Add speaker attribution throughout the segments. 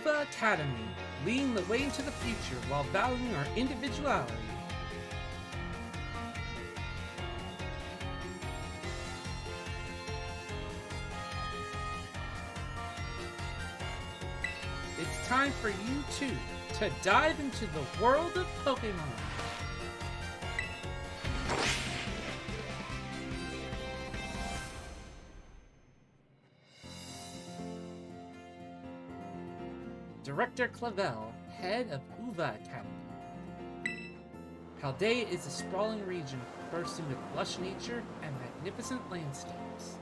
Speaker 1: Uva Academy, leading the way into the future while valuing our individuality. It's time for you two to dive into the world of Pokemon. Director Clavel, head of Uva Academy. Paldean is a sprawling region bursting with lush nature and magnificent landscapes.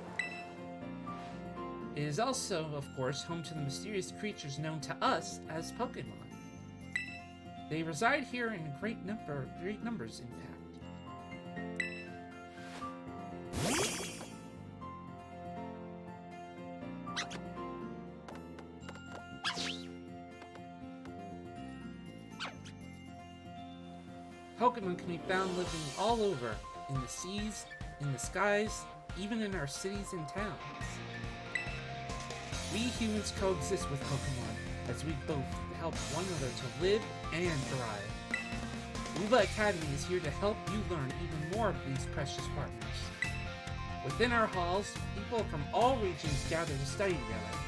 Speaker 1: It is also, of course, home to the mysterious creatures known to us as Pokemon. They reside here in great numbers, in fact. Pokemon can be found living all over, in the seas, in the skies, even in our cities and towns. We humans coexist with Pokemon, as we both help one another to live and thrive. Uva Academy is here to help you learn even more of these precious partners. Within our halls, people from all regions gather to study together.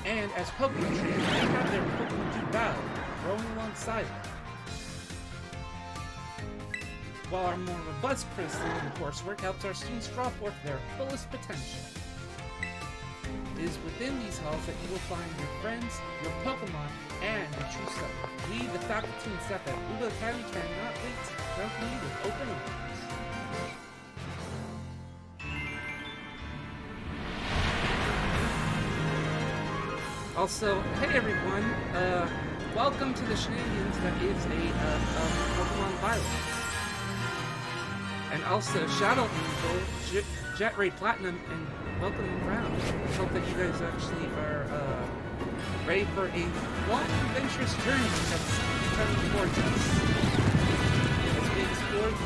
Speaker 1: And as Pokemon trainers, they have their Pokemon do battle, growing alongside them. While our more robust criticism and coursework helps our students draw forth their fullest potential. It is within these halls that you will find your friends, your Pokemon, and your true self. We, the faculty and staff at Uva Academy, cannot wait to welcome you with open arms. Also, hey everyone, welcome to the shenanigans that is a Pokemon Violet. And also, Shadow Angel, Jet Ray Platinum, and welcome around. I hope that you guys actually are ready for a long, adventurous journey that's coming towards us. As we explore the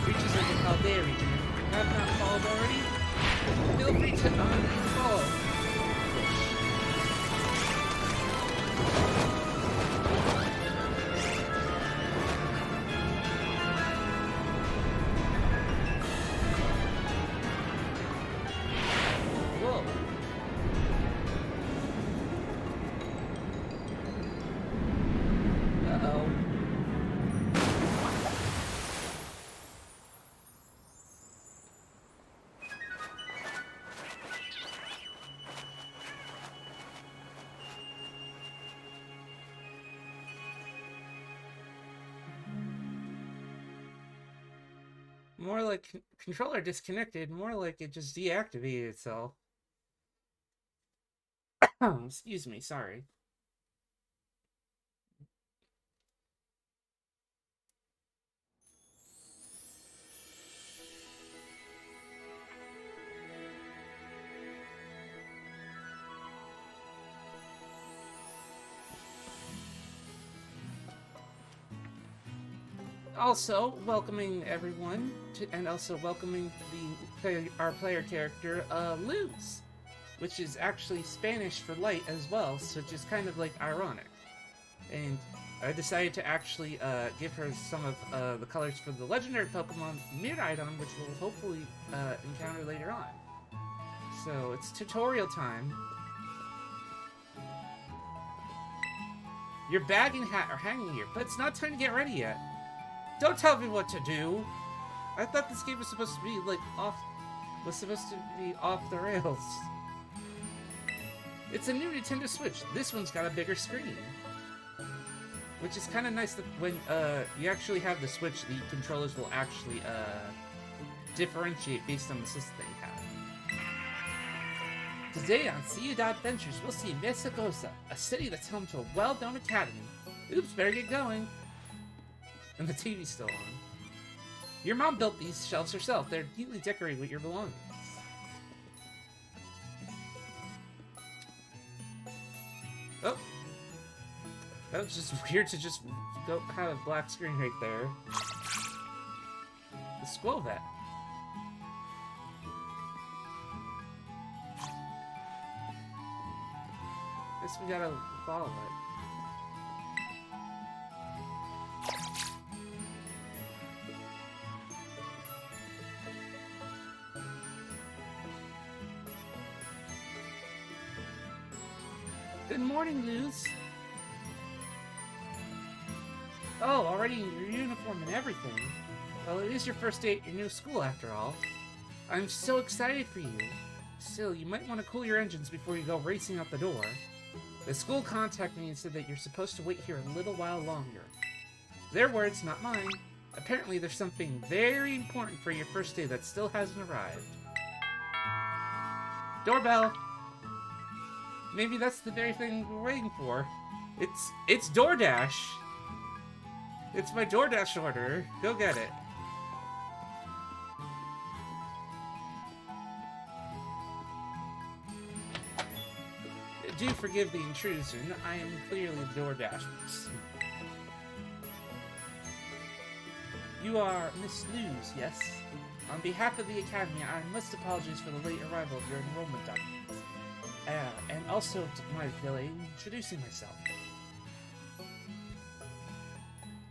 Speaker 1: reaches of the Paldean region. If you have not followed already, feel free to follow. More like controller disconnected, more like it just deactivated itself. Excuse me, sorry. Also, welcoming everyone, and also welcoming our player character, Luz, which is actually Spanish for light as well, so which is kind of like ironic. And I decided to actually give her some of the colors for the legendary Pokemon Miraidon, which we'll hopefully encounter later on. So it's tutorial time. Your bag and hat are hanging here, but it's not time to get ready yet. Don't tell me what to do. I thought this game was supposed to be like off the rails. It's a new Nintendo Switch. This one's got a bigger screen, which is kind of nice that when you actually have the Switch, the controllers will actually differentiate based on the system that you have. Today on Ciudad Adventures, we'll see Mesagosa, a city that's home to a well-known academy. Oops, better get going. And the TV's still on. Your mom built these shelves herself. They're neatly decorated with your belongings. Oh. That was just weird to just go have a black screen right there. The Squovet. Guess we gotta follow it. Good morning, Luz. Oh, already in your uniform and everything. Well, it is your first day at your new school, after all. I'm so excited for you. Still, you might want to cool your engines before you go racing out the door. The school contacted me and said that you're supposed to wait here a little while longer. Their words, not mine. Apparently, there's something very important for your first day that still hasn't arrived. Doorbell! Maybe that's the very thing we're waiting for. It's DoorDash! It's my DoorDash order. Go get it. Do forgive the intrusion. I am clearly the DoorDash. You are Miss Luz, yes? On behalf of the Academy, I must apologize for the late arrival of your enrollment documents. And also my delay in introducing myself.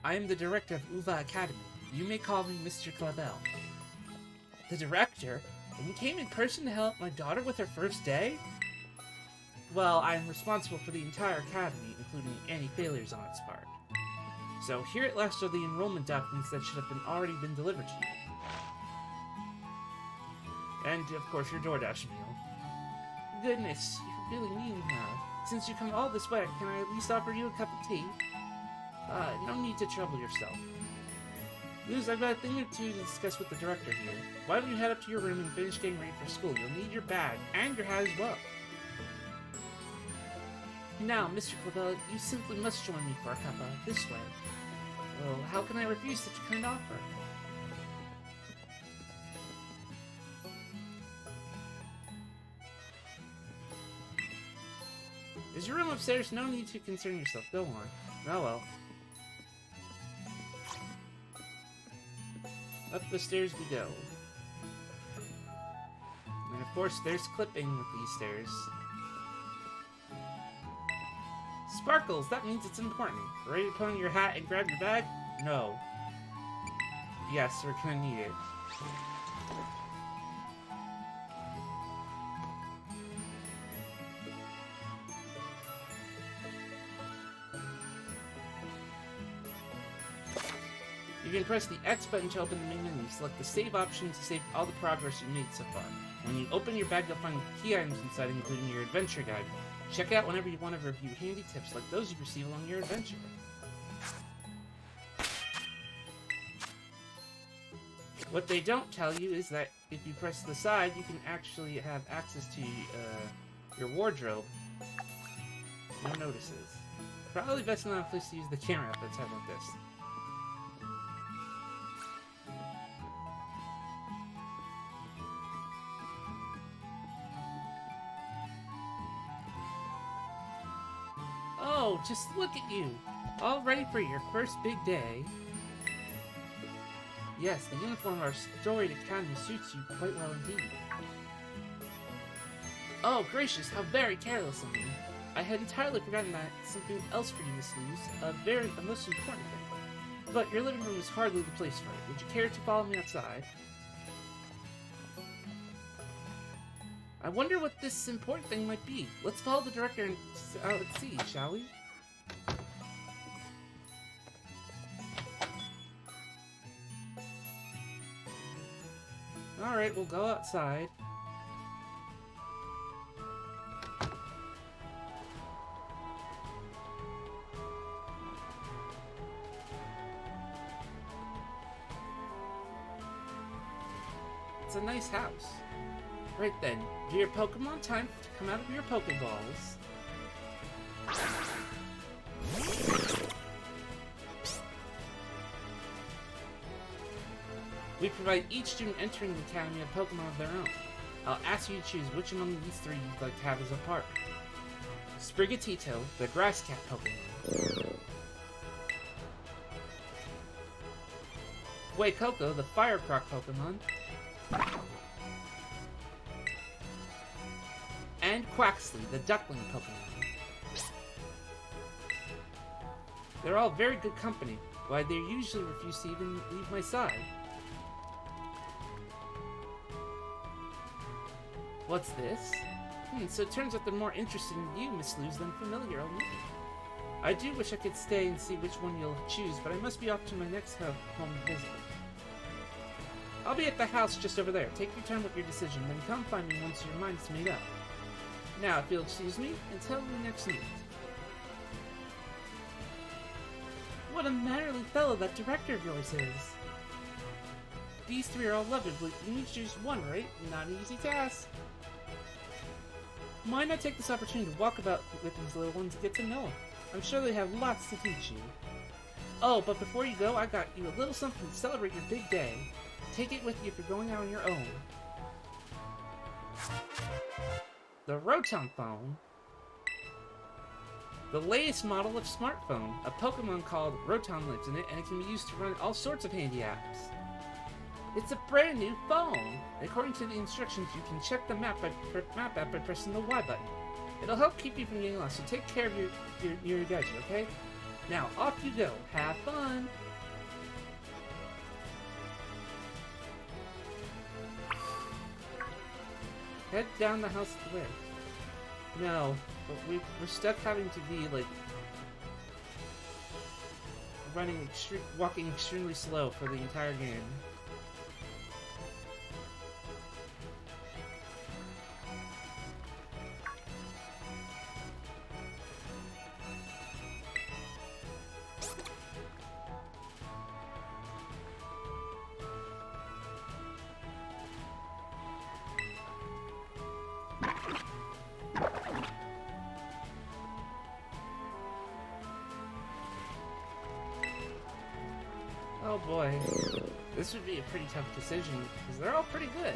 Speaker 1: I am the director of Uva Academy. You may call me Mr. Clavel. The director? And you came in person to help my daughter with her first day? Well, I am responsible for the entire academy, including any failures on its part. So here at last are the enrollment documents that should have already been delivered to you. And, of course, your DoorDash meal. Goodness, you really mean now. Since you come all this way, can I at least offer you a cup of tea? No need to trouble yourself. Luz, I've got a thing or two to discuss with the director here. Why don't you head up to your room and finish getting ready for school? You'll need your bag, and your hat as well. Now, Mr. Clavel, you simply must join me for a cuppa this way. Well, how can I refuse such a kind offer? Is your room upstairs? No need to concern yourself. Go on. Oh well. Up the stairs we go. And of course, there's clipping with these stairs. Sparkles! That means it's important. Ready to put on your hat and grab your bag? No. Yes, we're gonna need it. You can press the X button to open the main menu. Select the save option to save all the progress you made so far. When you open your bag, you'll find key items inside, including your adventure guide. Check out whenever you want to review handy tips like those you receive along your adventure. What they don't tell you is that if you press the side, you can actually have access to your wardrobe. No notices. Probably best not a place to use the camera at a time like this. Oh, just look at you! All ready for your first big day. Yes, the uniform of our storied academy suits you quite well indeed. Oh, gracious, how very careless of me. I had entirely forgotten that something else for you, Miss Luz. A most important thing. But your living room is hardly the place for it. Would you care to follow me outside? I wonder what this important thing might be. Let's follow the director and let's see, shall we? Alright, we'll go outside. It's a nice house. Right then, dear Pokemon, time to come out of your Pokeballs. We provide each student entering the Academy a Pokemon of their own. I'll ask you to choose which among these three you'd like to have as a partner. Sprigatito, the Grass Cat Pokemon. Fuecoco, the Fire Croc Pokemon. And Quaxley, the Duckling Pokemon. They're all very good company. Why, they usually refuse to even leave my side. What's this? So it turns out they're more interested in you, Miss Luz, than familiar on me. I do wish I could stay and see which one you'll choose, but I must be off to my next home visit. I'll be at the house just over there. Take your time with your decision, then come find me once your mind's made up. Now, if you'll excuse me, until we next meet. What a mannerly fellow that director of yours is. These three are all lovely, but you need to choose one, right? Not an easy task. Why not take this opportunity to walk about with these little ones and get to know them? I'm sure they have lots to teach you. Oh, but before you go, I got you a little something to celebrate your big day. Take it with you if you're going out on your own. The Rotom Phone. The latest model of smartphone. A Pokemon called Rotom lives in it, and it can be used to run all sorts of handy apps. It's a brand new phone! According to the instructions, you can check the map app by pressing the Y button. It'll help keep you from getting lost, so take care of your gadget, okay? Now, off you go. Have fun! Head down the house the way. No, but we're stuck having to be, like, walking extremely slow for the entire game. Oh boy, this would be a pretty tough decision, because they're all pretty good.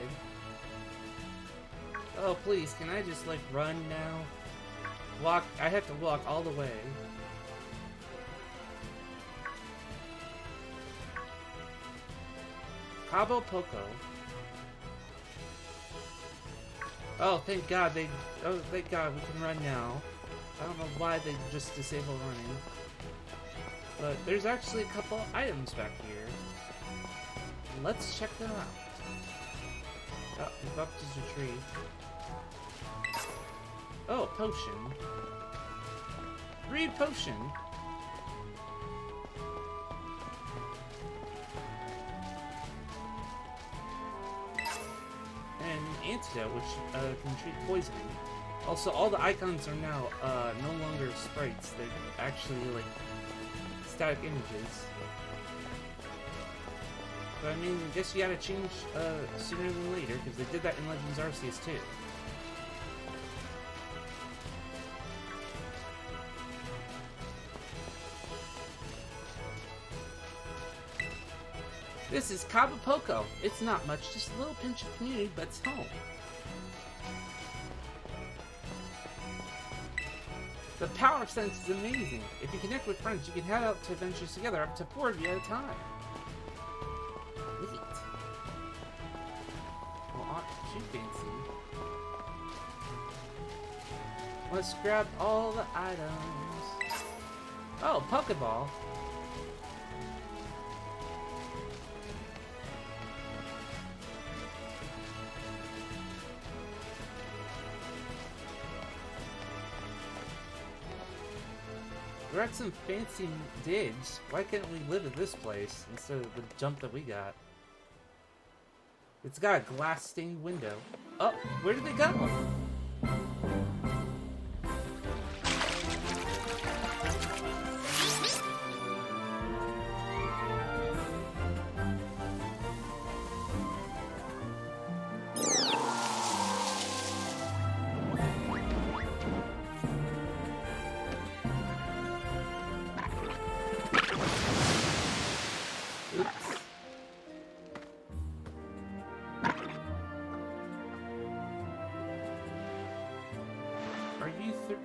Speaker 1: Oh please, can I just like run now? Walk, I have to walk all the way. Cabo Poco. Oh, thank God we can run now. I don't know why they just disable running. But there's actually a couple items back here. Let's check them out. Oh, we've upped his retreat. Oh, potion. Read potion. And antidote, which can treat poisoning. Also, all the icons are now no longer sprites. They're actually like static images. But I mean, I guess you gotta change sooner than later, because they did that in Legends Arceus too. This is Cabo Poco. It's not much, just a little pinch of community, but it's home. The power sense is amazing. If you connect with friends, you can head out to adventures together, up to 4 of you at a time. Neat. Well, aren't too fancy. Let's grab all the items. Oh, Pokeball. We're at some fancy digs. Why can't we live at this place instead of the jump that we got? It's got a glass-stained window. Oh, where did they go?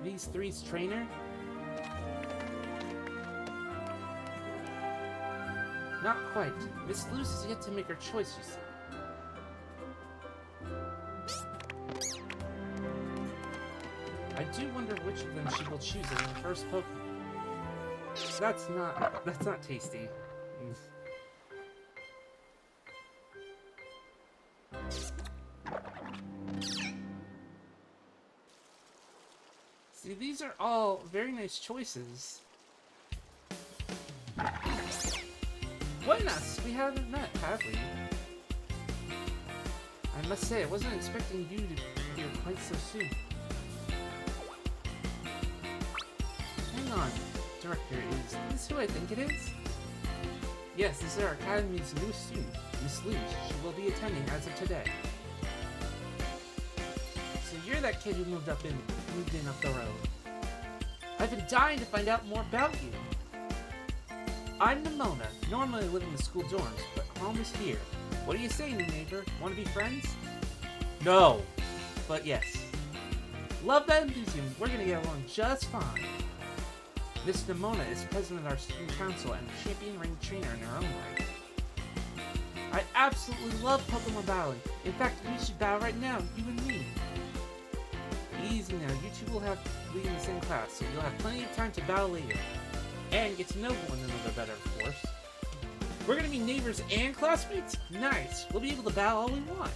Speaker 1: These three's trainer? Not quite. Miss Luz has yet to make her choice, you see. I do wonder which of them she will choose as her first Pokemon. That's not tasty. See, these are all very nice choices. Buenas! We haven't met, have we? I must say, I wasn't expecting you to be here quite so soon. Hang on, Director, is this who I think it is? Yes, this is our Academy's newest student, Miss Luge. She will be attending as of today. So you're that kid who moved in up the road. I've been dying to find out more about you. I'm Nimona. Normally I live in the school dorms, but home is here. What are you saying, new neighbor? Want to be friends? No, but yes. Love that enthusiasm. We're gonna get along just fine. Miss Nimona is president of our student council and a champion ring trainer in her own right. I absolutely love Pokemon battling. In fact, we should battle right now, you and me. Easy now, you two will have to be in the same class, so you'll have plenty of time to battle later. And get to know one another better, of course. We're gonna be neighbors and classmates? Nice! We'll be able to battle all we want.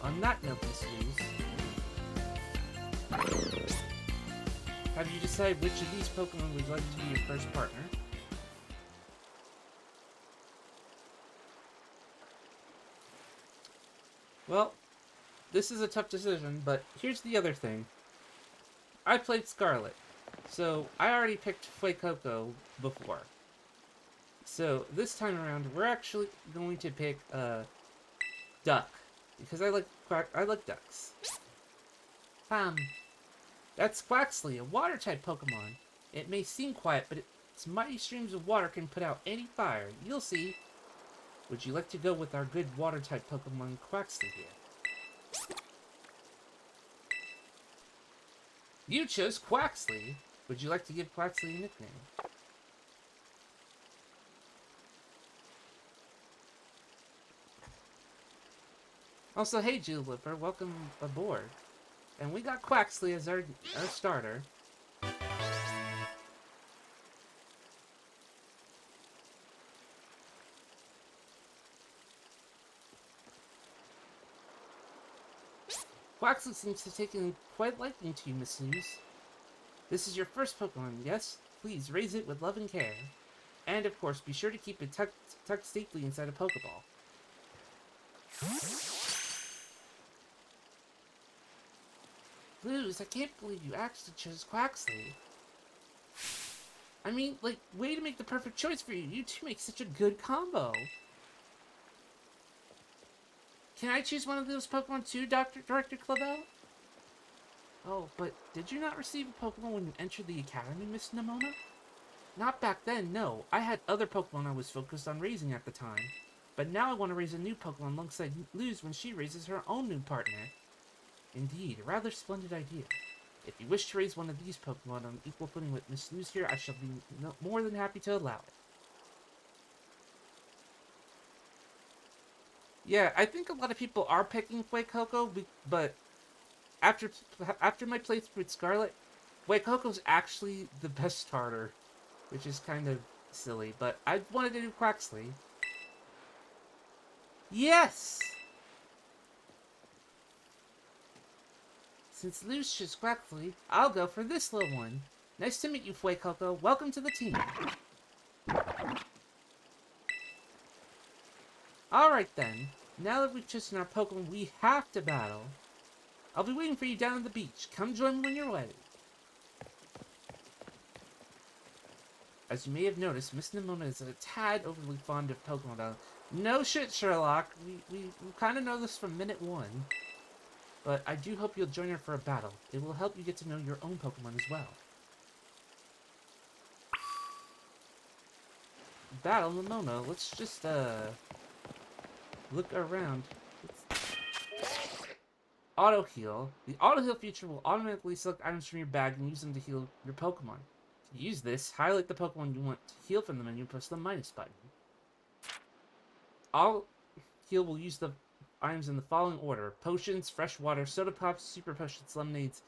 Speaker 1: On that note, Miss Luz, have you decided which of these Pokemon would like to be your first partner? Well, this is a tough decision, but here's the other thing. I played Scarlet, so I already picked Fuecoco before. So this time around, we're actually going to pick Duck, because I like ducks. That's Quaxley, a water-type Pokemon. It may seem quiet, but its mighty streams of water can put out any fire. You'll see. Would you like to go with our good water-type Pokemon Quaxley here? You chose Quaxley. Would you like to give Quaxley a nickname? Also, hey Julipper, welcome aboard. And we got Quaxley as our starter. Quaxley seems to have taken quite liking to you, Miss Luz. This is your first Pokemon, yes? Please raise it with love and care. And of course, be sure to keep it tucked safely inside a Pokeball. Luz, I can't believe you actually chose Quaxley. I mean, like, way to make the perfect choice for you. You two make such a good combo. Can I choose one of those Pokemon too, Director Clavel? Oh, but did you not receive a Pokemon when you entered the Academy, Miss Nimona? Not back then, no. I had other Pokemon I was focused on raising at the time. But now I want to raise a new Pokemon alongside Luz when she raises her own new partner. Indeed, a rather splendid idea. If you wish to raise one of these Pokemon on equal footing with Miss Luz here, I shall be more than happy to allow it. Yeah, I think a lot of people are picking Fuecoco, but after my playthrough with Scarlet, Fuecoco's actually the best starter, which is kind of silly, but I wanted to do Quaxley. Yes! Since Luz chose Quaxley, I'll go for this little one. Nice to meet you, Fuecoco. Welcome to the team. Alright then. Now that we've chosen our Pokemon we have to battle, I'll be waiting for you down at the beach. Come join me when you're ready. As you may have noticed, Miss Nimona is a tad overly fond of Pokemon battling. No shit, Sherlock. We kind of know this from minute one. But I do hope you'll join her for a battle. It will help you get to know your own Pokemon as well. Battle Nimona. Let's just, look around. Auto heal. The auto heal feature will automatically select items from your bag and use them to heal your Pokemon. To use this, highlight the Pokemon you want to heal from the menu and press the minus button. Auto heal will use the items in the following order: potions, fresh water, soda pops, super potions, lemonades,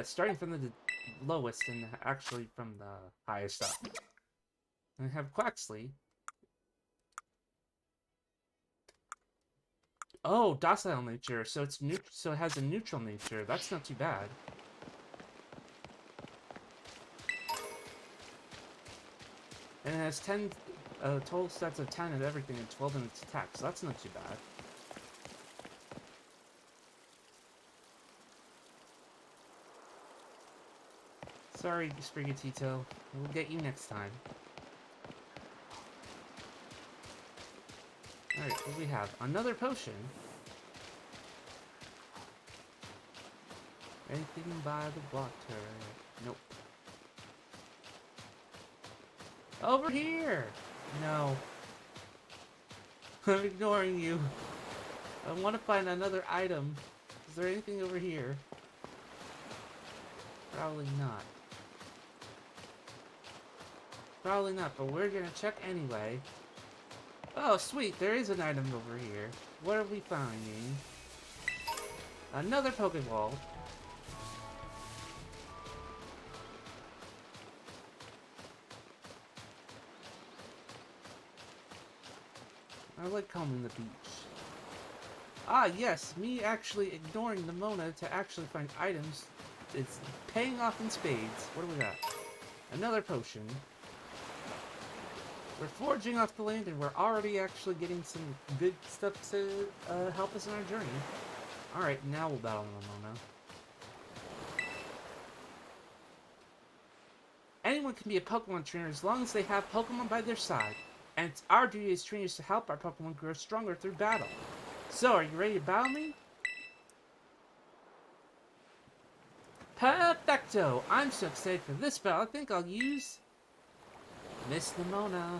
Speaker 1: starting from the lowest and actually from the highest up. And I have Quaxley. Oh, docile nature, so it's so it has a neutral nature. That's not too bad. And it has 10 total stats of 10 of everything and 12 in its attack, so that's not too bad. Sorry, Sprigatito. We'll get you next time. Alright, what do we have? Another potion. Anything by the water? Nope. Over here! No. I'm ignoring you. I want to find another item. Is there anything over here? Probably not. Probably not, but we're gonna check anyway. Oh, sweet, there is an item over here. What are we finding? Another Pokeball. I like combing the beach. Ah, yes, me actually ignoring the Mona to actually find items. It's paying off in spades. What do we got? Another potion. We're forging off the land and we're already actually getting some good stuff to help us in our journey. Alright, now we'll battle the Mona. Anyone can be a Pokemon trainer as long as they have Pokemon by their side. And it's our duty as trainers to help our Pokemon grow stronger through battle. So, are you ready to battle me? Perfecto! I'm so excited for this battle, I think I'll use Miss Nimona.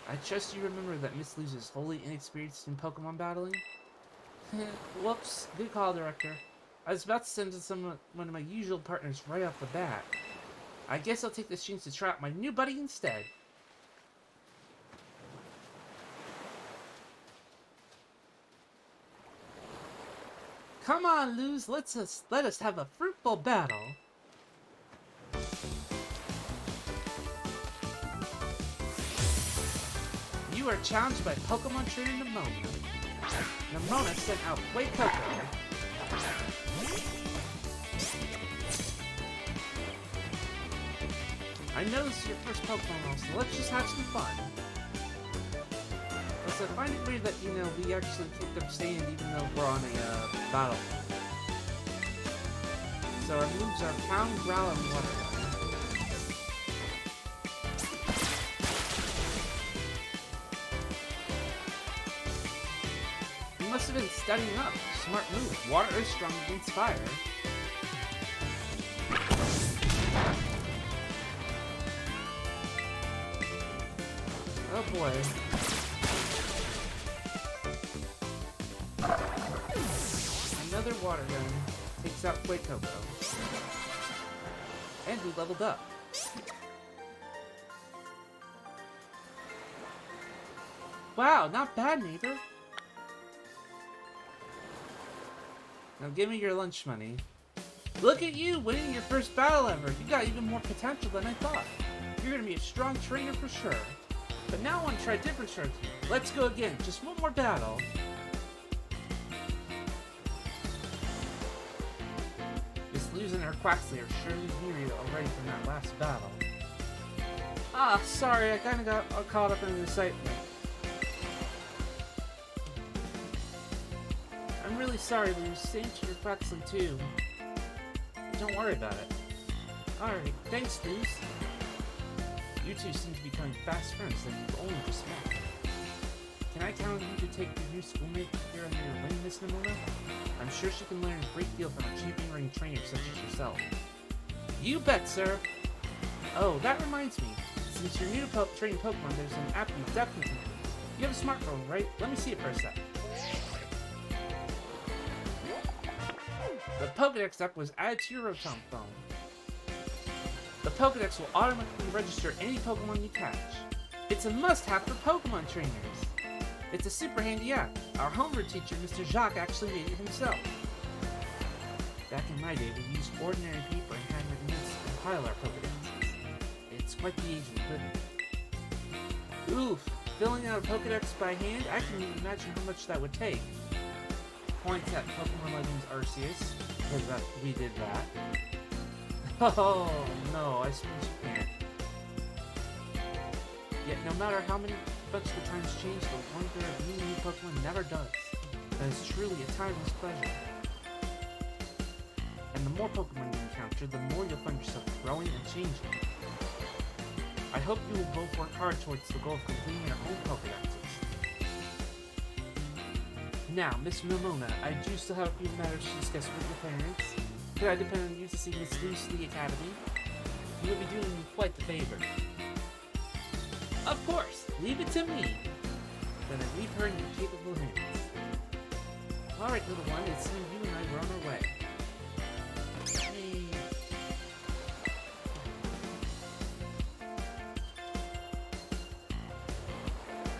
Speaker 1: I trust you remember that Miss Luz is wholly inexperienced in Pokemon battling? Whoops, good call, Director. I was about to send in one of my usual partners right off the bat. I guess I'll take this chance to try out my new buddy instead. Come on, Luz, let us have a fruitful battle. You are challenged by Pokemon trainer Nimona. Nimona sent out Fuecoco. I know this is your first Pokemon, so let's just have some fun. Also, I find it weird that, you know, we actually picked up Sand even though we're on a battle. So our moves are Pound, Growl, and Water Gun. You must have been studying up. Smart move. Water is strong against fire. Oh boy. Another water gun takes out Fuecoco. And we leveled up. Wow, not bad, neighbor. Now give me your lunch money. Look at you, winning your first battle ever. You got even more potential than I thought. You're gonna be a strong trainer for sure. But now I want to try a different strategy. Let's go again. Just one more battle. Miss Luz and her Quaxley are surely weary already from that last battle. Ah, sorry. I kind of got caught up in the excitement. I'm really sorry, Luz. Same to your Quaxley, too. Don't worry about it. Alright, thanks, Luz. You two seem to be becoming fast friends that you've only just met. Can I count on you to take your new schoolmate here under your wing, Miss Nimona? I'm sure she can learn a great deal from a champion-ring trainer such as yourself. You bet, sir! Oh, that reminds me. Since you're new to training Pokemon, there's an app you definitely can use. You have a smartphone, right? Let me see it for a sec. The Pokédex app was added to your Rotom phone. The Pokédex will automatically register any Pokemon you catch. It's a must-have for Pokemon trainers. It's a super handy app. Our homeroom teacher, Mr. Jacques, actually made it himself. Back in my day, we used ordinary paper and handwritten notes to compile our Pokédexes. It's quite the age we live in. Oof, filling out a Pokédex by hand? I can even imagine how much that would take. Points at Pokemon Legends Arceus, because we did that. Oh, no, I suppose you can't. Yet, no matter how many books the times change, the wonder of meeting new Pokemon never does. That is truly a timeless pleasure. And the more Pokemon you encounter, the more you'll find yourself growing and changing. I hope you will both work hard towards the goal of completing your own Pokédexes. Now, Miss Ramona, I do still have a few matters to discuss with your parents. Could I depend on you to see Miss Luce to the Academy? You will be doing me quite the favor. Of course! Leave it to me! Then I leave her in your capable hands. Alright, little one, it seems you and I were on our way.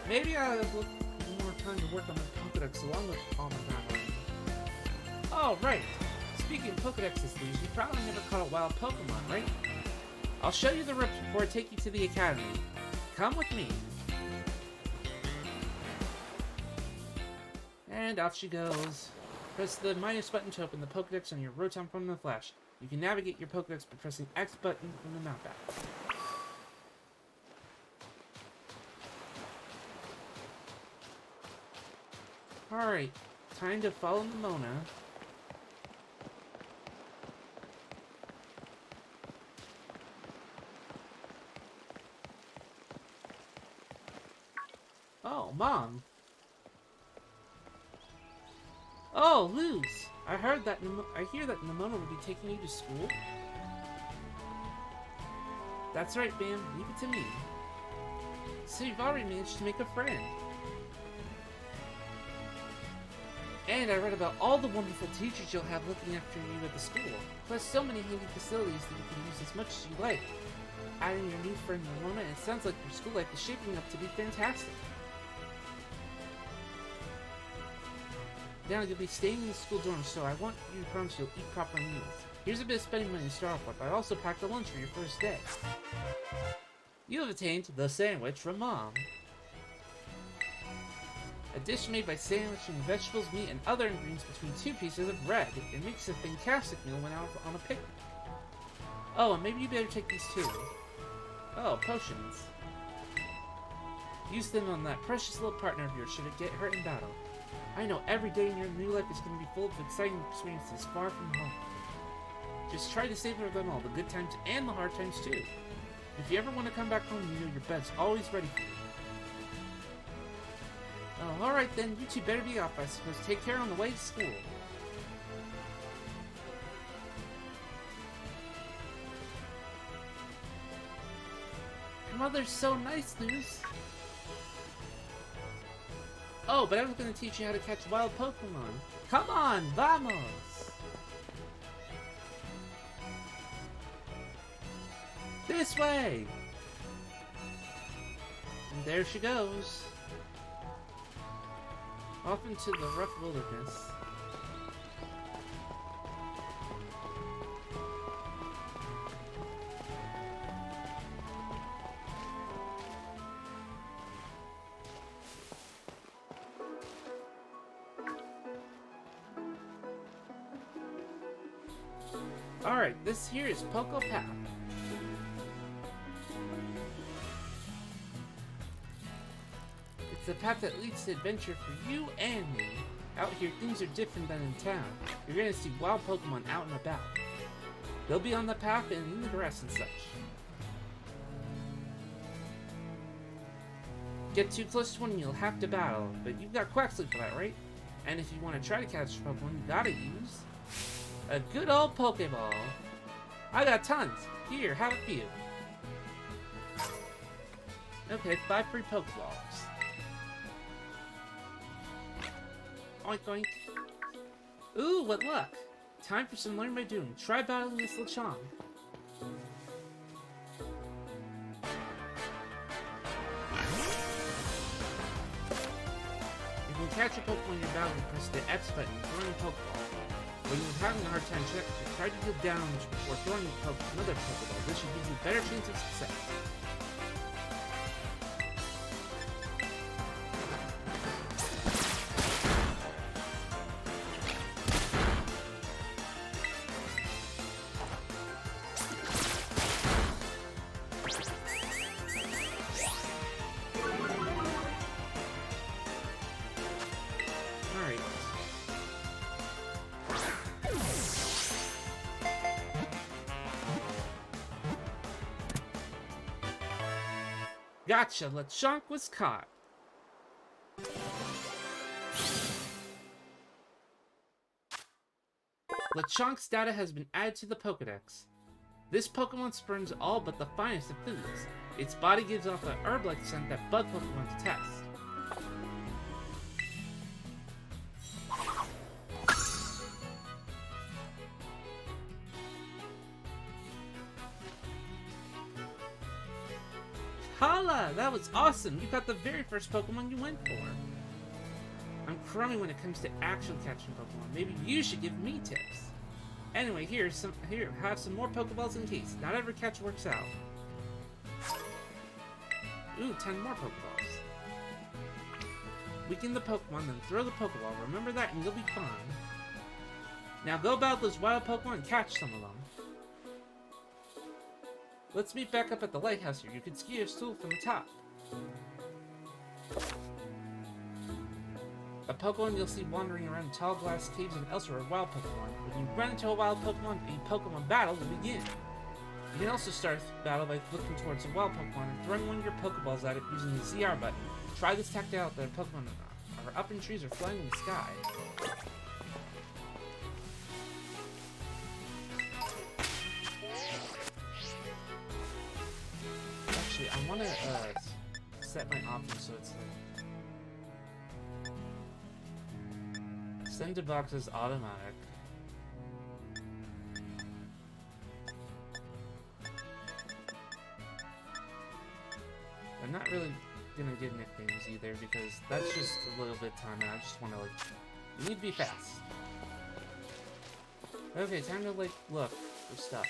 Speaker 1: Maybe I'll have more time to work on my Pokédex along with all my battling. Oh, right! Speaking of Pokédexes, Luce, you probably never caught a wild Pokemon, right? I'll show you the ropes before I take you to the Academy. Come with me. And off she goes. Press the minus button to open the Pokédex on your Rotom from the Flash. You can navigate your Pokédex by pressing X button from the map app. Alright, time to follow Mona. Oh, Mom. Oh, Luz. I hear that Nimona will be taking you to school. That's right, Bam. Leave it to me. So you've already managed to make a friend. And I read about all the wonderful teachers you'll have looking after you at the school. Plus so many handy facilities that you can use as much as you like. Adding your new friend Nimona, it sounds like your school life is shaping up to be fantastic. Now you'll be staying in the school dorm, so I want you to promise you'll eat proper meals. Here's a bit of spending money to start off with. I also packed a lunch for your first day. You have attained the sandwich from Mom. A dish made by sandwiching vegetables, meat, and other ingredients between two pieces of bread. It makes a fantastic meal when out on a picnic. Oh, and maybe you better take these too. Oh, potions. Use them on that precious little partner of yours should it get hurt in battle. I know every day in your new life is going to be full of exciting experiences far from home. Just try to savor them all, the good times and the hard times too. If you ever want to come back home, you know your bed's always ready for you. Oh, alright then, you two better be off, I suppose. Take care on the way to school. Your mother's so nice, Luz. Oh, but I was going to teach you how to catch wild Pokemon. Come on, vamos! This way! And there she goes. Off into the rough wilderness. Alright, this here is Poco Path. It's the path that leads to adventure for you and me. Out here, things are different than in town. You're gonna see wild Pokemon out and about. They'll be on the path and in the grass and such. Get too close to one and you'll have to battle, but you've got Quaxley for that, right? And if you want to try to catch Pokemon, you gotta use a good old Pokeball. I got tons. Here, have a few. Okay, 5 free Pokeballs. Oink oink. Ooh, what luck. Time for some learn by doing. Try battling this Lechonk. catch a Pokemon you're battling, press the X button and throw in a Pokeball. When you're having a hard time checking, try to deal damage before throwing another Pokeball. This should give you a better chance of success. Gotcha, Lechonk was caught. Lechonk's data has been added to the Pokedex. This Pokemon spurns all but the finest of foods. Its body gives off a herb-like scent that bug Pokemon detest. Hala! That was awesome! You got the very first Pokemon you went for. I'm crummy when it comes to actual catching Pokemon. Maybe you should give me tips. Anyway, here, have some more Pokeballs in case. Not every catch works out. Ooh, 10 more Pokeballs. Weaken the Pokemon, then throw the Pokeball. Remember that and you'll be fine. Now go battle those wild Pokemon and catch some of them. Let's meet back up at the lighthouse here. You can ski your stool from the top. A Pokemon you'll see wandering around tall glass caves and elsewhere are wild Pokemon. When you run into a wild Pokemon, a Pokemon battle will begin. You can also start the battle by looking towards a wild Pokemon and throwing one of your Pokeballs at it using the ZR button. Try this tactic out that Pokemon are up in trees or flying in the sky. Actually, I want to set my options so it's like send to boxes automatic. I'm not really gonna get nicknames either because that's just a little bit of time and I just want to like, you need to be fast. Okay, time to like look for stuff.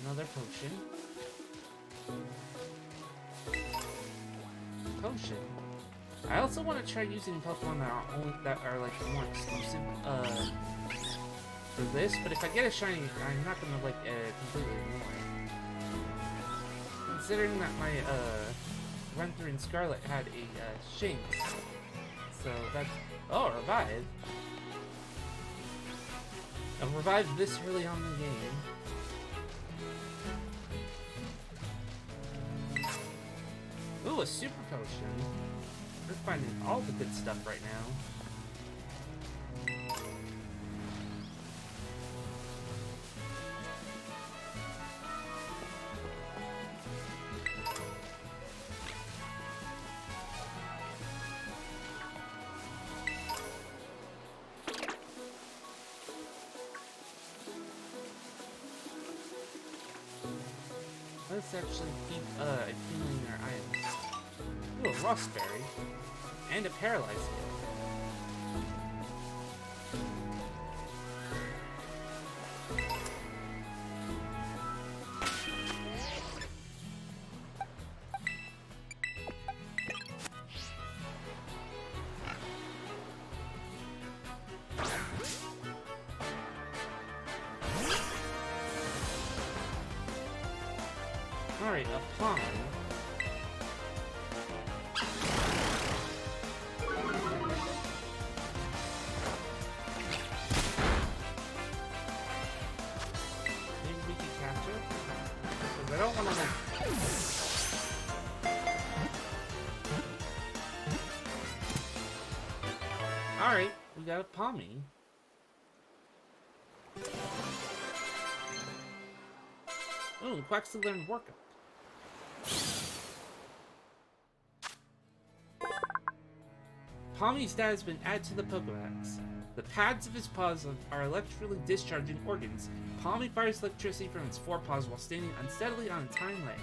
Speaker 1: Another potion. Potion. I also want to try using Pokemon that are like more exclusive for this, but if I get a shiny, I'm not gonna like completely ignore it. Considering that my run through in Scarlet had a Shinx, so that's revive. A revive this early on in the game. Ooh, a super potion. We're finding all the good stuff right now. Let's actually keep accumulating our items. Ooh, a Rossberry. And a Paralyze Heal. Alright, a Pond. Maybe we can capture it? Because I don't want to like... Alright, we got a Palmy. Ooh, Quaxly learned Workup. Palmy's data has been added to the Pokedex. The pads of his paws are electrically discharging organs. Palmy fires electricity from its forepaws while standing unsteadily on its hind legs.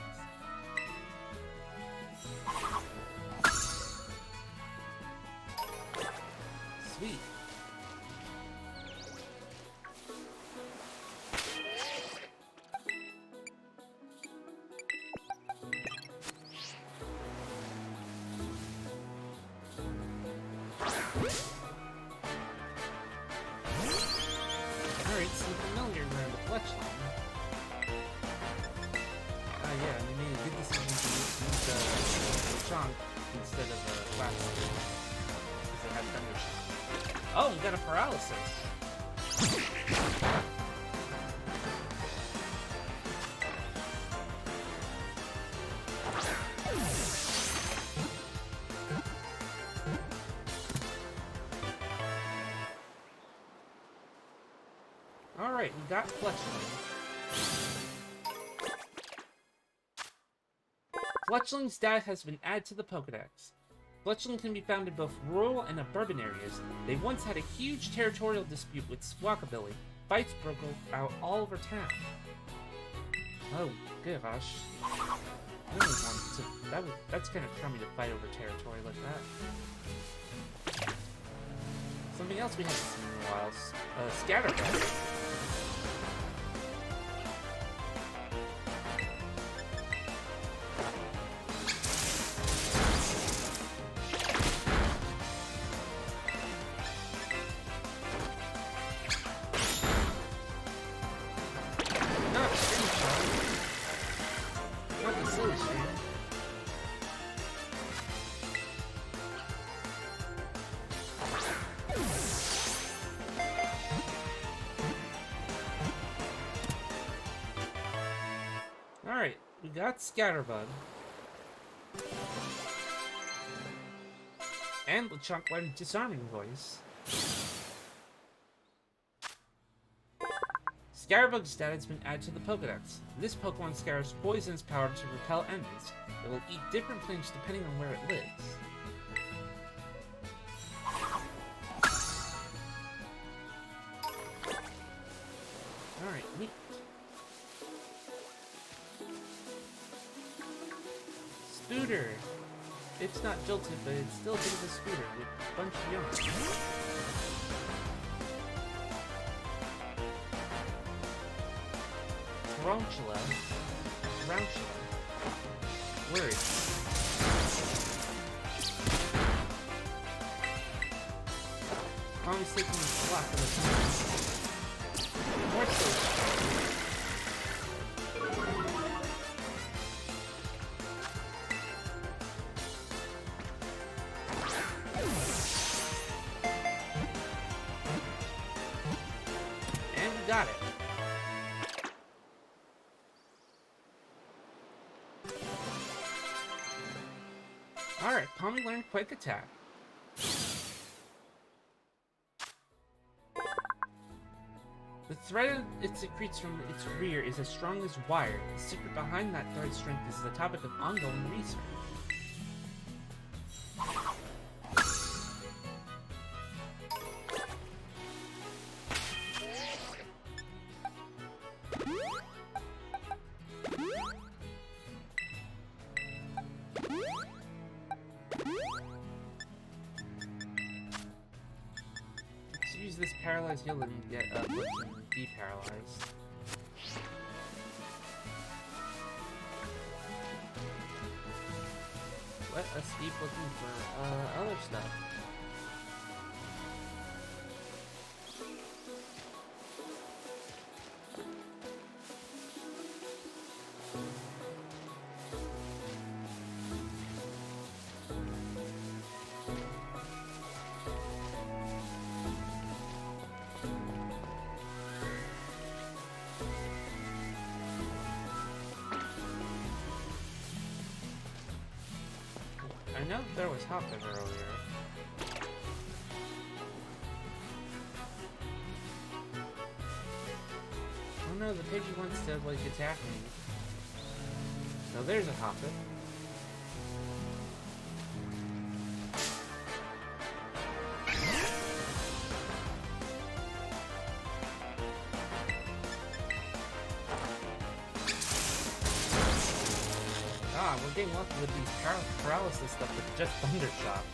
Speaker 1: Alright, some familiar around the Fletchling. Yeah, we made a good decision to use Chonk instead of Flat Stick. Because it had Thunder Shock. Oh, we got a Paralysis! Alright, we got Fletchling. Fletchling's data has been added to the Pokedex. Fletchling can be found in both rural and urban areas. They once had a huge territorial dispute with Squawkabilly. Fights broke out all over town. Oh, gosh. I really want to... That's kind of crummy to fight over territory like that. Something else we haven't seen in a while. Scatterbug. Alright, we got Scatterbug. And LeChonk learned Disarming Voice. Scatterbug's stat has been added to the Pokedex. This Pokemon scatters poison's power to repel enemies. It will eat different things depending on where it lives. Alright, neat. Scooter! It's not jolted, but it's still a bit of a scooter with a bunch of young. Tarantula. Words. Mommy's taking the block of the more so. And we got it. Alright, Palmy learned Quick Attack. The thread it secretes from its rear is as strong as wire. The secret behind that thread's strength is the topic of ongoing research. Use this paralyzed heal and get deparalyzed. Let us keep looking for other stuff. I know there was Hopper earlier. Oh no, the piggy wants to, like, attack me. So there's a Hopper. Ah, we're getting lucky with these paralysis stuff with just Thunder Shock.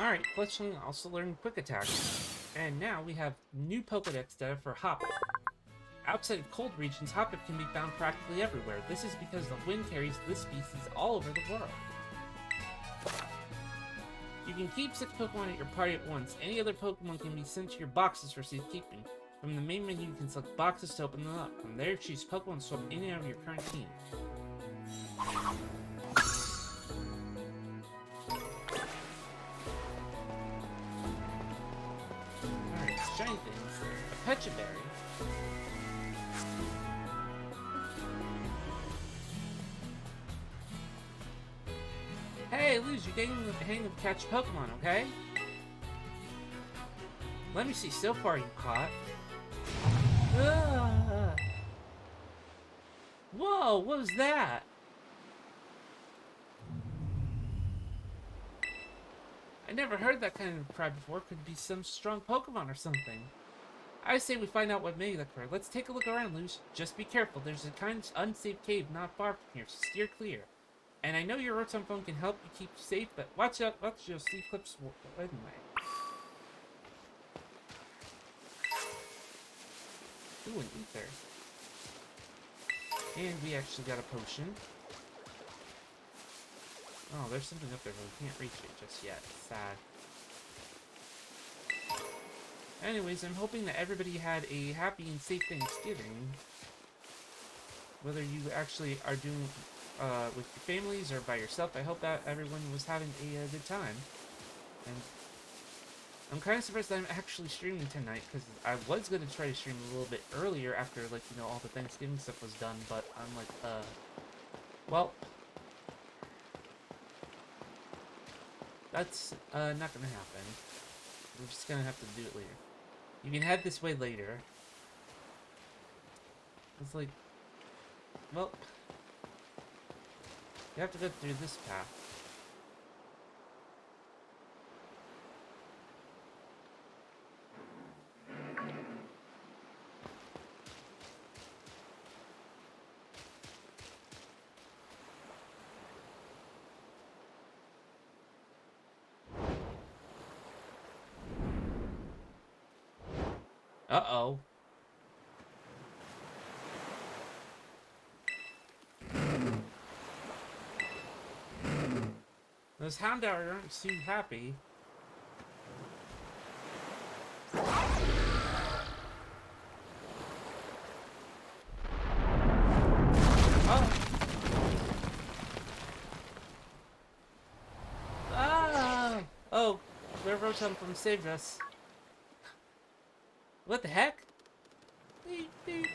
Speaker 1: Alright, Fletchling also learned Quick Attack. And now we have new Pokedex data for Hoppip. Outside of cold regions, Hoppip can be found practically everywhere. This is because the wind carries this species all over the world. You can keep 6 Pokemon at your party at once. Any other Pokemon can be sent to your boxes for safekeeping. From the main menu, you can select boxes to open them up. From there, choose Pokemon swap in and out of your current team. Alright, shiny things. A Pecha Berry. Hey, Luz, you're getting the hang of catch Pokemon, okay? Let me see, so far you caught. Whoa, what was that? I never heard that kind of cry before. Could be some strong Pokemon or something. I say we find out what made that cry. Let's take a look around, Luz. Just be careful. There's a kind of unsafe cave not far from here, so steer clear. And I know your Rotom phone can help you keep safe, but watch out, watch your sleep clips anyway. Ooh, an ether. And we actually got a potion. Oh, there's something up there, but we can't reach it just yet. Sad. Anyways, I'm hoping that everybody had a happy and safe Thanksgiving. Whether you actually are doing with your families or by yourself, I hope that everyone was having a good time. And I'm kind of surprised that I'm actually streaming tonight, because I was going to try to stream a little bit earlier after, like, you know, all the Thanksgiving stuff was done, but I'm like, well, that's not going to happen. We're just going to have to do it later. You can head this way later. It's like, well, you have to go through this path. Uh-oh. Those Houndour aren't too happy. Oh! Ah! Oh, where Rotom from saved us. What the heck? Beep, beep.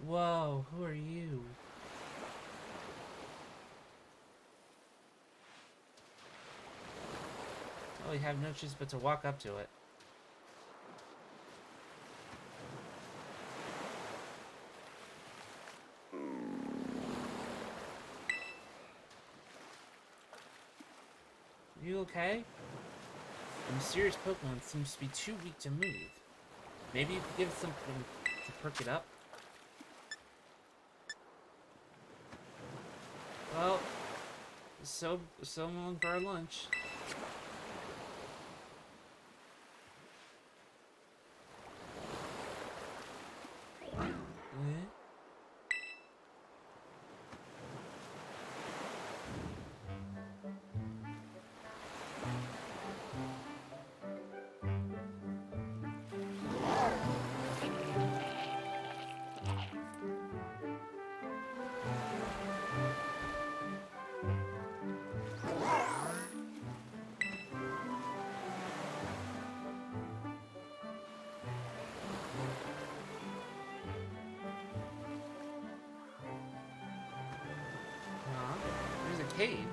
Speaker 1: Whoa, who are you? Oh, we have no choice but to walk up to it. You okay? The mysterious Pokemon seems to be too weak to move. Maybe you could give it something to perk it up? Well, so long for our lunch. There's a cave.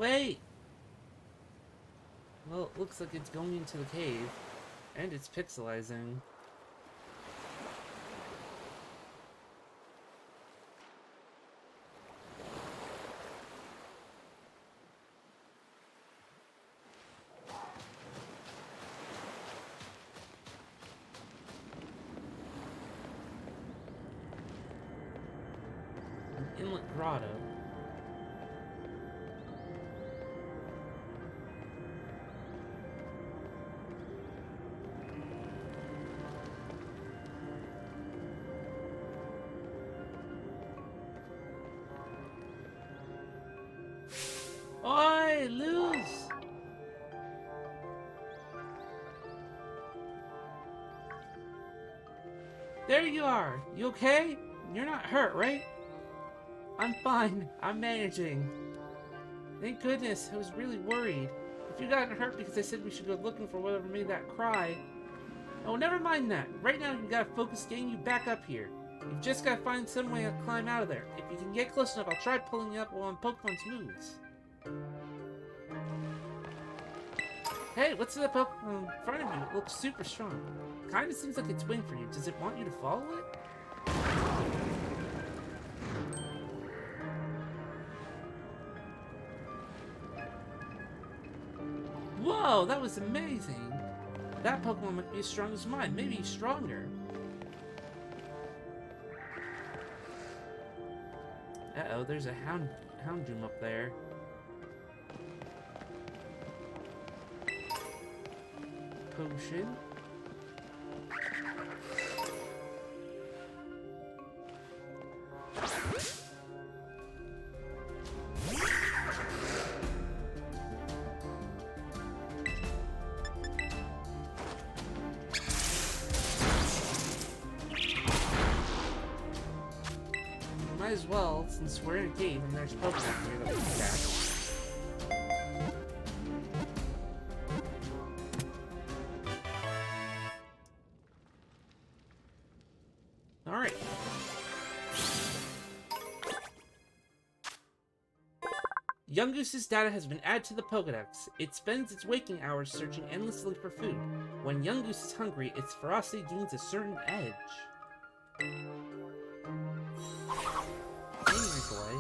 Speaker 1: Wait! Well, it looks like it's going into the cave. And it's pixelizing. An inlet grotto. Oi, lose! There you are! You okay? You're not hurt, right? I'm fine. I'm managing. Thank goodness. I was really worried. If you got hurt because I said we should go looking for whatever made that cry... Oh, never mind that. Right now, you gotta focus getting you back up here. You've just gotta find some way to climb out of there. If you can get close enough, I'll try pulling you up while on Pokemon's moves. Hey, what's the Pokemon in front of you? It looks super strong. Kinda seems like it's waiting for you. Does it want you to follow it? Whoa, that was amazing! That Pokemon might be as strong as mine, maybe stronger. Uh-oh, there's a Houndoom up there. Potion. Might as well, since we're in a cave and there's Pokemon here that we can catch. Alright. Yungoose's data has been added to the Pokedex. It spends its waking hours searching endlessly for food. When Yungoose is hungry, its ferocity gains a certain edge. Angry boy.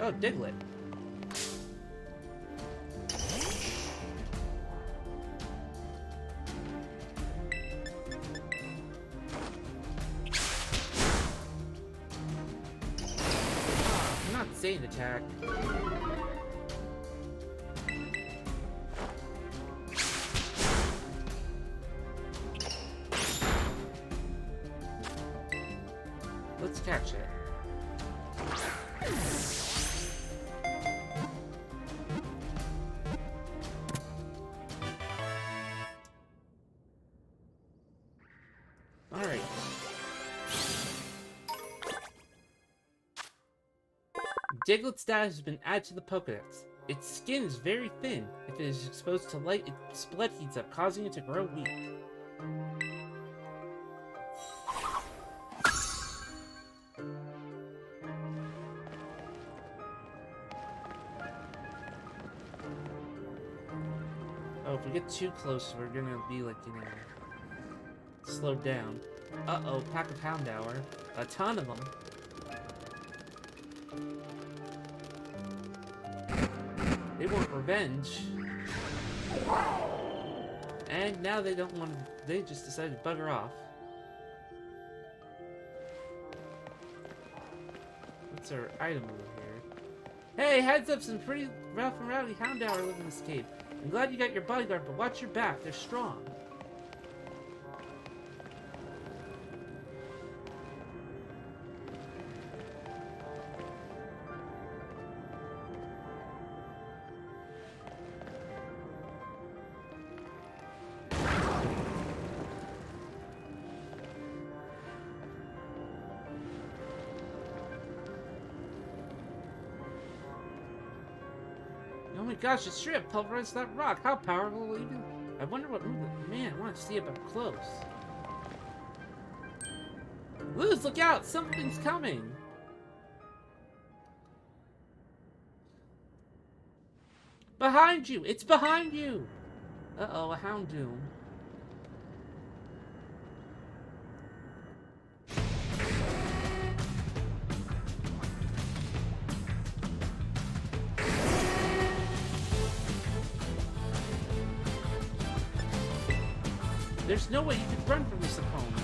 Speaker 1: Oh, Diglett. Not insane attack. Let's catch it. Alright. Diglett's data has been added to the Pokedex. Its skin is very thin. If it is exposed to light, its blood heats up, causing it to grow weak. Oh, if we get too close, we're gonna be like, you know, slowed down. Uh-oh, pack of Houndour. A ton of them. They want revenge. And now they don't want to... They just decided to bugger off. What's our item over here? Hey, heads up, some pretty rough and rowdy Houndour live in this cave. I'm glad you got your bodyguard, but watch your back. They're strong. Oh my gosh, it's straight up pulverized that rock. How powerful will it even... I wonder what move. Man, I want to see it up close. Luz, look out! Something's coming! Behind you! It's behind you! Uh-oh, a Houndoom. There's no way you could run from this opponent.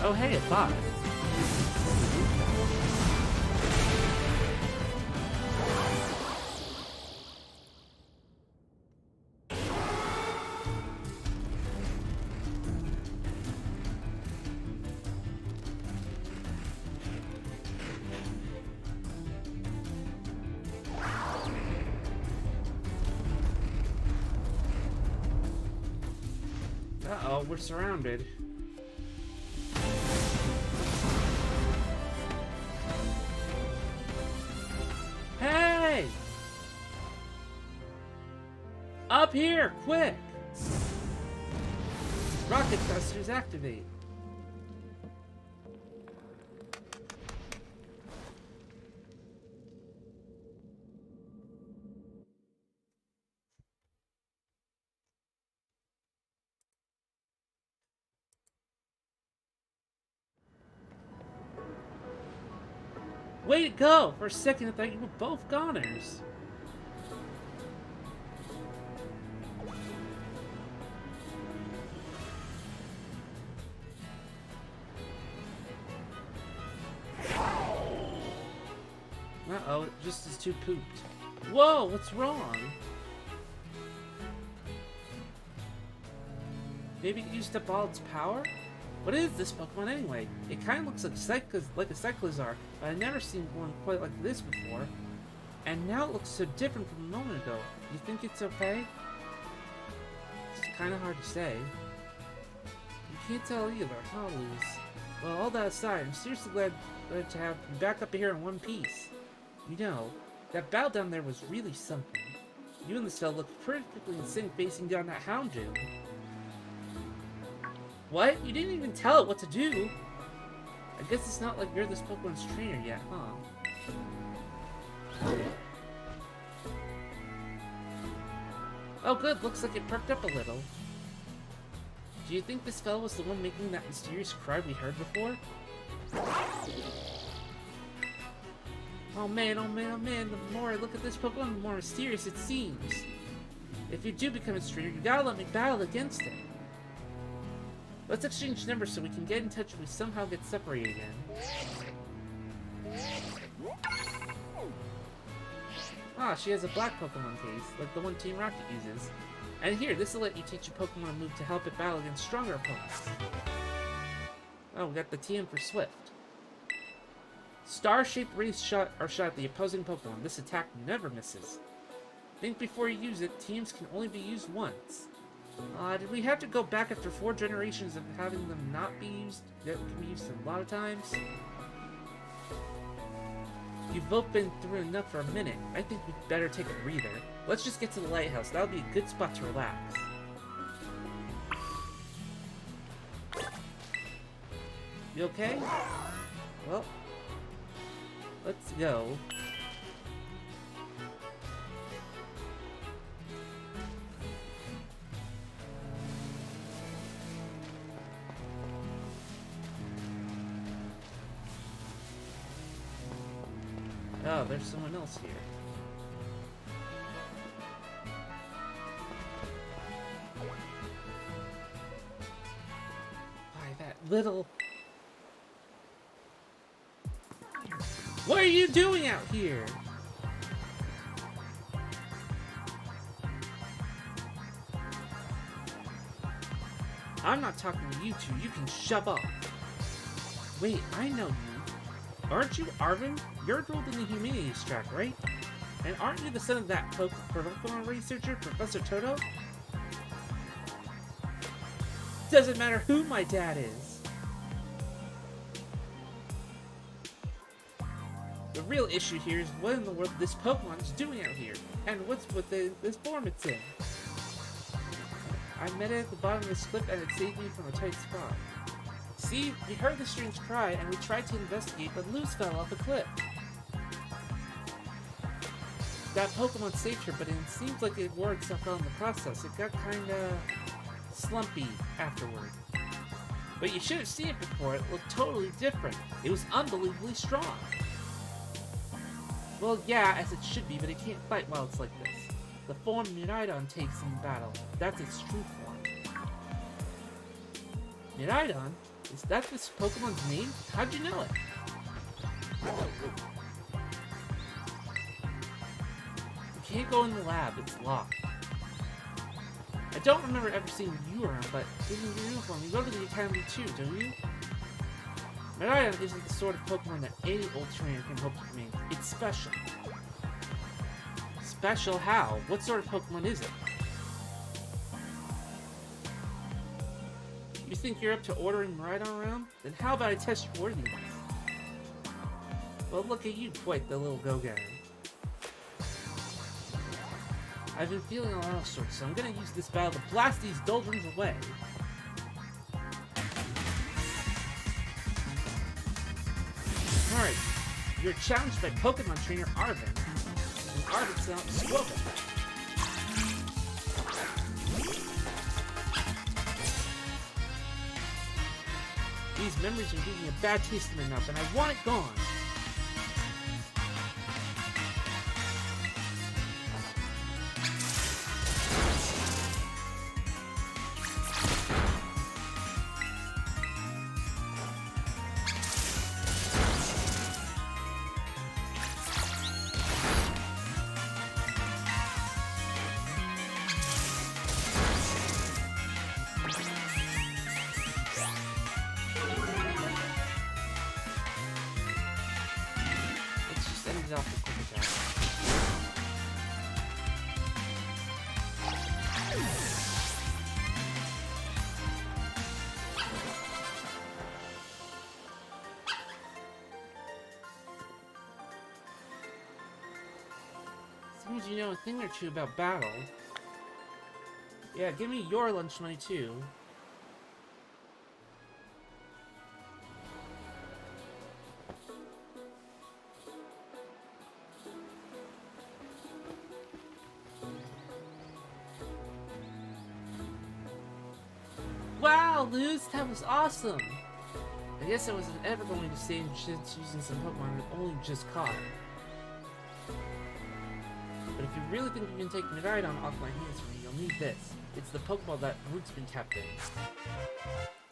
Speaker 1: Oh hey, a bot. Uh-oh, we're surrounded. Hey! Up here, quick! Rocket thrusters activate. Way to go! For a second, I thought you were both goners. Uh-oh, it just is too pooped. Whoa, what's wrong? Maybe it used up all its power? What is this Pokemon anyway? It kind of looks like a Cyclizar, but I've never seen one quite like this before. And now it looks so different from a moment ago. You think it's okay? It's kind of hard to say. You can't tell either, huh, Luz? Well, all that aside, I'm seriously glad to have you back up here in one piece. You know, that battle down there was really something. You and the cell looked perfectly in sync facing down that Houndoom. What? You didn't even tell it what to do? I guess it's not like you're this Pokemon's trainer yet, huh? Oh good, looks like it perked up a little. Do you think this fellow was the one making that mysterious cry we heard before? Oh man, oh man, oh man, the more I look at this Pokemon, the more mysterious it seems. If you do become its trainer, you gotta let me battle against it. Let's exchange numbers so we can get in touch if we somehow get separated again. Ah, she has a black Pokemon case, like the one Team Rocket uses. And here, this will let you teach a Pokemon a move to help it battle against stronger opponents. Oh, we got the TM for Swift. Star-shaped rays shot at the opposing Pokemon. This attack never misses. Think before you use it, teams can only be used once. Did we have to go back after 4 generations of having them not be used? That can be used a lot of times. You've both been through enough for a minute. I think we'd better take a breather. Let's just get to the lighthouse. That'll be a good spot to relax. You okay? Well, let's go. Oh, there's someone else here. Why, that little... What are you doing out here? I'm not talking to you two. You can shove off. Wait, I know you. Aren't you Arvin? You're enrolled in the Humanities track, right? And aren't you the son of that Pokemon researcher, Professor Toto? Doesn't matter who my dad is. The real issue here is what in the world this Pokemon is doing out here, and what's with this form it's in. I met it at the bottom of this cliff and it saved me from a tight spot. See, we heard the strange cry and we tried to investigate, but Luz fell off a cliff. That Pokemon saved her, but it seems like it wore itself out in the process. It got kinda slumpy afterward. But you should have seen it before. It looked totally different. It was unbelievably strong. Well, yeah, as it should be, but it can't fight while it's like this. The form Miraidon takes in battle. That's its true form. Miraidon? Is that this Pokemon's name? How'd you know it? You can't go in the lab, it's locked. I don't remember ever seeing you around, but given your uniform, you go to the academy too, don't you? Miraidon isn't the sort of Pokemon that any old trainer can hope to command. It's special. Special how? What sort of Pokemon is it? You think you're up to ordering Miraidon around? Then how about I test your worthiness? Well, look at you, quite the little go-getter. I've been feeling a lot of sorts, so I'm gonna use this battle to blast these doldrums away. Alright, you're challenged by Pokemon trainer Arvin, and Arvin's out Squirtle. These memories are giving me a bad taste in my mouth, and I want it gone. Off the quick attack. Seems you know a thing or two about battle. Yeah, give me your lunch money too. Wow, Luz, that was awesome! I guess I wasn't ever going to save since using some Pokemon that only just caught. But if you really think you can take Miraidon off my hands for me, you'll need this. It's the Pokeball that Root's been kept in.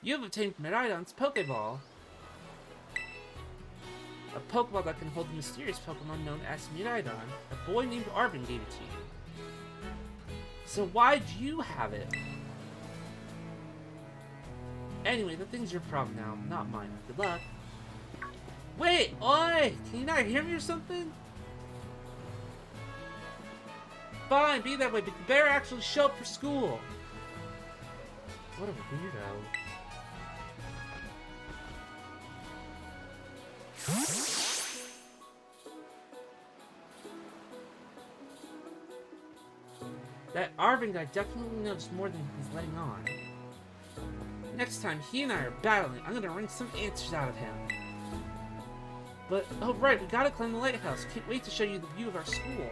Speaker 1: You have obtained Miraidon's Pokeball. A Pokeball that can hold the mysterious Pokemon known as Miraidon. A boy named Arvin gave it to you. So why'd you have it? Anyway, the thing's your problem now, not mine. Good luck. Wait! Oi! Can you not hear me or something? Fine, be that way, but you better actually show up for school. What a weirdo. That Arvin guy definitely knows more than he's letting on. Next time he and I are battling, I'm gonna wring some answers out of him. But, oh right, we gotta climb the lighthouse. Can't wait to show you the view of our school.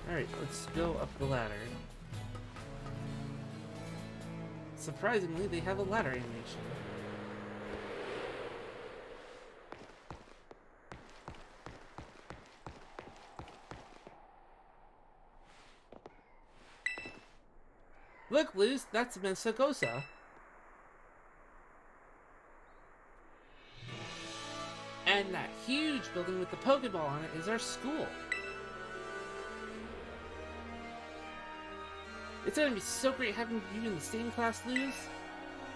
Speaker 1: Alright, let's go up the ladder. Surprisingly, they have a ladder animation. Look, Luz, that's Mesagosa. And that huge building with the Pokeball on it is our school. It's gonna be so great having you in the same class, Luz.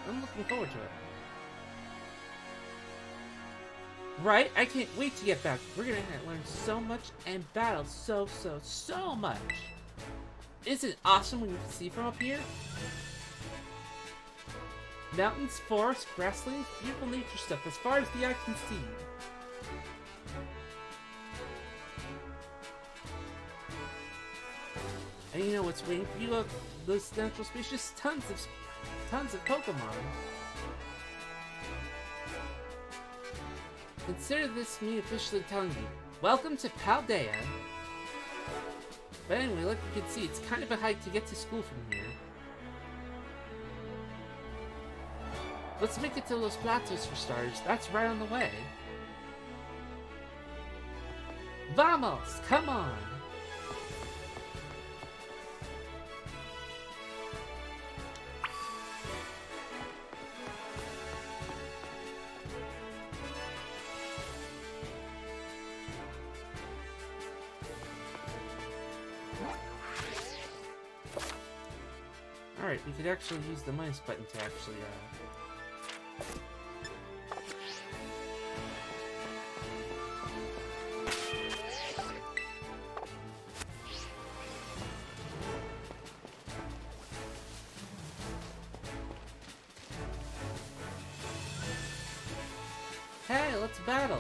Speaker 1: I'm looking forward to it. Right? I can't wait to get back. We're gonna learn so much and battle so much. Isn't it awesome when you can see from up here? Mountains, forests, grasslands, beautiful nature stuff as far as the eye can see. And you know what's waiting for you of those natural space? Just tons of Pokemon. Consider this me officially telling you, welcome to Paldean. But anyway, like you can see, it's kind of a hike to get to school from here. Let's make it to Los Platos for starters. That's right on the way. Vamos! Come on! Alright, we could actually use the minus button to actually, Hey, let's battle!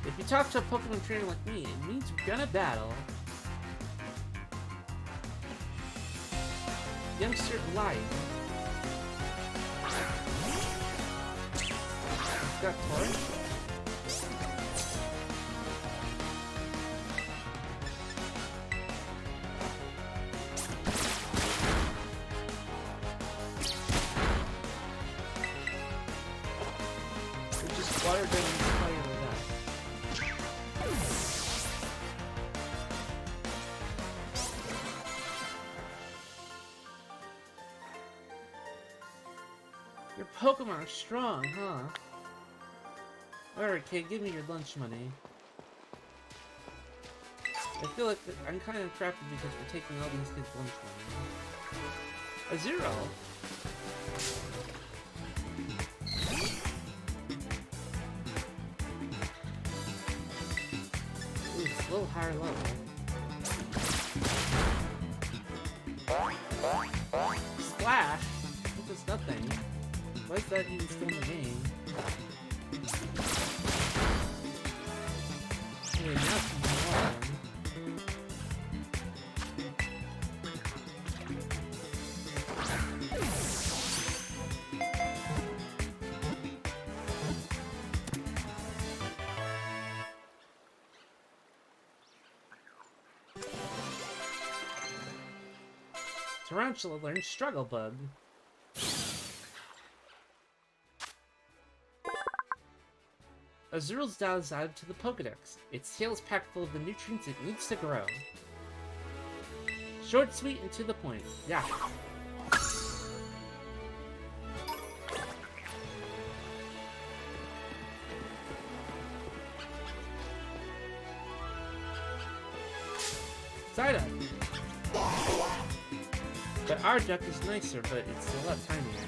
Speaker 1: If you talk to a Pokemon trainer like me, it means we're gonna battle. Youngster Light. Got Torch. We're just water gun and fire with that. Your Pokemon are strong, huh? Alright, kid, give me your lunch money. I feel like I'm kind of crappy because we're taking all these kids' lunch money. A 0! Ooh, it's a little higher level. Splash? It's just nothing. Why is that even still in the game? Okay, now it's one. Tarantula learns Struggle Bug. Azuriel's Dial is added to the Pokedex. Its tail is packed full of the nutrients it needs to grow. Short, sweet, and to the point. Yeah. Psyduck. But our duck is nicer, but it's a lot tinier.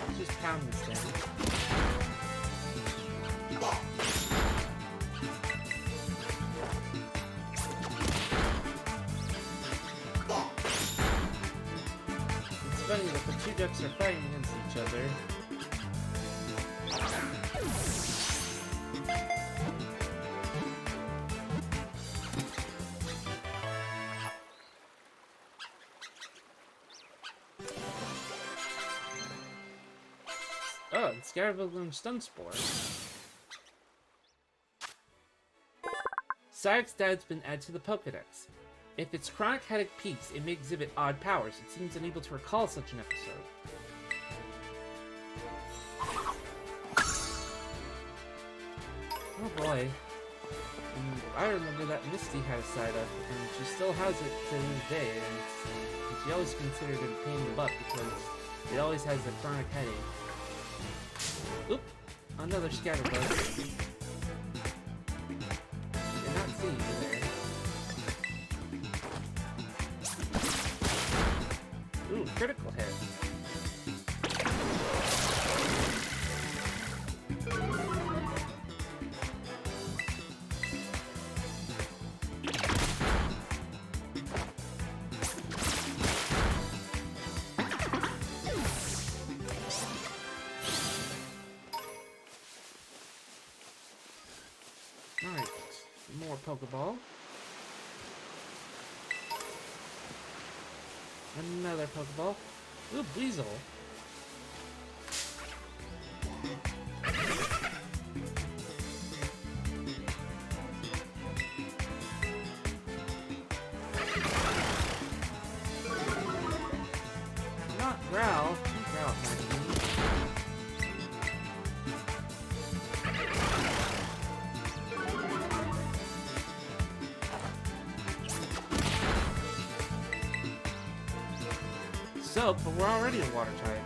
Speaker 1: Let's just pound this thing. It's funny that the two ducks are fighting against each other. Oh, it's Scarlet Stun Spore. Psyduck's Dad's been added to the Pokedex. If its chronic headache peaks, it may exhibit odd powers. It seems unable to recall such an episode. Oh boy. I remember that Misty had a Psyduck, and she still has it to this day, and she always considered it a pain in the butt because it always has a chronic headache. Oop! Another Scatterbug. Did not see you there. critical hit. Alright, more Pokeball. Another Pokeball. Ooh, Weasel. Not Growl. Growl, my team. Soap, but we're already a water type.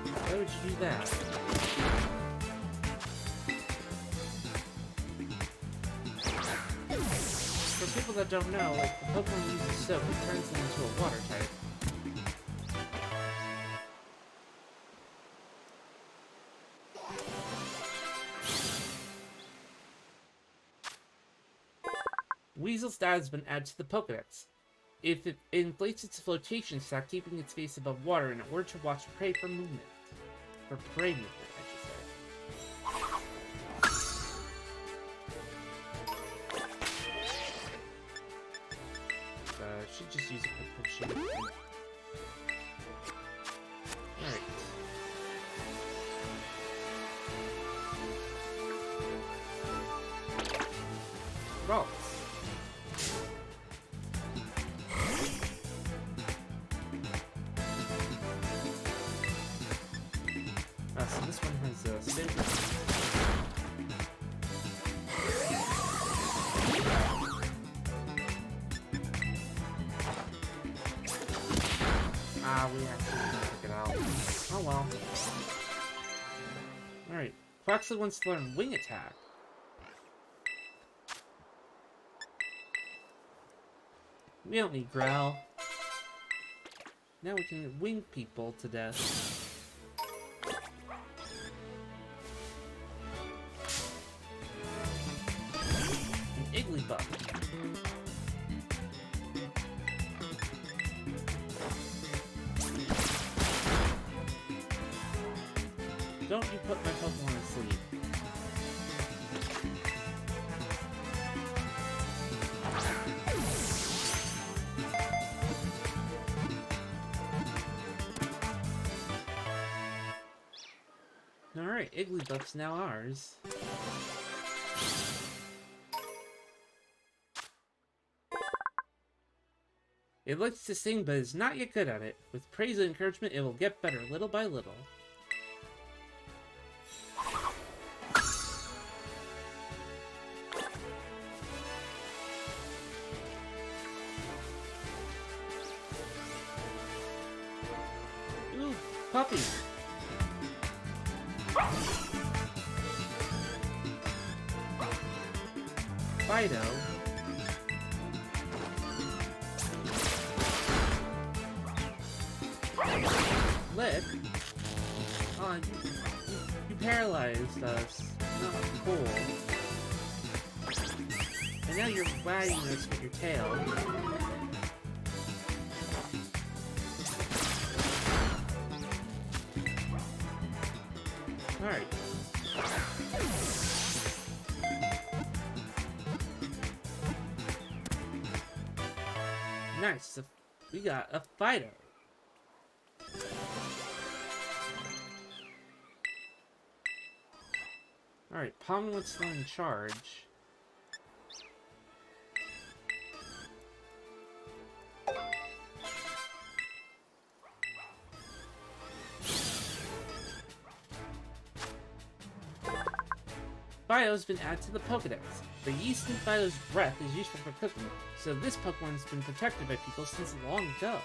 Speaker 1: Why would you do that? For people that don't know, like, the Pokemon uses soap, it turns them into a water type. Weasel's stat has been added to the Pokédex. If it inflates its flotation stack, keeping its face above water in order to watch prey for movement. For prey movement, I should say. Should just use a quick potion. Alright. Rolls. So this one has a spin. We actually took it out. Oh well. Alright. Quaxley wants to learn Wing Attack. We don't need Growl. Now we can wing people to death. Igglybuff. Don't you put my Pokemon to sleep. Alright, Igglybuff's now ours. It likes to sing, but is not yet good at it. With praise and encouragement, it will get better little by little. Ooh, puppy! Fido. Lick? Oh, you paralyzed us. Not cool. And now you're wagging us with your tail. Alright. Nice. So we got a fighter. Alright, Palm wants to learn Charge. Fido's been added to the Pokédex. The yeast in Fido's breath is useful for cooking, so this Pokemon's been protected by people since long ago.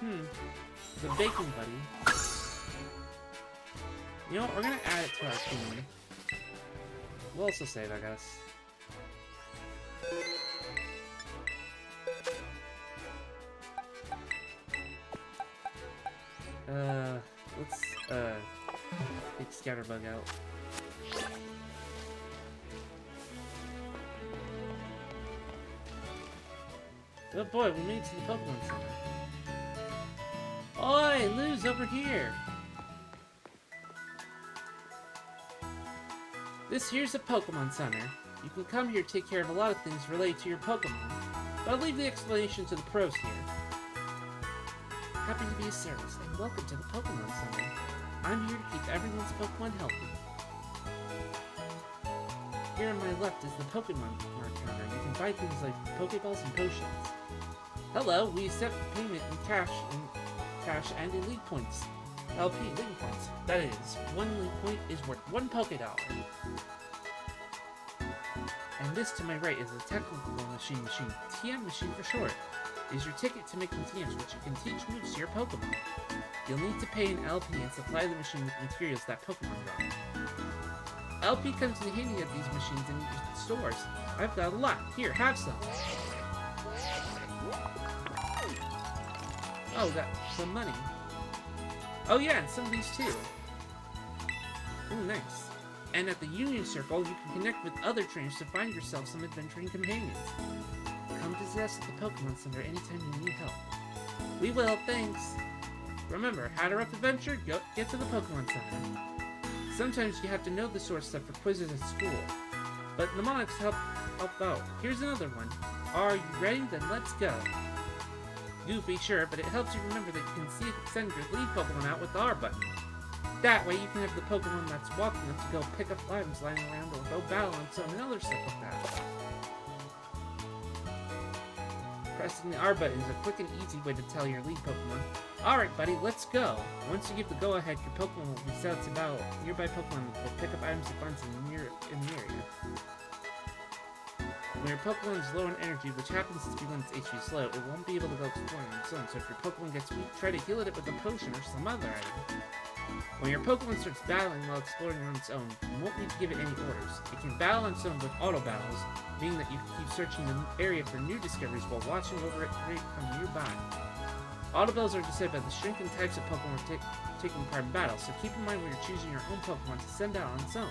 Speaker 1: The Bacon Buddy. You know what, we're gonna add it to our team. We'll also save, I guess. Let's, take Scatterbug out. Oh boy, we made it to the Pokemon Center. Oi, Lou's over here! This here's a Pokemon Center. You can come here to take care of a lot of things related to your Pokemon, but I'll leave the explanation to the pros here. Happy to be of service, and welcome to the Pokemon Center. I'm here to keep everyone's Pokemon healthy. Here on my left is the Pokemon counter. You can buy things like Pokeballs and potions. Hello, we accept payment in cash and in League Points. LP League Points. That is, 1 League Point is worth 1 Pokédollar. And this to my right is a technical machine, TM machine for short. Is your ticket to making TMs, which you can teach moves to your Pokemon. You'll need to pay an LP and supply the machine with materials that Pokemon drop. LP comes in handy at these machines in stores. I've got a lot. Here, have some. Oh, got some money. Oh yeah, and some of these too. Ooh, nice. And at the Union Circle, you can connect with other trainers to find yourself some adventuring companions. Come visit us at the Pokemon Center anytime you need help. We will, thanks. Remember, Hatter Up Adventure, get to the Pokemon Center. Sometimes you have to know the sort of stuff for quizzes at school, but mnemonics help out. Here's another one. Are you ready? Then let's go. Goofy, sure, but it helps you remember that you can send your lead Pokemon out with the R button. That way you can have the Pokemon that's walking up to go pick up items lying around or go battle on some other stuff like that. Pressing the R button is a quick and easy way to tell your lead Pokemon, "Alright buddy, let's go." Once you give the go-ahead, your Pokemon will be sent to battle. Nearby Pokemon will pick up items and funds in the area. When your Pokemon is low on energy, which happens to be when its HP is low, it won't be able to go exploring on its own, so if your Pokemon gets weak, try to heal it with a potion or some other item. When your Pokemon starts battling while exploring on its own, you won't need to give it any orders. It can battle on its own with auto battles, meaning that you can keep searching the area for new discoveries while watching over it from nearby. Auto battles are decided by the strength and types of Pokemon taking part in battle, so keep in mind when you're choosing your own Pokemon to send out on its own.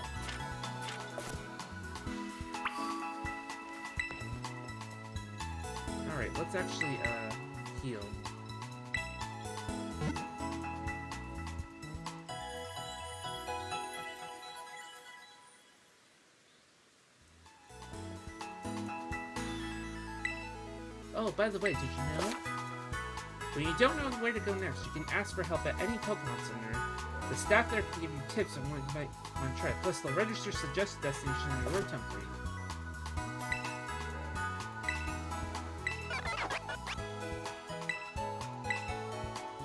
Speaker 1: Alright, let's actually, heal. Oh, by the way, did you know? When you don't know where to go next, you can ask for help at any Pokemon Center. The staff there can give you tips on what you might want to try. Plus, they'll register suggested destination on your Rotom for you.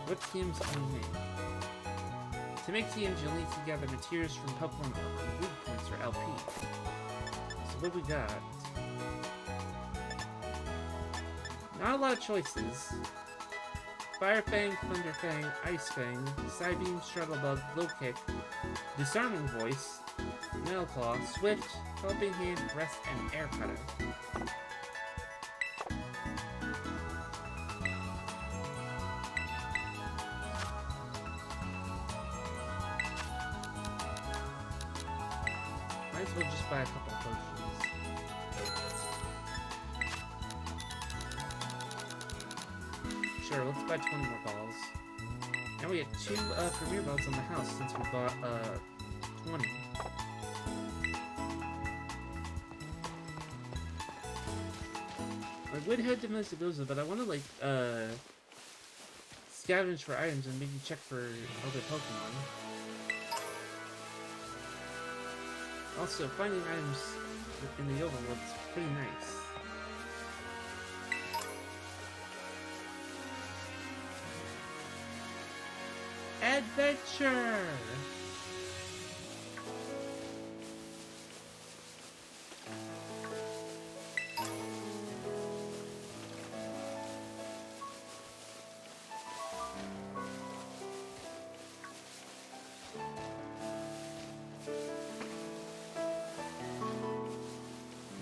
Speaker 1: What TMs can you make? To make TMs, you'll need to gather materials from Pokemon League Points or LP. So what do we got? Not a lot of choices. Fire Fang, Thunder Fang, Ice Fang, Psybeam, Strugglebug, Glow Kick, Disarming Voice, Metal Claw, Swift, Helping Hand, Rest, and Air Cutter. Might as well just buy a couple of potions. Sure, let's buy 20 more balls. And we had 2 Premier Balls on the house since we bought 20. I would head to Mesagoza, but I want to, like, scavenge for items and maybe check for other Pokemon. Also, finding items in the overworld is pretty nice. Adventure!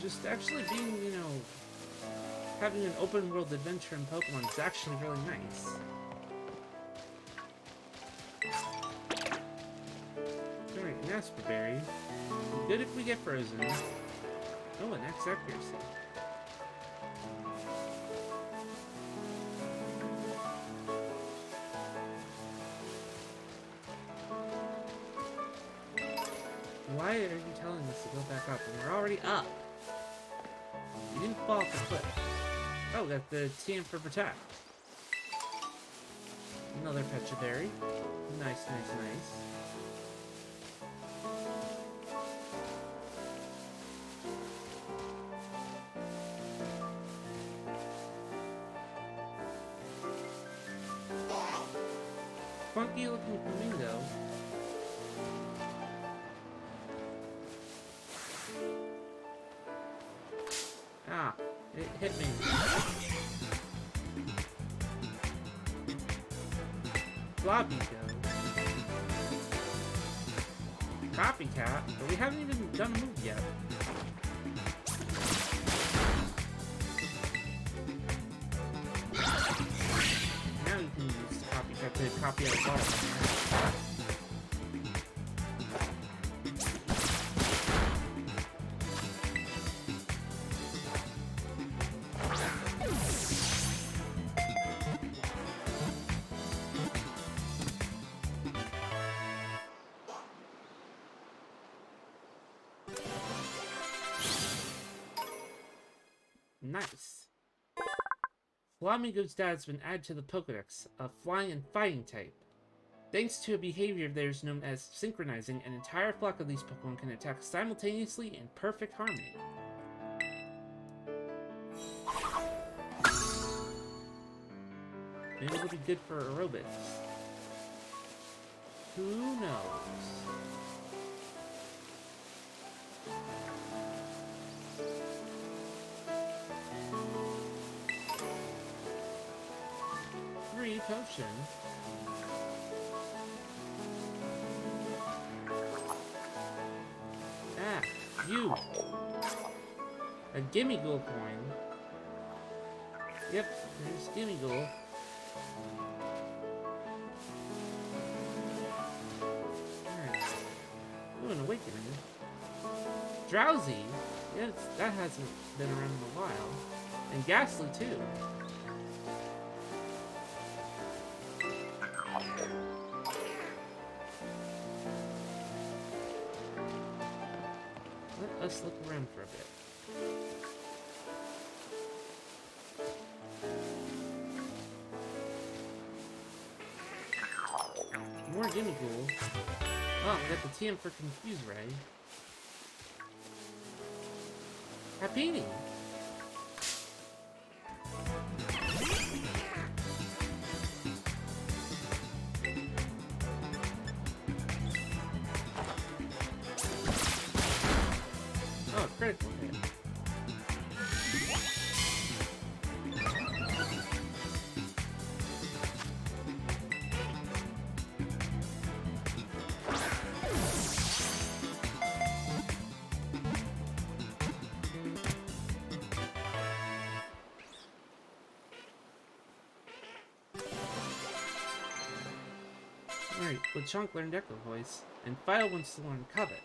Speaker 1: Just actually being, you know, having an open world adventure in Pokemon is actually really nice. Asperberry. Good if we get frozen. Oh, an X accuracy. Why are you telling us to go back up when we're already up? You didn't fall off the cliff. Oh, got the TM for Protect. Another Pecha Berry. Nice, nice, nice. Funky looking flamingo. Ah, it hit me. Floppy go. Copycat, but we haven't even done a move yet. Now you can use Copycat to copy out water. Nice. Flamingo's stat has been added to the Pokedex, a flying and fighting type. Thanks to a behavior of theirs known as synchronizing, an entire flock of these Pokemon can attack simultaneously in perfect harmony. Maybe it'll be good for aerobics. Who knows? Free potion. Ah, you. A Gimmighoul coin. Yep, there's Gimmighoul. Alright. Ooh, an awakening. Drowsy. Yeah, that hasn't been around in a while. And Ghastly too. Let's look around for a bit. More Gimmighoul. Oh, we got the TM for Confuse Ray. Happiny! Oh, critical hit. Alright, Lechonk learned Echo Voice, and File wants to learn Covet.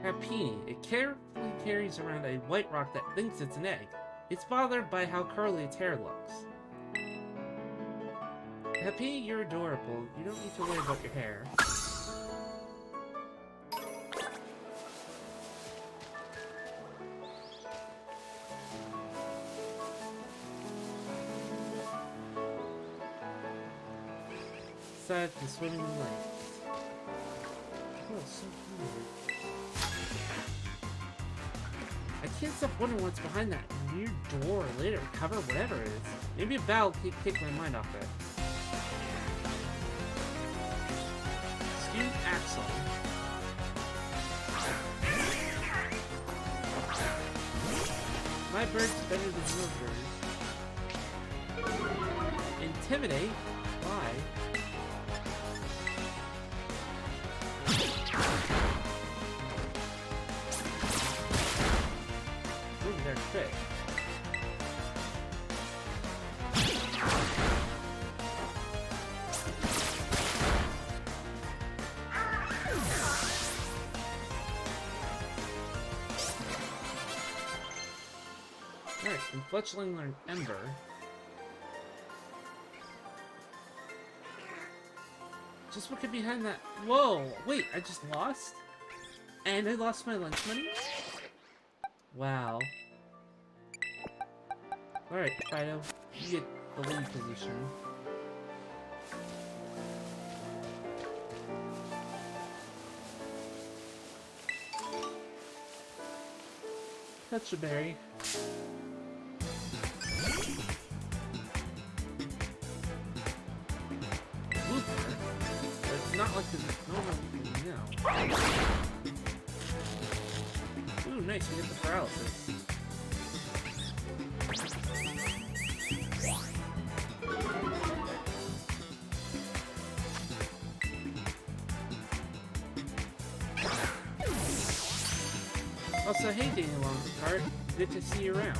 Speaker 1: Happiny. It carefully carries around a white rock that thinks it's an egg. It's bothered by how curly its hair looks. Happiny, you're adorable. You don't need to worry about your hair. Sad to swimming in lakes. Oh, so weird. I can't stop wondering what's behind that weird door or lid or cover, whatever it is. Maybe a battle can kick my mind off it. Student Axel. My bird's better than your bird. Intimidate? Why? their crit. Alright, and Fletchling learned Ember. Just what could be behind that? Whoa! Wait, I just lost? And I lost my lunch money? Wow. Alright, Fido, you get the lead position. Touch a berry. Not like the normal, no. Ooh, nice, we get the paralysis. Also, hey Danny Longcart, good to see you around.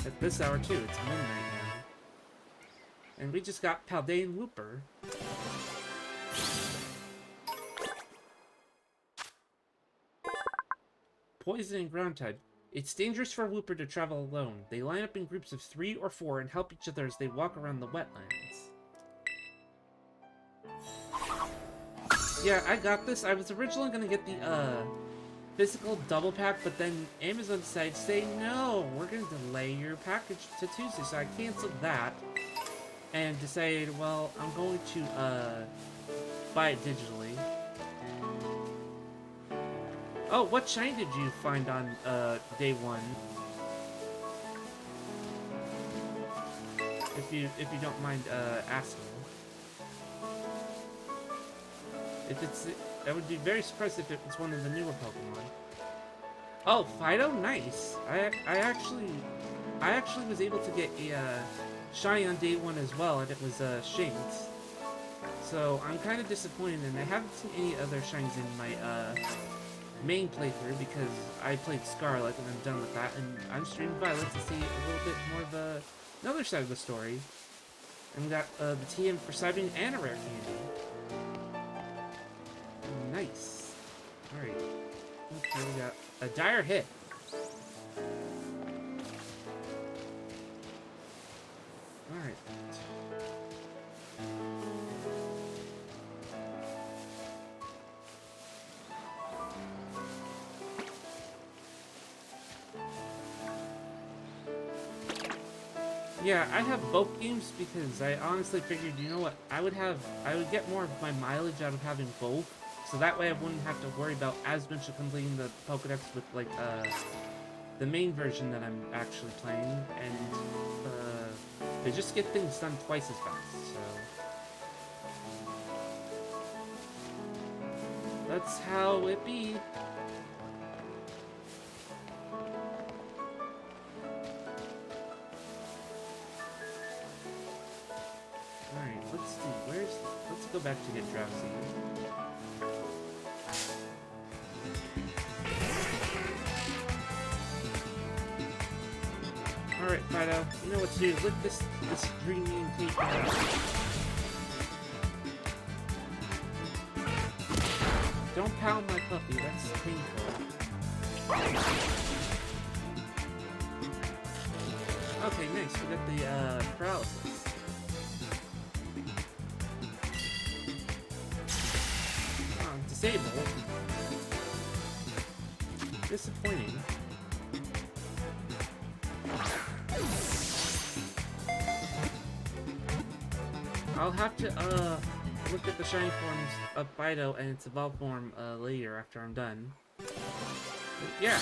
Speaker 1: At this hour too, it's midnight now. And we just got Paldean Looper. Poison and ground type. It's dangerous for a Wooper to travel alone. They line up in groups of 3 or 4 and help each other as they walk around the wetlands. Yeah, I got this. I was originally gonna get the, physical double pack, but then Amazon decided to say, no, we're gonna delay your package to Tuesday, so I canceled that. And decided, well, I'm going to, buy it digitally. Oh, what shine did you find on, day 1? If you don't mind, asking. If it's, I would be very surprised if it was one of the newer Pokemon. Oh, Fido? Nice! I actually was able to get a, shiny on day 1 as well, and it was, Shinx. So, I'm kind of disappointed, and I haven't seen any other shines in my, main playthrough because I played Scarlet and I'm done with that, and I'm streaming Violet to see a little bit more of another side of the story. And we got the TM for Cybing and a rare candy. Nice. Alright. Okay, we got a dire hit. Alright. Yeah, I have both games because I honestly figured, you know what, I would get more of my mileage out of having both, so that way I wouldn't have to worry about as much of completing the Pokedex with, like, the main version that I'm actually playing, and, they just get things done twice as fast, so... That's how it be. Let's go back to get Drowsy. Alright, Fido, you know what to do. Lick this dreamy tape out. Don't pound my puppy, that's painful. Okay, nice, we got the, paralysis. Disabled. Disappointing. I'll have to, look at the shiny forms of Fido and its evolved form, later after I'm done. But yeah.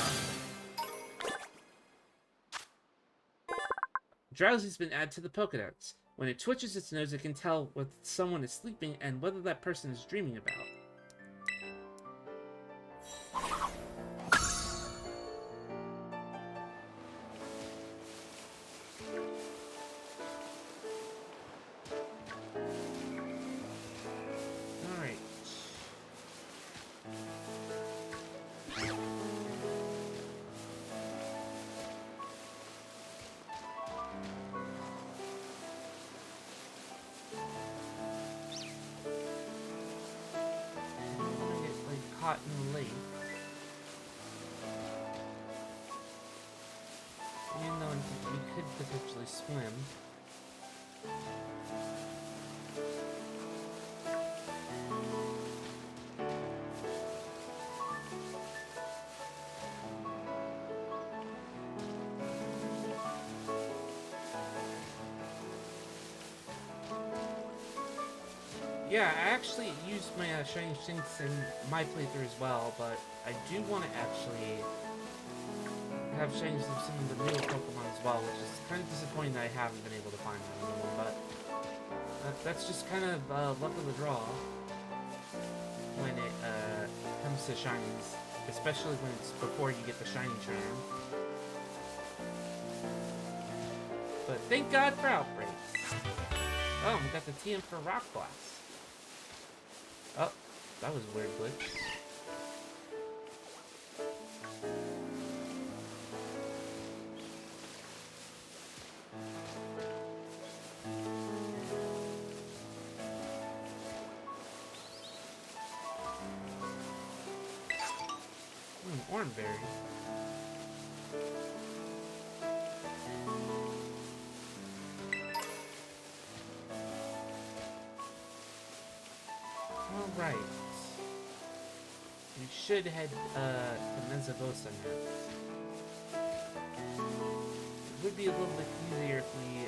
Speaker 1: Drowsy's been added to the Pokedex. When it twitches its nose, it can tell whether someone is sleeping and whether that person is dreaming about. hot in the lake. Even though we could potentially swim. Yeah, I actually used my Shiny Shinx in my playthrough as well, but I do want to actually have Shinies of some of the newer Pokemon as well, which is kind of disappointing that I haven't been able to find them, but that's just kind of luck of the draw when it comes to Shinies, especially when it's before you get the Shiny Charm. But thank God for Outbreaks! Oh, we got the TM for Rock Blast. Oh, that was a weird glitch. Oranberry. Alright. We should head to Mezabosa next. It would be a little bit easier if we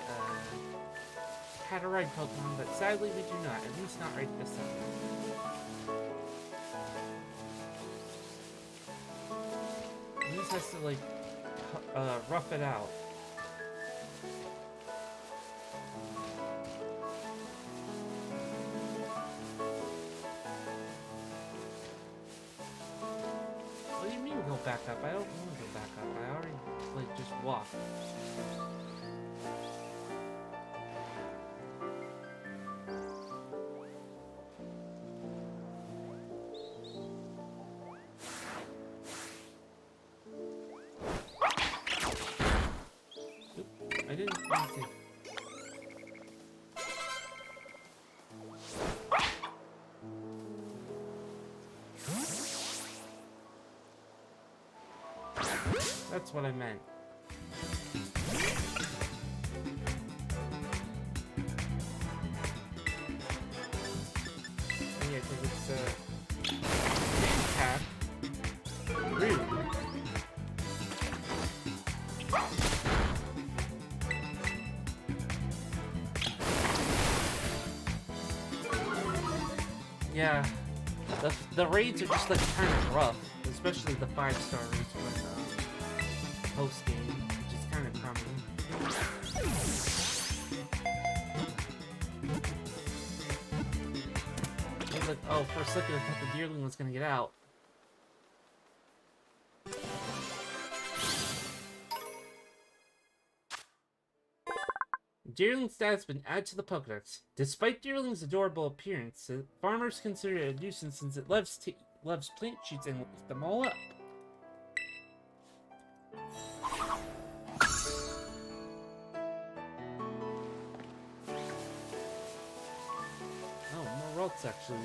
Speaker 1: had a ride Pokemon, but sadly we do not, at least not right this second. He just has to, like, rough it out. What do you mean go back up? I don't want to go back up. I already, like, just walked. I didn't mean to. That's what I meant. Yeah, because it's tap. Rude. Yeah, the raids are just like kind of rough, especially the 5-star raids when post game, which is kind of crummy. Like, oh, for a second I thought the Deerling was gonna get out. Deerling status has been added to the Pokédex. Despite Deerling's adorable appearance, farmers consider it a nuisance since it loves plant shoots and will eat them all up. Oh, more Ralts actually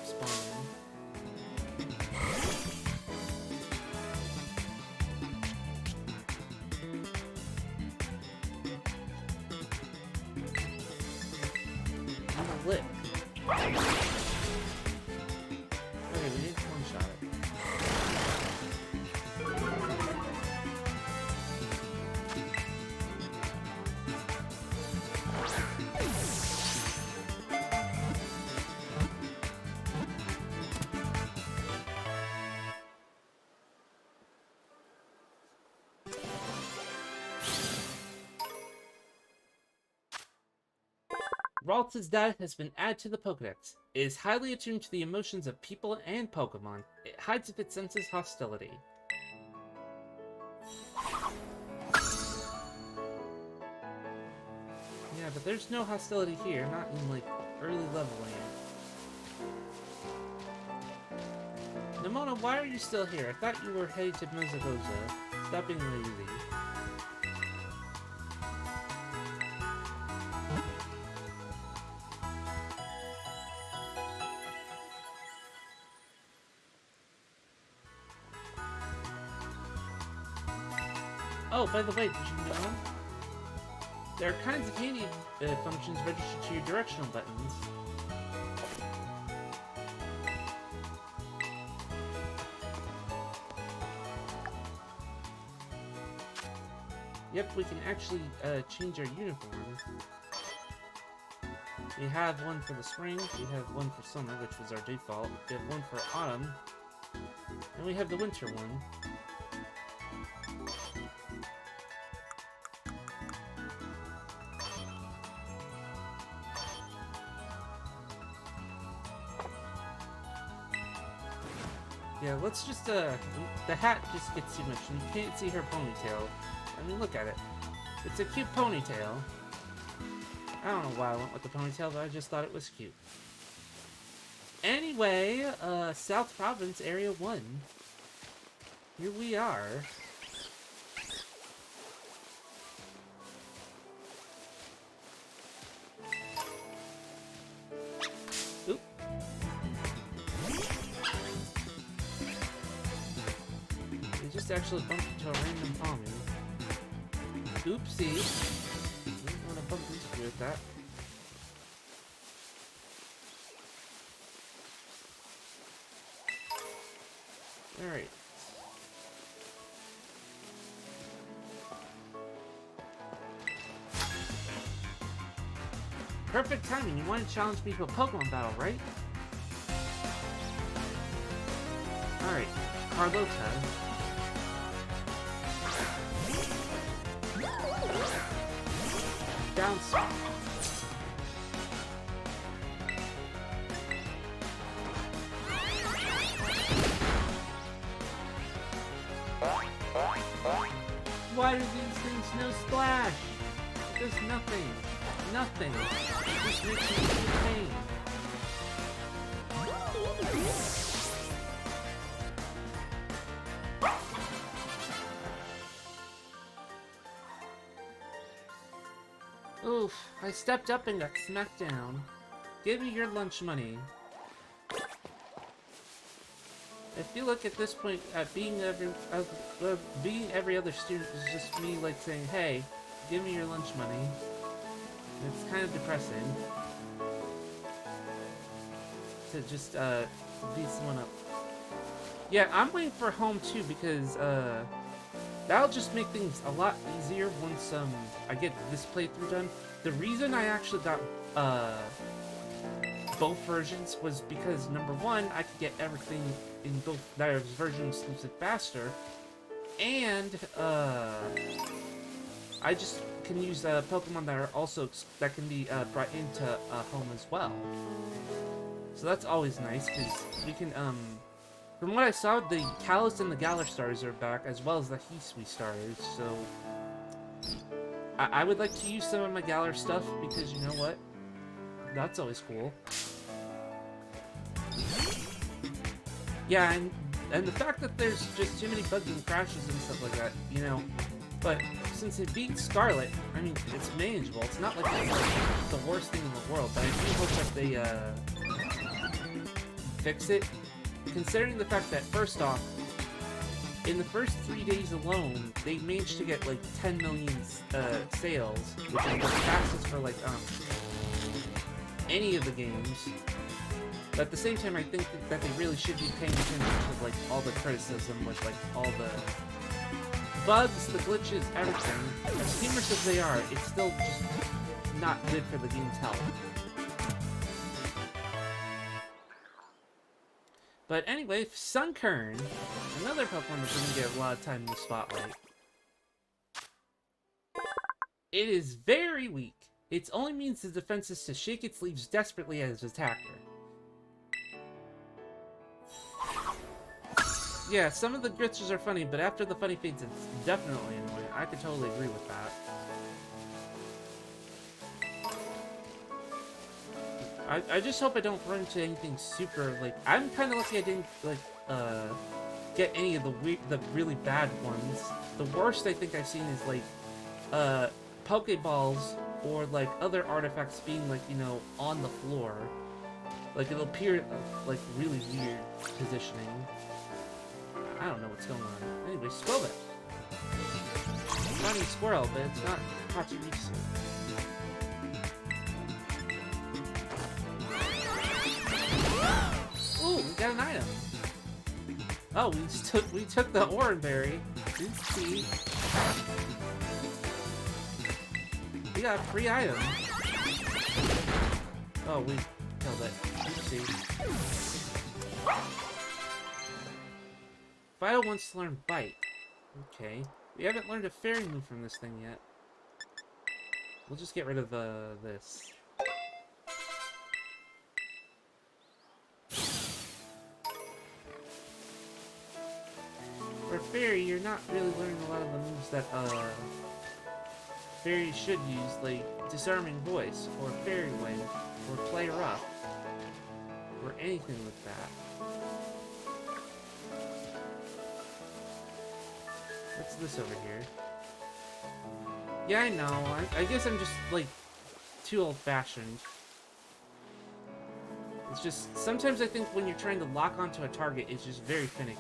Speaker 1: spawning. Lick. Okay, we need to one-shot it. Ralts' data has been added to the Pokédex. It is highly attuned to the emotions of people and Pokémon. It hides if it senses hostility. Yeah, but there's no hostility here, not in, like, early level land. Nimona, why are you still here? I thought you were headed to Mezabosa. Stop being lazy. Oh, by the way, did you know? There are kinds of handy functions registered to your directional buttons. Yep, we can actually change our uniform. We have one for the spring, we have one for summer, which was our default, we have one for autumn, and we have the winter one. Yeah, let's just, the hat just gets too much, and you can't see her ponytail. I mean, look at it. It's a cute ponytail. I don't know why I went with the ponytail, but I just thought it was cute. Anyway, South Province, Area 1. Here we are. Oop. We just actually bumped into a random Tommy. Oopsie. Didn't want to bump into you with that. Alright. Perfect timing. You want to challenge me to a Pokemon battle, right? Alright. Carlota. Down soft. Why do these things no splash? There's nothing. Nothing. It just makes me feel pain. Oof, I stepped up and got smacked down. Give me your lunch money. I feel like at this point, being every other student is just me like saying, hey, give me your lunch money. It's kind of depressing. To just, beat someone up. Yeah, I'm waiting for home too because, that'll just make things a lot easier once, I get this playthrough done. The reason I actually got, both versions was because, number one, I could get everything in both versions exclusive faster, and, I just can use, Pokemon that are also, that can be, brought into, home as well. So that's always nice, because we can, from what I saw, the Kalos and the Galar stars are back, as well as the Hisui stars, so... I would like to use some of my Galar stuff, because you know what? That's always cool. Yeah, and the fact that there's just too many bugs and crashes and stuff like that, you know... But since it beat Scarlet, I mean, it's manageable. It's not like it's like the worst thing in the world, but I do hope that they, fix it. Considering the fact that, first off, in the first 3 days alone, they managed to get, like, 10 million, sales, which is the fastest for, like, any of the games. But at the same time, I think that they really should be paying attention to, like, all the criticism with, like, all the bugs, the glitches, everything. As humorous as they are, it's still just not good for the game's health. But anyway, Sunkern, another Pokemon that doesn't get a lot of time in the spotlight. It is very weak. Its only means of defense is to shake its leaves desperately at its attacker. Yeah, some of the glitches are funny, but after the funny fades, it's definitely annoying. I could totally agree with that. I just hope I don't run into anything super, like... I'm kind of lucky I didn't, like, get any of the really bad ones. The worst I think I've seen is, like, Pokeballs or, like, other artifacts being, like, you know, on the floor. Like, it'll appear, like, really weird positioning. I don't know what's going on. Anyway, Scarlet. bunny squirrel, but it's not Pachirisu. Ooh, we got an item. Oh, we took the Oranberry. Oopsie. We got a free item. Oh, we killed it. Oopsie. Fido wants to learn Bite. Okay. We haven't learned a fairy move from this thing yet. We'll just get rid of this. For fairy, you're not really learning a lot of the moves that fairies should use, like Disarming Voice, or Fairy Wing, or Play Rough, or anything with that. What's this over here? Yeah, I know. I guess I'm just, like, too old-fashioned. It's just, sometimes I think when you're trying to lock onto a target, it's just very finicky.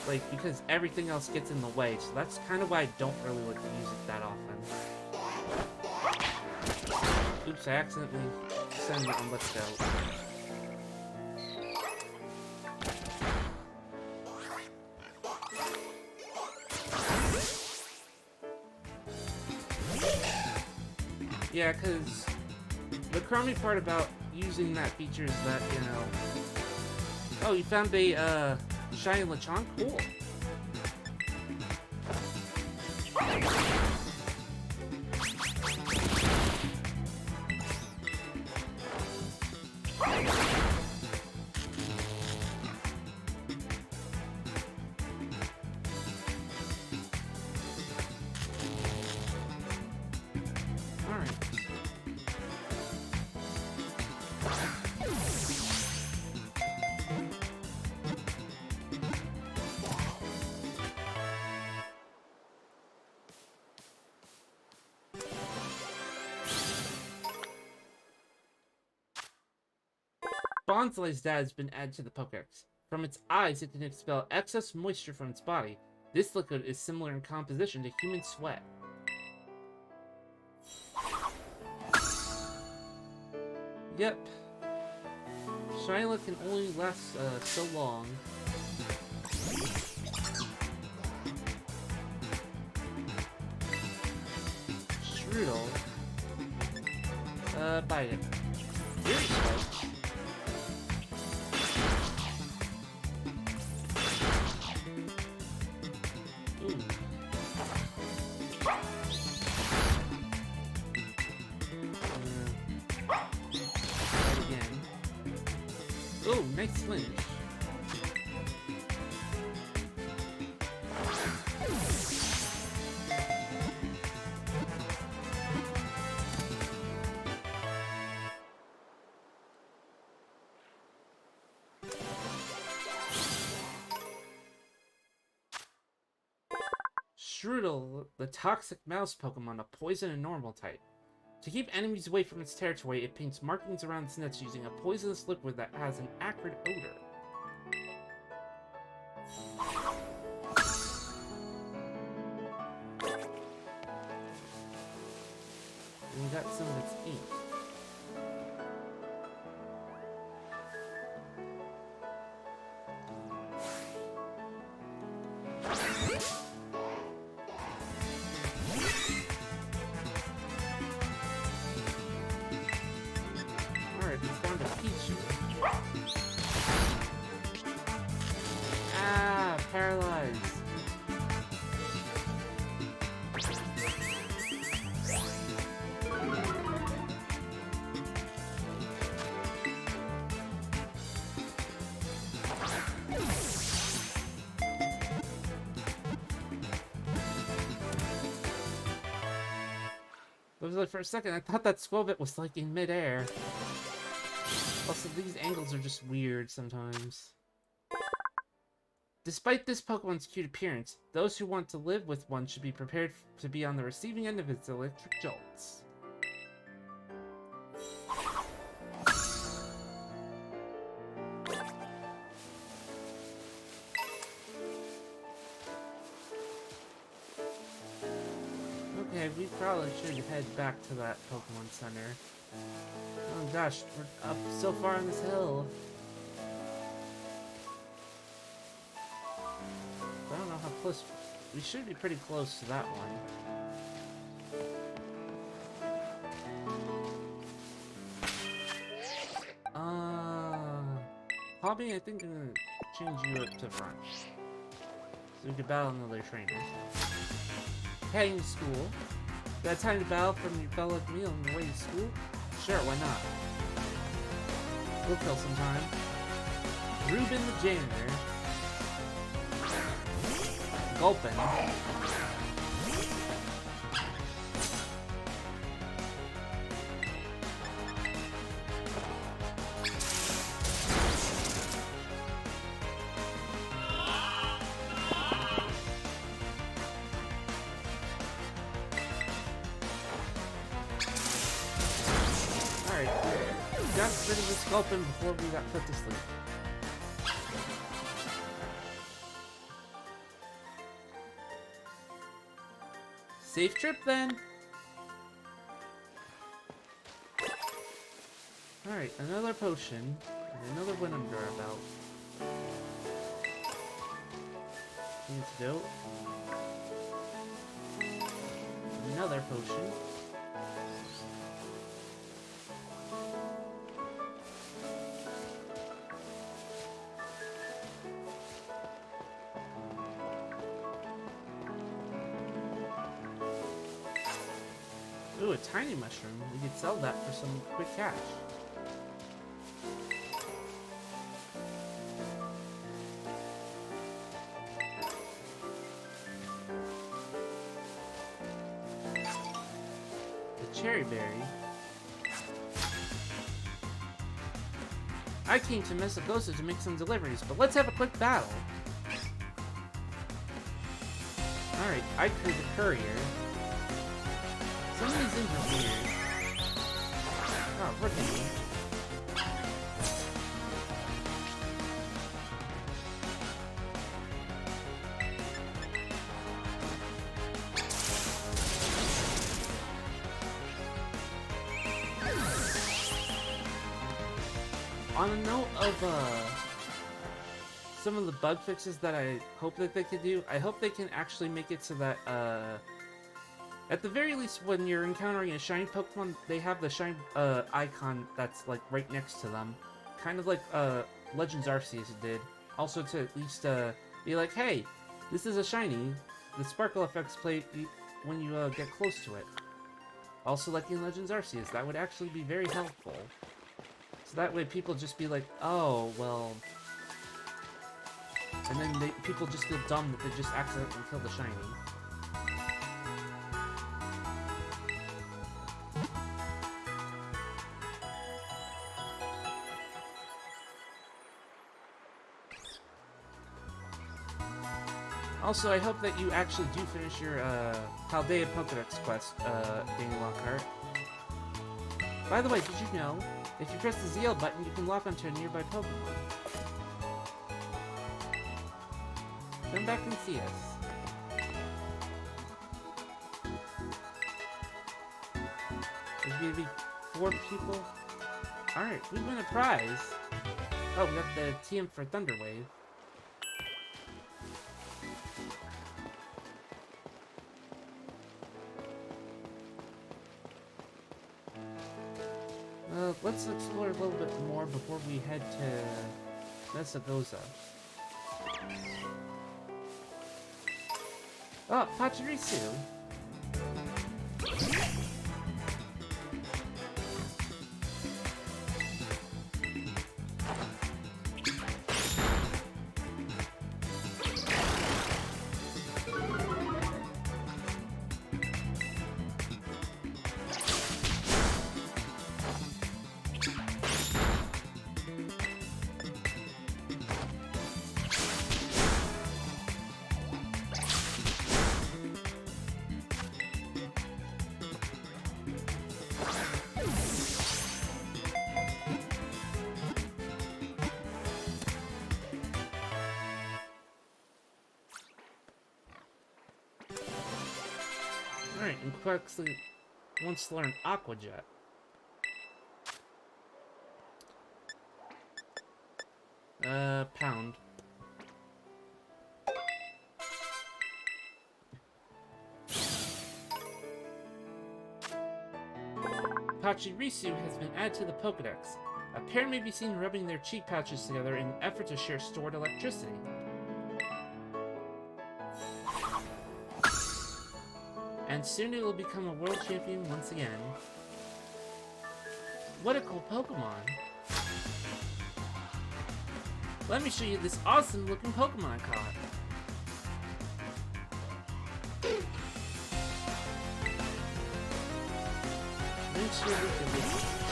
Speaker 1: Like, because everything else gets in the way, so that's kind of why I don't really like to use it that often. Oops, I accidentally sent it on Let's Go. Yeah, because the crummy part about using that feature is that, you know... Oh, you found a, Shiny Lechonk? Cool. Bonsai's dad has been added to the Pokedex. From its eyes, it can expel excess moisture from its body. This liquid is similar in composition to human sweat. Yep. Shyla can only last so long. Strudel. Bite it. Very slow. Oh, nice flinch. Strudel, the toxic mouse Pokemon, a poison and normal type. To keep enemies away from its territory, it paints markings around its nest using a poisonous liquid that has an acrid odor. And we got some of its ink. Paralyzed. It was like for a second, I thought that Squobit was like in midair. Also, these angles are just weird sometimes. Despite this Pokemon's cute appearance, those who want to live with one should be prepared to be on the receiving end of its electric jolts. Okay, we probably should head back to that Pokemon Center. Oh gosh, we're up so far on this hill. I don't know how close. We should be pretty close to that one. Hobby, I think I'm gonna change you up to front. So we can battle another trainer. Heading to school. Got time to battle from your fellow meal on your way to school? Sure, why not? We'll kill some time. Ruben the janitor. Gulpin. Alright, got rid of this Gulpin before we got put to sleep. Safe trip then! Alright, another potion, and another wind under our belt. Antidote. Another potion. Ooh, a tiny mushroom. We could sell that for some quick cash. The cherry berry. I came to Mesagosa to make some deliveries, but let's have a quick battle. Alright, I crew the courier. Some of these things are weird. Oh, rookie. On a note of some of the bug fixes that I hope that they could do, I hope they can actually make it so that at the very least, when you're encountering a shiny Pokemon, they have the shiny icon that's like right next to them. Kind of like Legends Arceus did. Also to at least be like, hey, this is a shiny. The sparkle effects play when you get close to it. Also like in Legends Arceus, that would actually be very helpful. So that way people just be like, oh, well... And then people just feel dumb that they just accidentally killed the shiny. Also, I hope that you actually do finish your Paldean Pokédex quest, Danny Lockhart. By the way, did you know, if you press the ZL button, you can lock onto a nearby Pokemon. Come back and see us. There's gonna be 4 people. Alright, we win a prize. Oh, we got the TM for Thunderwave. Let's explore a little bit more before we head to Mesagosa. Oh, Pachirisu! Alright, and Quexley wants to learn Aqua Jet. Pound. Pachirisu has been added to the Pokédex. A pair may be seen rubbing their cheek pouches together in an effort to share stored electricity. And soon it will become a world champion once again. What a cool Pokemon! Let me show you this awesome looking Pokemon I caught.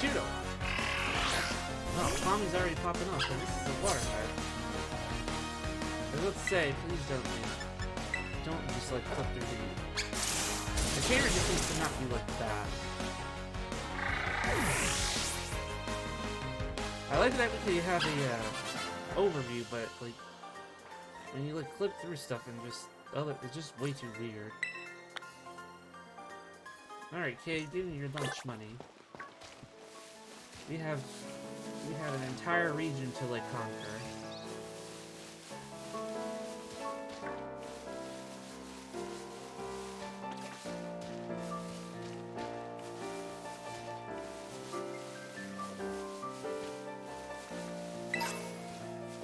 Speaker 1: Shoot him! Oh, Tommy's already popping off, but this is a water type. Let's say, please don't just like clip through the... The trainer just needs to not be like that. I like that because you have a overview, but like when you like clip through stuff and just it's just way too weird. Alright, Kay, give me your lunch money. We have an entire region to like conquer.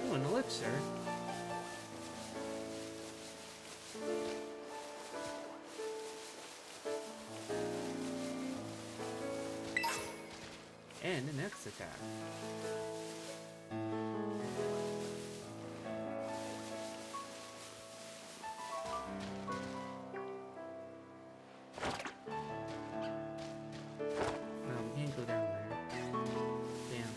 Speaker 1: Oh, an elixir. And an X attack. No, we can't go down there. Damn.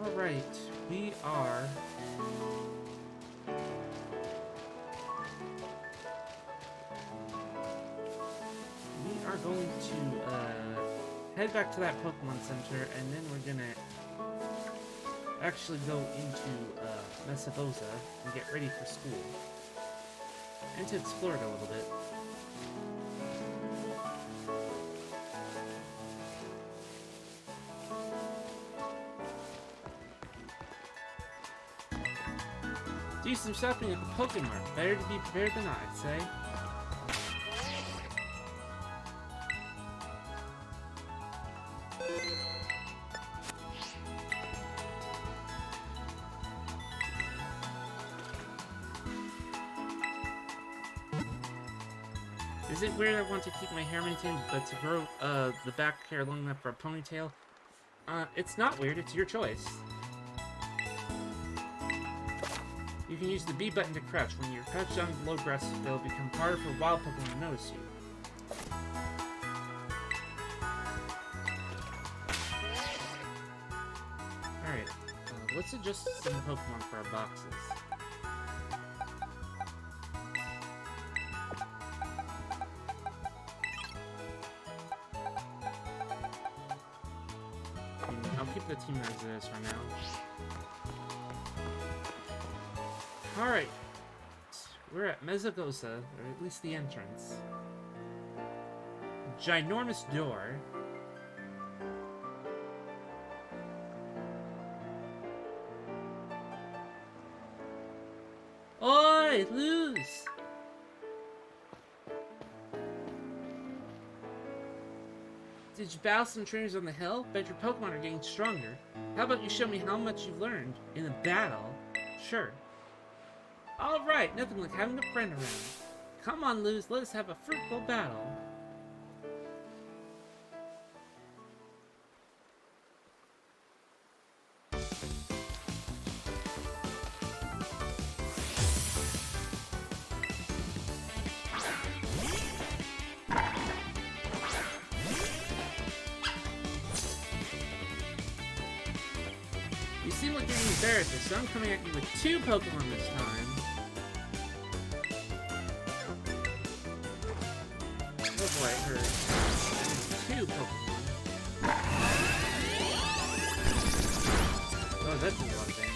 Speaker 1: Alright, we are... going to head back to that Pokemon Center, and then we're gonna actually go into Mesabosa and get ready for school. And to explore it a little bit. Do some shopping at the Pokemon. Better to be prepared than I'd say. Is it weird I want to keep my hair maintained, but to grow the back hair long enough for a ponytail? It's not weird, it's your choice. You can use the B button to crouch. When you're crouched down below grass, it'll become harder for wild Pokemon to notice you. Alright, let's adjust some Pokemon for our boxes. I'll keep the team as it is for now. Alright. We're at Mesagosa, or at least the entrance. Ginormous door. Oi, Luz! Did you battle some trainers on the hill? Bet your Pokemon are getting stronger. How about you show me how much you've learned in a battle? Sure. Alright, nothing like having a friend around. Come on, Luz, let us have a fruitful battle. You seem like you're getting embarrassed, so I'm coming at you with 2 Pokemon this time. Oh boy, it hurt. 2 Pokemon. Oh, that did a lot of damage.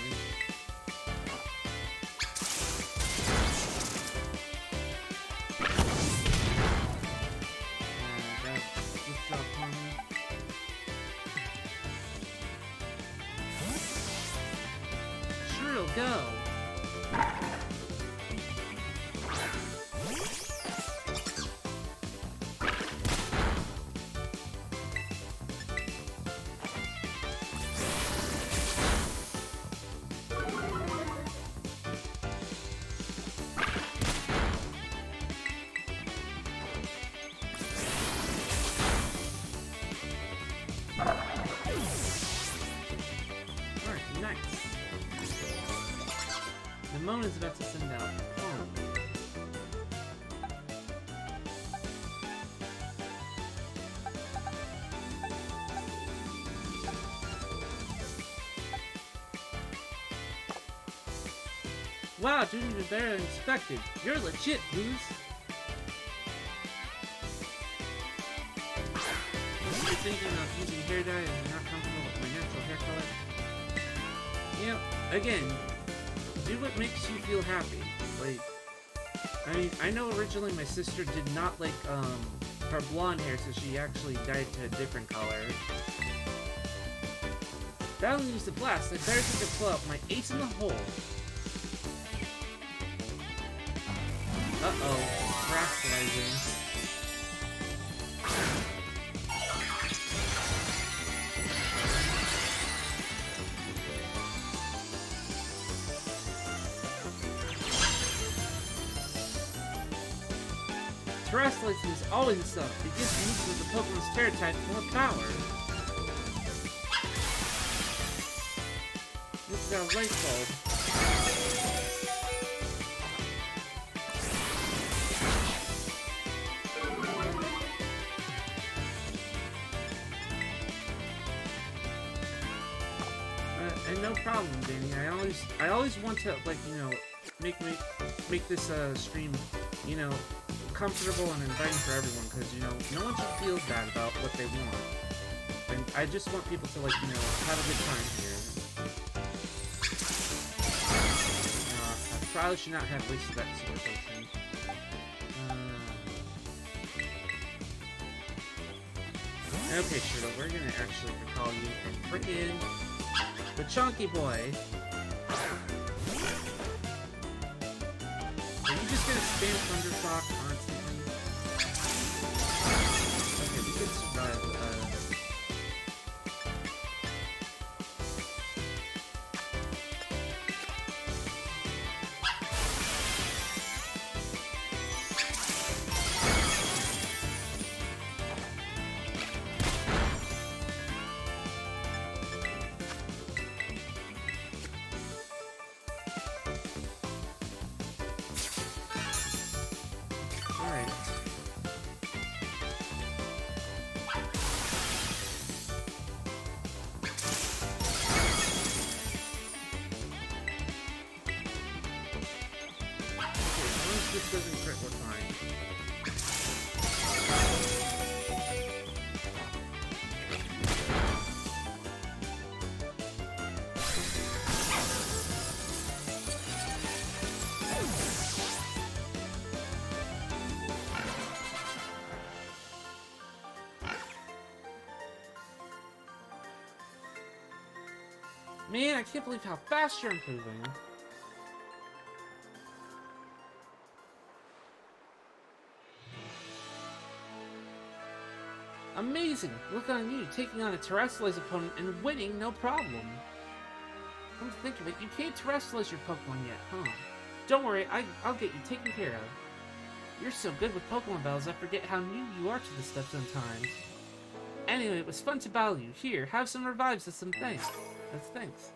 Speaker 1: That flipped off on me. Sure, it'll go. Is about to send out home. Wow, doing even better than expected. You're legit, Booze. You're thinking of using hair dye and you're not comfortable with my natural hair color? You know, again, do what makes you feel happy. Like, I mean, I know originally my sister did not like, her blonde hair, so she actually dyed to a different color. That'll use the blast. I better take a pull out my ace in the hole. Uh-oh. Rascalizing. Terrestrializing is always a stuff. It gives each of the Pokemon's Terra type more power. This is our light bulb. And no problem, Danny. I always want to, like, you know, make this stream, you know, comfortable and inviting for everyone, because, you know, no one should feel bad about what they want. And I just want people to, like, you know, have a good time here. I probably should not have wasted that sword potion. Okay, Shirtle, we're gonna actually recall you and bring in the Chunky Boy. Are you just gonna spam Thundershock constantly? Okay, we can survive. This doesn't crit, we're fine. Man, I can't believe how fast you're improving. Amazing! Look on you, taking on a Terrestrialized opponent and winning no problem. Come to think of it, you can't Terrestrialize your Pokemon yet, huh? Don't worry, I'll get you taken care of. You're so good with Pokemon battles, I forget how new you are to this stuff sometimes. Anyway, it was fun to battle you. Here, have some revives as some thanks. That's thanks.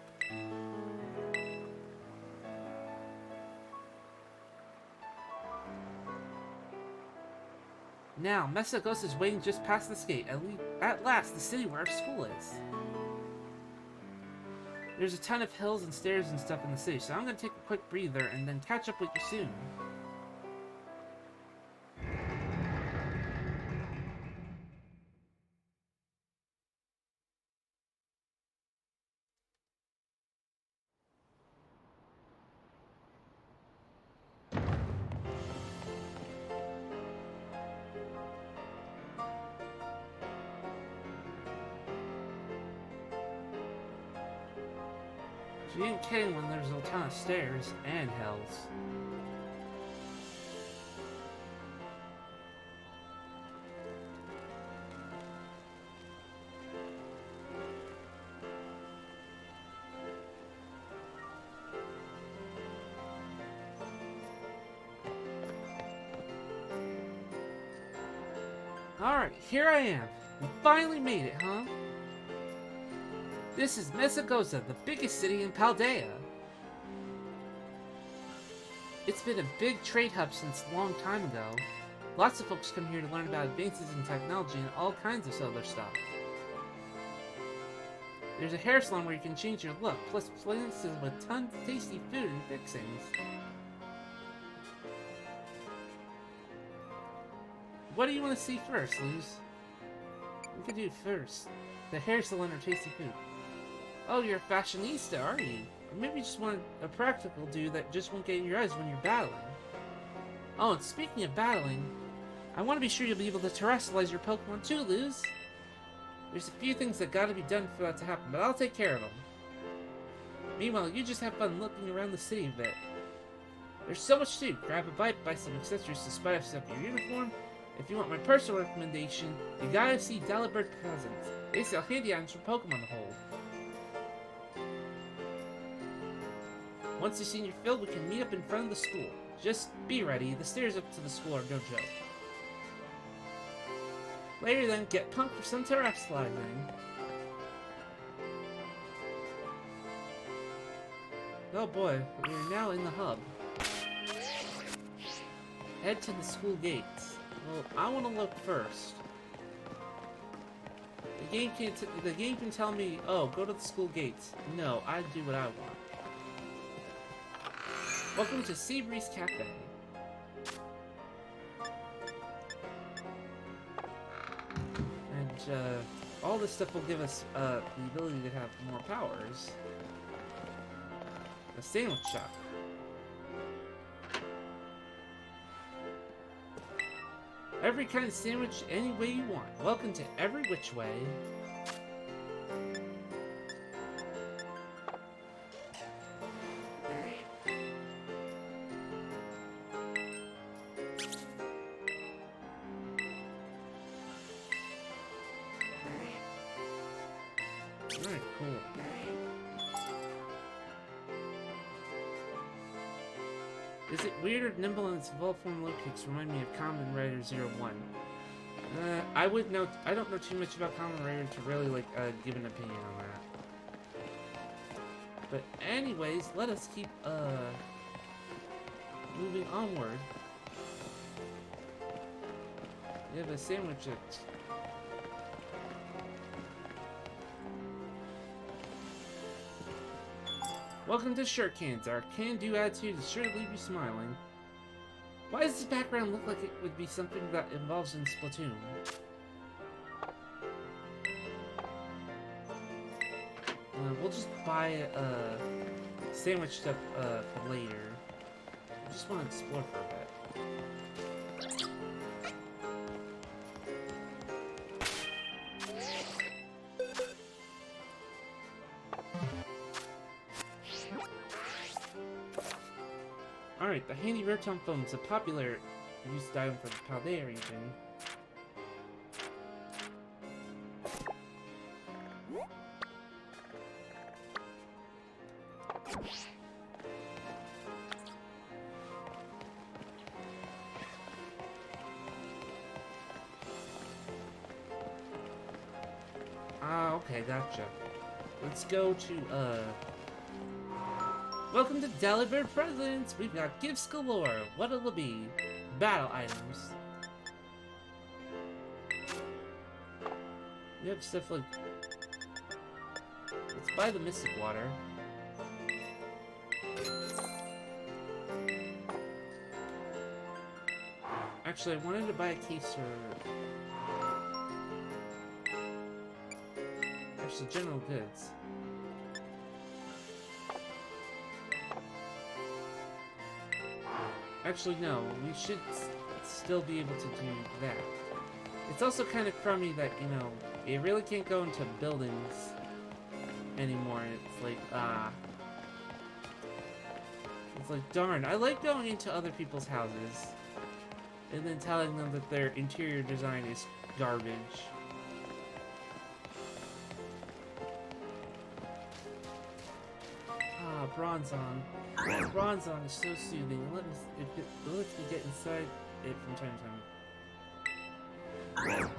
Speaker 1: Now, Mesagos is waiting just past this gate. At last, the city where our school is. There's a ton of hills and stairs and stuff in the city, so I'm gonna take a quick breather and then catch up with you soon. She didn't came when there's a ton of stairs and hills. Alright, here I am. We finally made it, huh? This is Mesagoza, the biggest city in Paldea. It's been a big trade hub since a long time ago. Lots of folks come here to learn about advances in technology and all kinds of other stuff. There's a hair salon where you can change your look, plus places with tons of tasty food and fixings. What do you want to see first, Luz? We could do first. The hair salon or tasty food. Oh, you're a fashionista, are you? Or maybe you just want a practical dude that just won't get in your eyes when you're battling. Oh, and speaking of battling, I want to be sure you'll be able to terrestrialize your Pokemon too, Luz. There's a few things that gotta be done for that to happen, but I'll take care of them. Meanwhile, you just have fun looking around the city a bit. There's so much to do. Grab a bite, buy some accessories to spice up your uniform. If you want my personal recommendation, you gotta see Delibird Presents. They sell handy items for Pokemon to hold. Once you've seen your fill, we can meet up in front of the school. Just be ready, the stairs up to the school are no joke. Later then, get pumped for some terrestrializing. Oh boy, we're now in the hub. Head to the school gates. Well, I want to look first. The game can tell me, oh, go to the school gates. No, I do what I want. Welcome to Seabreeze Cafe. And all this stuff will give us the ability to have more powers. The sandwich shop. Every kind of sandwich, any way you want. Welcome to Every Which Way. Alright, cool. Is it weird or nimble in its evolved form low kicks remind me of Kamen Rider 01? I don't know too much about Kamen Rider to really give an opinion on that. But anyways, let us keep moving onward. We have a sandwich at welcome to Shirt Cans. Our can-do attitude is sure to leave you smiling. Why does this background look like it would be something that involves in Splatoon? We'll just buy a sandwich stuff for later. I just want to explore for a bit. Alright, the handy Rotom phone is a popular used item for the Paldean region. Ah, okay, gotcha. Let's go to, welcome to Delibird Presents! We've got gifts galore! What'll it be? Battle items. We have stuff like... Let's buy the Mystic Water. Actually, I wanted to buy a case for... Actually, general goods. Actually, no. We should still be able to do that. It's also kind of crummy that, you know, it really can't go into buildings anymore. It's like, like, darn, I like going into other people's houses and then telling them that their interior design is garbage. Ah, Bronzong. Bronzong is so soothing. It lets me get inside it from time to time.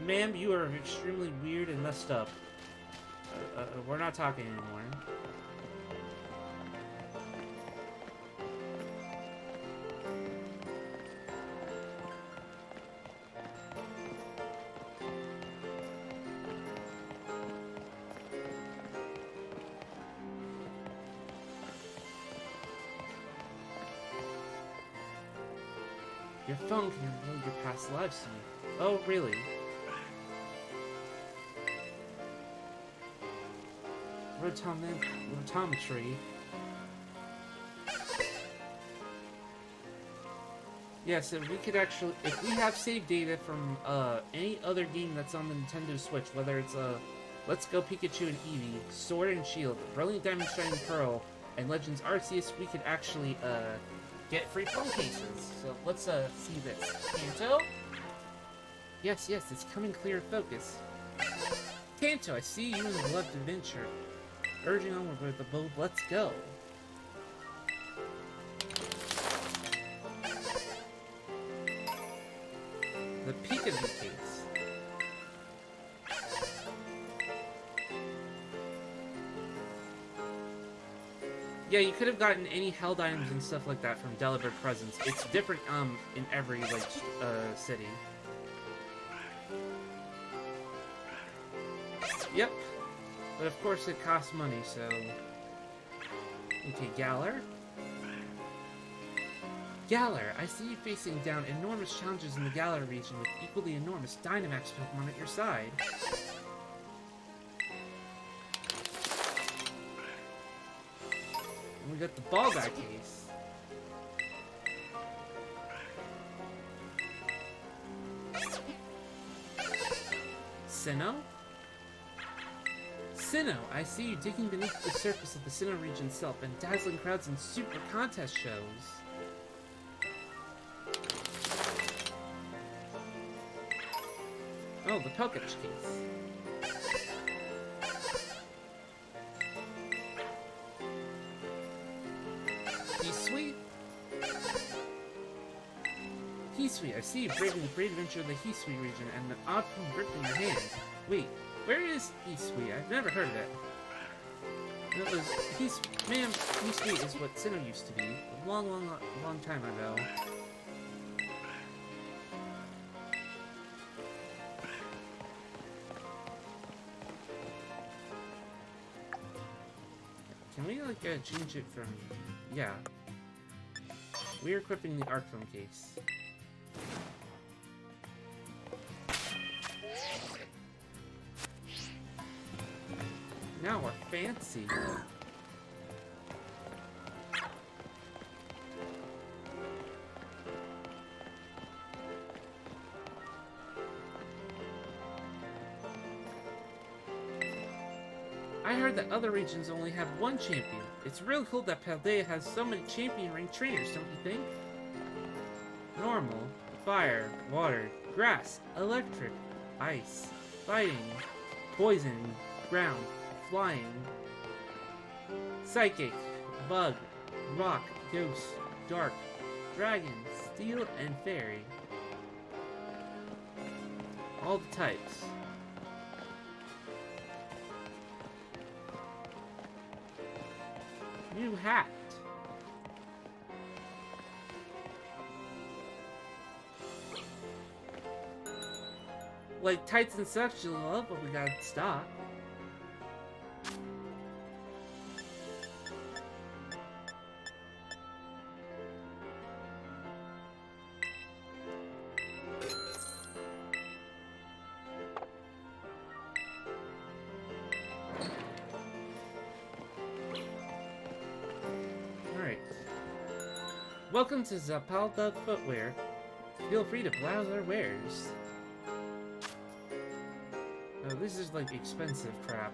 Speaker 1: Ma'am, you are extremely weird and messed up. We're not talking anymore. Your phone can reveal your past lives to me. Oh, really? Rotometry. Yeah, so we could actually, if we have save data from any other game that's on the Nintendo Switch, whether it's Let's Go Pikachu and Eevee, Sword and Shield, Brilliant Diamond Shining Pearl, and Legends Arceus, we could actually get free phone cases. So let's see this. Kanto? Yes, it's coming clear focus. Kanto, I see you in the beloved adventure. Urging onward with the bold, let's go. The Pikachu case. Yeah, you could have gotten any held items and stuff like that from Delivered Presents. It's different in every city. Yep. But of course it costs money, so... Okay, Galar. Galar, I see you facing down enormous challenges in the Galar region with equally enormous Dynamax Pokemon at your side. And we got the ball guy case. Sinnoh? Sinnoh, I see you digging beneath the surface of the Sinnoh region itself and dazzling crowds in super contest shows. Oh, the Pokédex case. Heathsweet? Heathsweet, I see you braving the great adventure of the Heathsweet region and an odd grip in your hand. Wait, where is Heathsweet? I've never heard of it. No, it was ma'am, Heathsweet is what Sinnoh used to be. A long time ago. Can we, change it from... Yeah. We're equipping the Arcphone case. Now we're fancy. I heard that other regions only have one champion. It's really cool that Paldean has so many champion-ranked trainers, don't you think? Normal, fire, water, grass, electric, ice, fighting, poison, ground, flying, psychic, bug, rock, ghost, dark, dragon, steel, and fairy. All the types. New hat. Like tights and such, you love, but we gotta stop. Welcome to Zapalda Footwear. Feel free to browse our wares. Oh, this is expensive crap.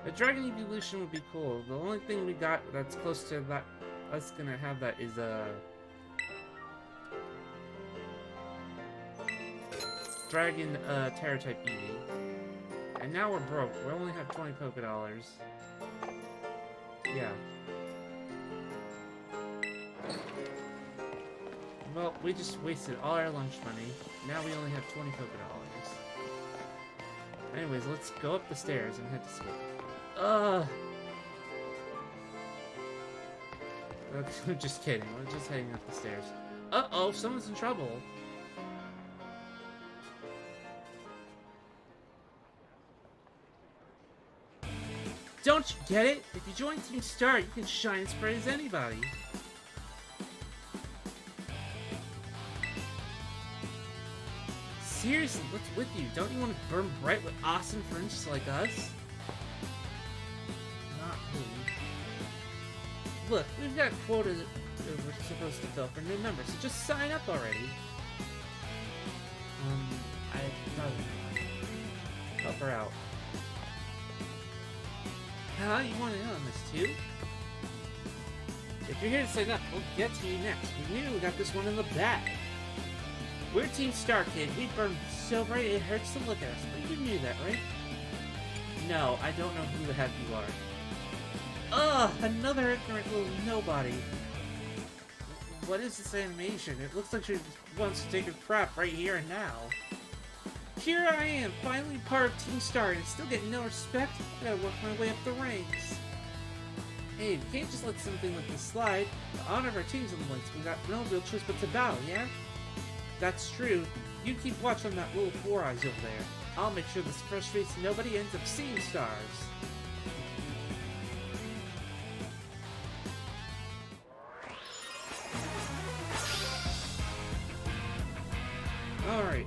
Speaker 1: A dragon evolution would be cool. The only thing we got that's close to that, us gonna have that is dragon Terra type Eevee. And now we're broke. We only have 20 Poké Dollars. Yeah. Well, we just wasted all our lunch money. Now we only have 20 Poké Dollars. Anyways, let's go up the stairs and head to school. I'm just kidding. We're just heading up the stairs. Uh-oh, someone's in trouble. Don't you get it? If you join Team Star, you can shine as bright as anybody. Seriously, what's with you? Don't you want to burn bright with awesome friends like us? Not really. Look, we've got quotas that we're supposed to fill for new members, so just sign up already. I'd probably help her out. Huh? You want in on this too? If you're here to sign up, we'll get to you next. We knew we got this one in the bag. We're Team Star, kid. We burn so bright it hurts to look at us. But you knew that, right? No, I don't know who the heck you are. Ugh! Another ignorant little nobody. What is this animation? It looks like she wants to take a crap right here and now. Here I am, finally part of Team Star, and still getting no respect. I gotta work my way up the ranks. Hey, we can't just let something like this slide. The honor of our team's in the links. We got no real choice but to battle, yeah? That's true. You keep watch on that little Four Eyes over there. I'll make sure this frustrates nobody ends up seeing stars. Alright.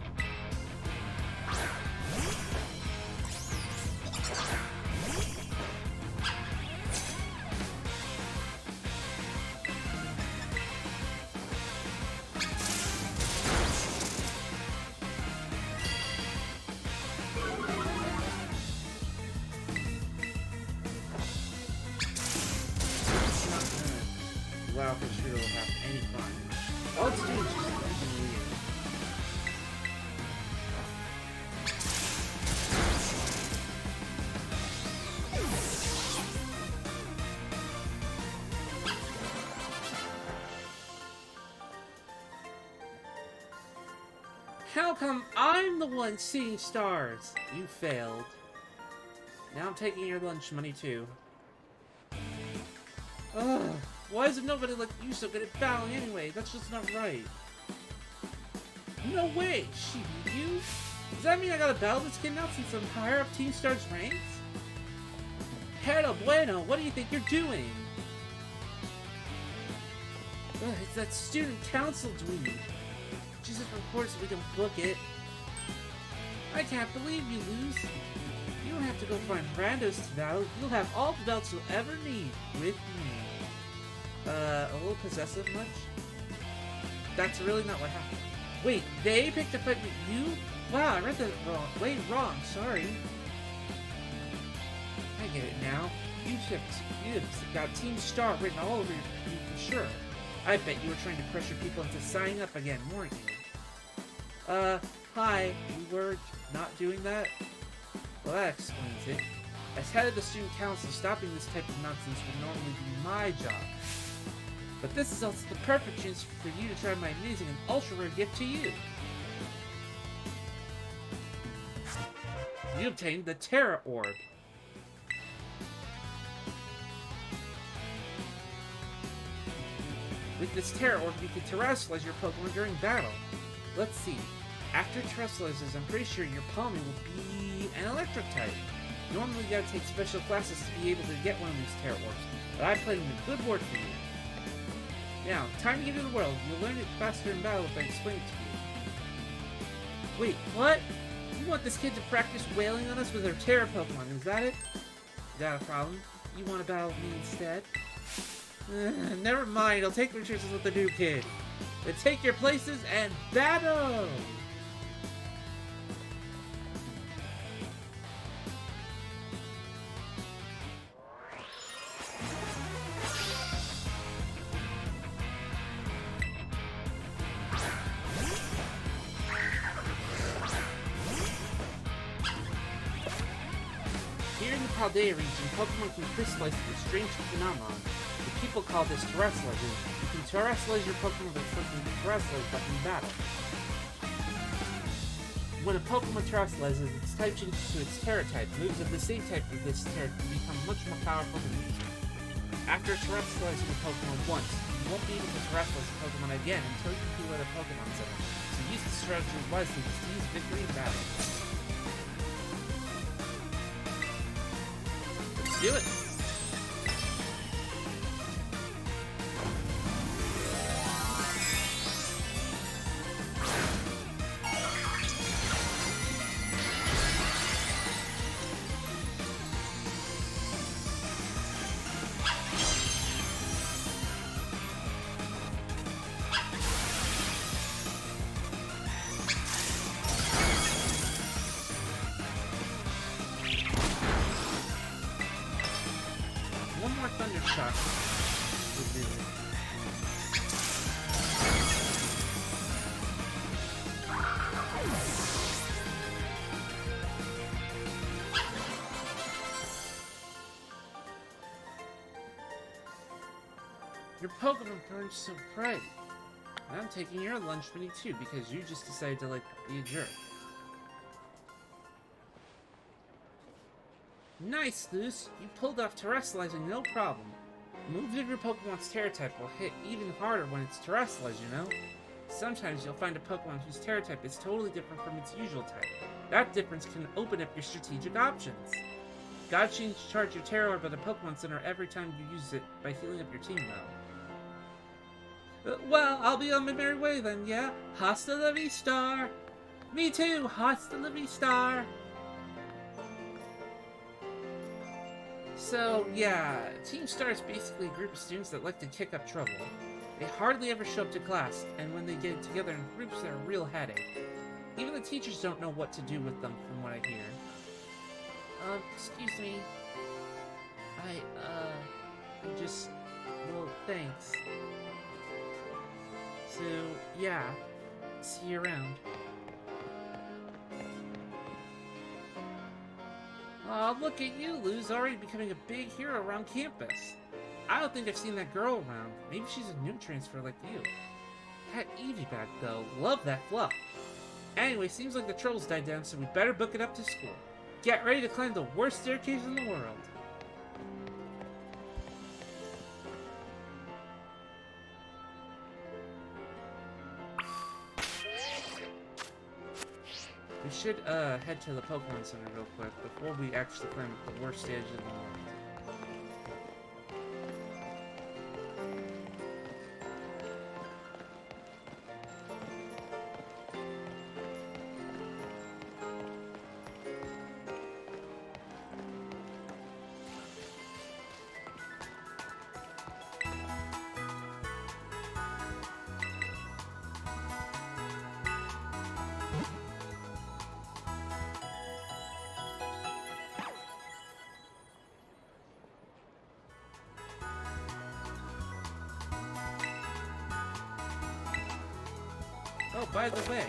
Speaker 1: Wow, for sure will have any fun. All it's doing is just leaving weird. How come I'm the one seeing stars? You failed. Now I'm taking your lunch money too. Ugh. Why is it nobody like you so good at battling anyway? That's just not right. No way! She beat you? Does that mean I gotta battle this kid now since I'm higher up Team Star's ranks? Pero bueno, what do you think you're doing? Ugh, it's that student council dweeb. Jesus reports we don't book it. I can't believe you lose. You don't have to go find randos to battle. You'll have all the belts you'll ever need with me. A little possessive much? That's really not what happened. Wait, they picked a fight with you? Wow, I read that wrong. Wait, wrong, sorry. I get it now. You've got Team Star written all over you for sure. I bet you were trying to pressure people into signing up again, weren't you? Hi, we were not doing that? Well, that explains it. As head of the student council, stopping this type of nonsense would normally be my job. But this is also the perfect chance for you to try my amazing and ultra-rare gift to you. You obtained the Terra Orb. With this Terra Orb, you can terrestrialize your Pokemon during battle. Let's see. After terrestrializes, I'm pretty sure your Palmy will be an electric type. Normally you gotta take special classes to be able to get one of these Terra Orbs, but I played in a good word for you. Now, time to get into the world. You'll learn it faster in battle if I explain it to you. Wait, what? You want this kid to practice wailing on us with her Terra Pokemon, is that it? Is that a problem? You want to battle with me instead? Never mind, I'll take my chances with the new kid. Then take your places and battle! Paldean region, Pokemon can crystallize into a strange phenomenon. The people call this terrestrializing. You can terrestrialize your Pokemon by clicking the terrestrialize button in battle. When a Pokemon terrestrializes, its type changes to its Terra type. Moves of the same type of this Terra can become much more powerful than usual. After terrestrializing a Pokemon once, you won't be able to terrestrialize a Pokemon again until you do other Pokemon Center. So use the strategy wisely to seize victory in battle. Let's do it! One more Thunder Shock would do it. Your Pokemon burns so bright. And I'm taking your lunch money too because you just decided to, like, be a jerk. Nice, Luce! You pulled off terrestrializing no problem. Moves of your Pokemon's Terra type will hit even harder when it's terrestrialized, you know? Sometimes you'll find a Pokemon whose Terra type is totally different from its usual type. That difference can open up your strategic options. Gotta charge your Terra Orb at a Pokemon Center every time you use it by healing up your team well. Well, I'll be on my merry way then, yeah? Hasta la vista! Me too! Hasta la vista! So, yeah, Team Star is basically a group of students that like to kick up trouble. They hardly ever show up to class, and when they get together in groups, they're a real headache. Even the teachers don't know what to do with them, from what I hear. Excuse me. I just... well, thanks. So, yeah, see you around. Aw, look at you, Lou's already becoming a big hero around campus. I don't think I've seen that girl around. Maybe she's a new transfer like you. That Eevee bag, though. Love that fluff. Anyway, seems like the troubles died down, so we better book it up to school. Get ready to climb the worst staircase in the world. We should head to the Pokemon Center real quick before we actually climb the worst stage in the world. Oh, by the way,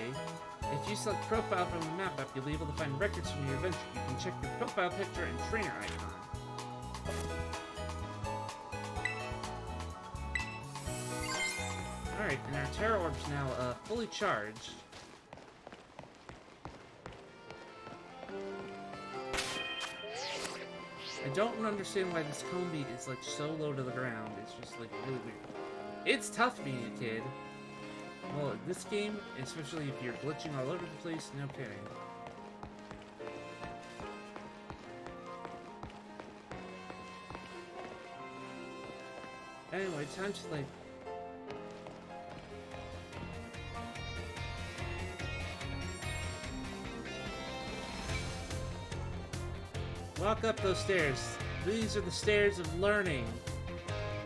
Speaker 1: if you select Profile from the map app, you'll be able to find records from your adventure. You can check your profile picture and trainer icon. Alright, and our Terra Orb's now fully charged. I don't understand why this Combi is like so low to the ground. It's just like really weird. It's tough being a kid. Well, this game, especially if you're glitching all over the place, no kidding. Anyway, time to like... walk up those stairs. These are the stairs of learning.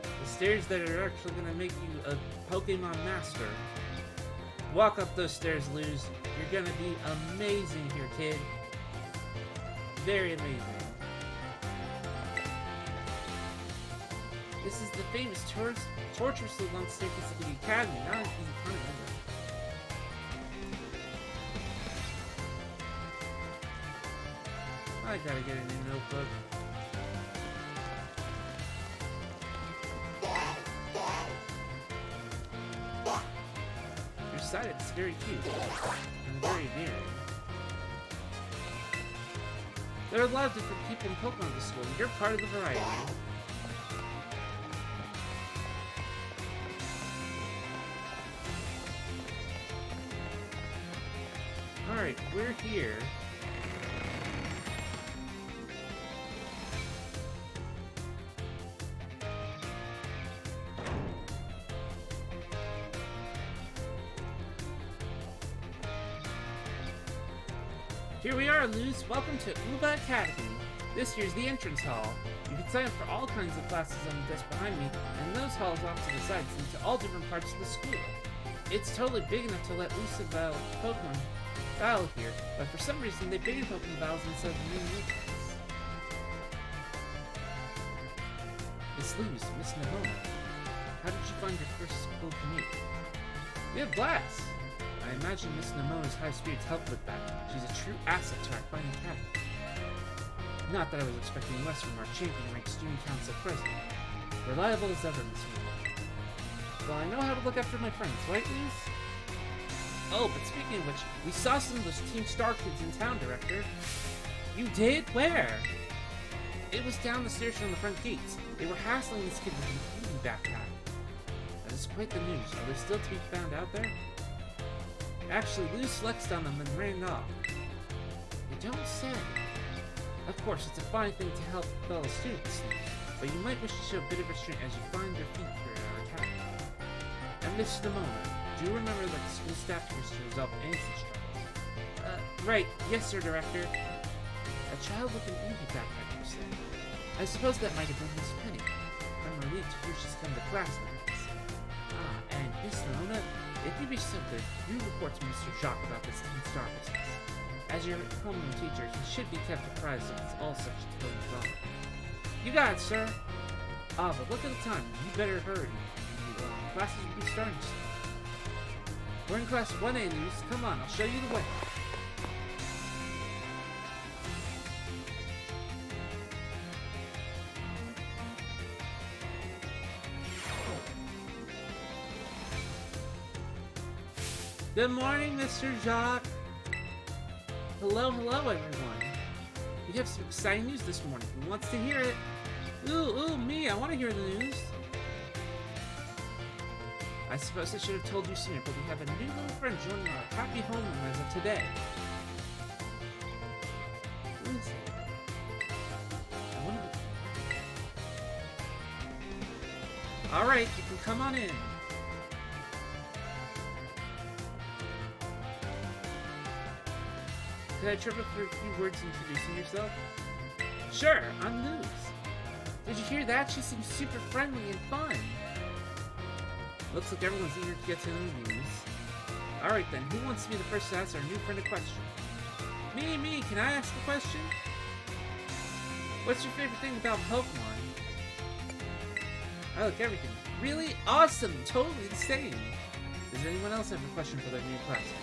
Speaker 1: The stairs that are actually going to make you a Pokemon master. Walk up those stairs, Luz. You're gonna be amazing here, kid. Very amazing. This is the famous torturously long staircase of the Academy, not an easy climb either. I gotta get a new notebook. inside, it's very cute and very endearing. There are a lot of different people in Pokemon this school, and you're part of the variety. Alright, we're here. Here we are, Luz. Welcome to Uba Academy. This here's the entrance hall. You can sign up for all kinds of classes on the desk behind me, and those halls off to the sides lead to all different parts of the school. It's totally big enough to let loose a Pokemon battle here, but for some reason they banned Pokemon battles instead of the main entrance. Miss Luz, Miss Nahoma, how did you find your first school to meet? We have blast! I imagine Miss Namona's high spirits helped with that. She's a true asset to our fine academy. Not that I was expecting less from our champion-ranked student council president. Reliable as ever, Miss Namola. Well, I know how to look after my friends, right, Luz? Oh, but speaking of which, we saw some of those Team Star kids in town, Director. You did? Where? It was down the stairs from the front gates. They were hassling this kid with a beauty backpack. That is quite the news. Are they still to be found out there? Actually, Luz flexed on them and ran off. You don't say. Of course, it's a fine thing to help fellow students, but you might wish to show a bit of restraint as you find your feet here at our academy. And Miss Namona, do you remember that the school staff used to resolve any such troubles? Right. Yes, sir, Director. A child with an beauty backpack, you said. I suppose that might have been Miss Penny. I'm relieved to hear she's come to class with us. Ah, and Miss Namona, if you'd be so good, you report to Mr. Jacques about this Team Star business. As your homeroom teacher, he should be kept apprised of all such goings on. You got it, sir. Ah, but look at the time. You better hurry. Classes will be starting soon. We're in class 1A, Luz. Come on, I'll show you the way. Good morning, Mr. Jacques. Hello, everyone. We have some exciting news this morning. Who wants to hear it? Ooh, me. I want to hear the news. I suppose I should have told you sooner, but we have a new little friend joining our happy homeroom as of today. Who is it? I wonder. Alright, you can come on in. Could I trouble for a few words introducing yourself? Sure, I'm Luz. Did you hear that? She seems super friendly and fun. Looks like everyone's eager to get to know Luz. Alright then, who wants to be the first to ask our new friend a question? Me, can I ask a question? What's your favorite thing about Pokemon? I like everything. Really? Awesome! Totally the same! Does anyone else have a question for their new classmate?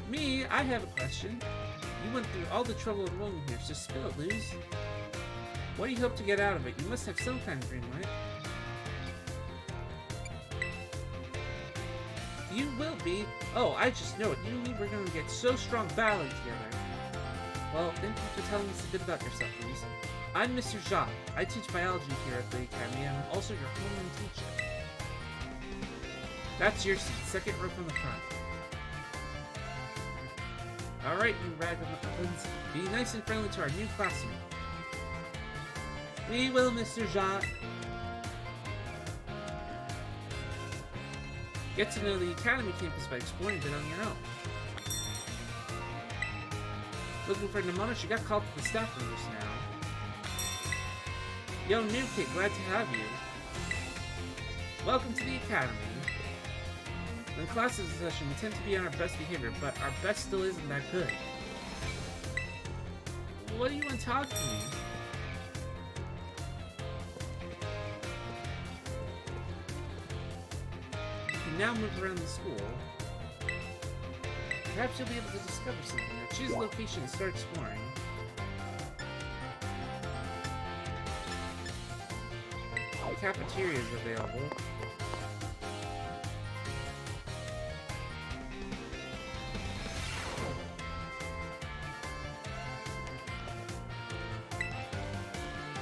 Speaker 1: Me, I have a question. You went through all the trouble enrolling here, so spill it, Luz. What do you hope to get out of it? You must have some kind of dream, right? You will be. Oh, I just know it. You and me, we're going to get so strong battling together. Well, thank you for telling us a bit about yourself, Luz. I'm Mr. Jacques. I teach biology here at the Academy, and I'm also your homeroom teacher. That's your seat, second row from the front. Alright, you ragamuffins. Be nice and friendly to our new classmate. We will, Mr. Jacques. Get to know the Academy campus by exploring a bit on your own. Looking for Namona? She got called to the staff room just now. Yo, new kid, glad to have you. Welcome to the Academy. When class is in session, we tend to be on our best behavior, but our best still isn't that good. What do you want to talk to me? You can now move around the school. Perhaps you'll be able to discover something. Now choose a location and start exploring. The cafeteria is available.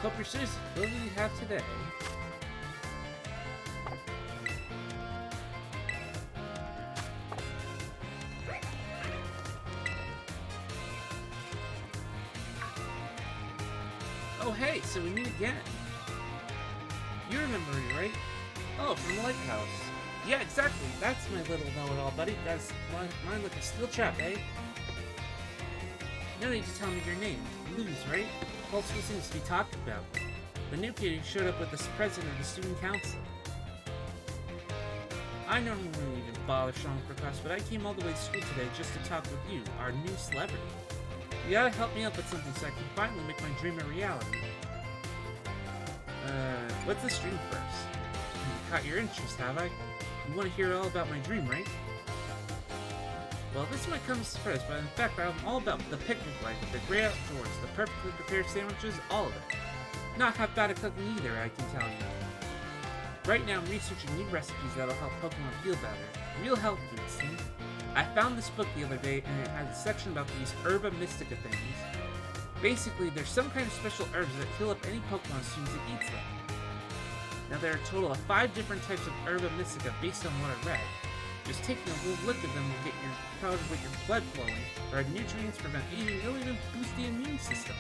Speaker 1: Hope your serious ability you have today. Oh hey, so we meet again. You remember me, right? Oh, from the lighthouse. Yeah, exactly. That's my little know-it-all, buddy. That's mine like a steel trap, eh? No need to tell me your name. Luz, right? Whole school seems to be talking about. The new kid who showed up with the president of the student council. I normally wouldn't even bother showing up for class, but I came all the way to school today just to talk with you, our new celebrity. You gotta help me up with something so I can finally make my dream a reality. What's the dream first? Caught your interest, have I? You want to hear all about my dream, right? Well, this might come as a surprise, but in fact, I'm all about the picnic life, the great outdoors, the perfectly prepared sandwiches, all of it. Not half bad at cooking either, I can tell you. Right now, I'm researching new recipes that'll help Pokemon feel better. Real health food, see? I found this book the other day, and it had a section about these Herba Mystica things. Basically, there's some kind of special herbs that heal up any Pokemon as soon as it eats them. Now, there are a total of 5 different types of Herba Mystica based on what I read. Just taking a little lick of them will get your power with your blood flowing, provide nutrients, prevent aging, and even boost the immune system.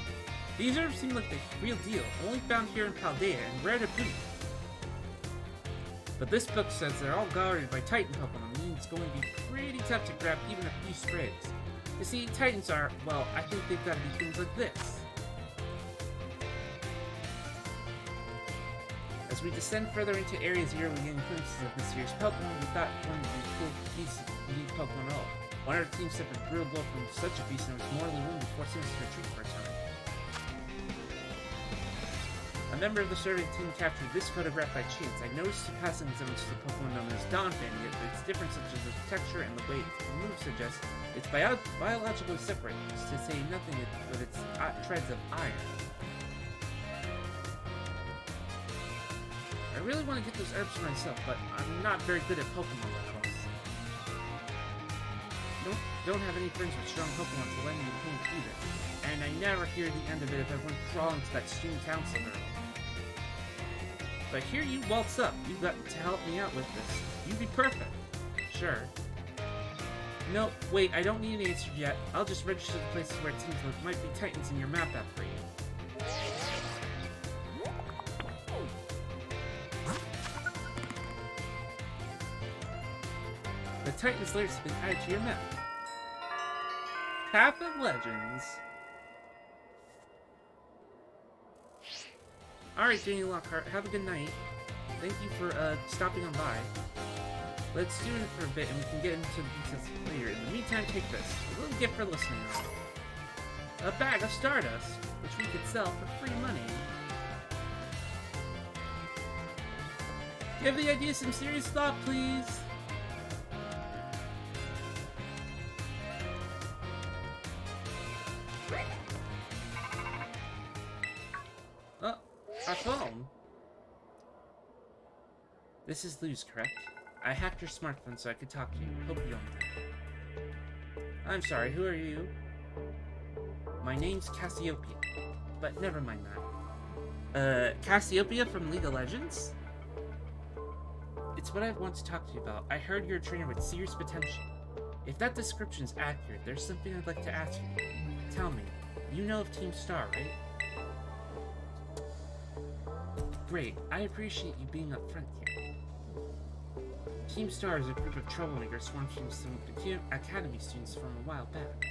Speaker 1: These herbs seem like the real deal, only found here in Paldean and rare to boot. But this book says they're all guarded by Titan Pokemon, meaning it's going to be pretty tough to grab even a few sprays. You see, Titans are, well, I think they've got to be things like this. As we descend further into Area Zero, we gain glimpses of this year's Pokemon. We thought one of these cool pieces unique Pokemon at all. One of our team suffered a brutal blow from such a beast and was mortally wounded, forcing us to retreat for a time. A member of the survey team captured this photograph by chance. I noticed a passing resemblance to the Pokemon known as Dawn Family, but its difference such as the texture and the weight the move suggests it's biologically separate, to say nothing of its treads of iron. I really want to get those herbs for myself, but I'm not very good at Pokemon battles. Don't have any friends with strong Pokemon to lend me a hand either, and I never hear the end of it if I went crawling to that student council girl. But here you waltz up. You've got to help me out with this. You'd be perfect. Sure. No, wait, I don't need an answer yet. I'll just register the places where it seems like might be Titans in your map app for you. The Titan's Lair has been added to your map. Path of Legends. Alright, Danny Lockhart, have a good night. Thank you for stopping on by. Let's do it for a bit and we can get into the details later. In the meantime, take this. A little gift for listening. A bag of Stardust, which we could sell for free money. Give the idea some serious thought, please. Oh, a phone. This is Luz, correct? I hacked your smartphone so I could talk to you. Hope you don't mind. I'm sorry, who are you? My name's Cassiopeia. But never mind that. Cassiopeia from League of Legends? It's what I want to talk to you about. I heard you're a trainer with serious potential. If that description is accurate, there's something I'd like to ask you. Tell me, you know of Team Star, right? Great, I appreciate you being upfront here. Team Star is a group of troublemakers sworn from some academy students from a while back.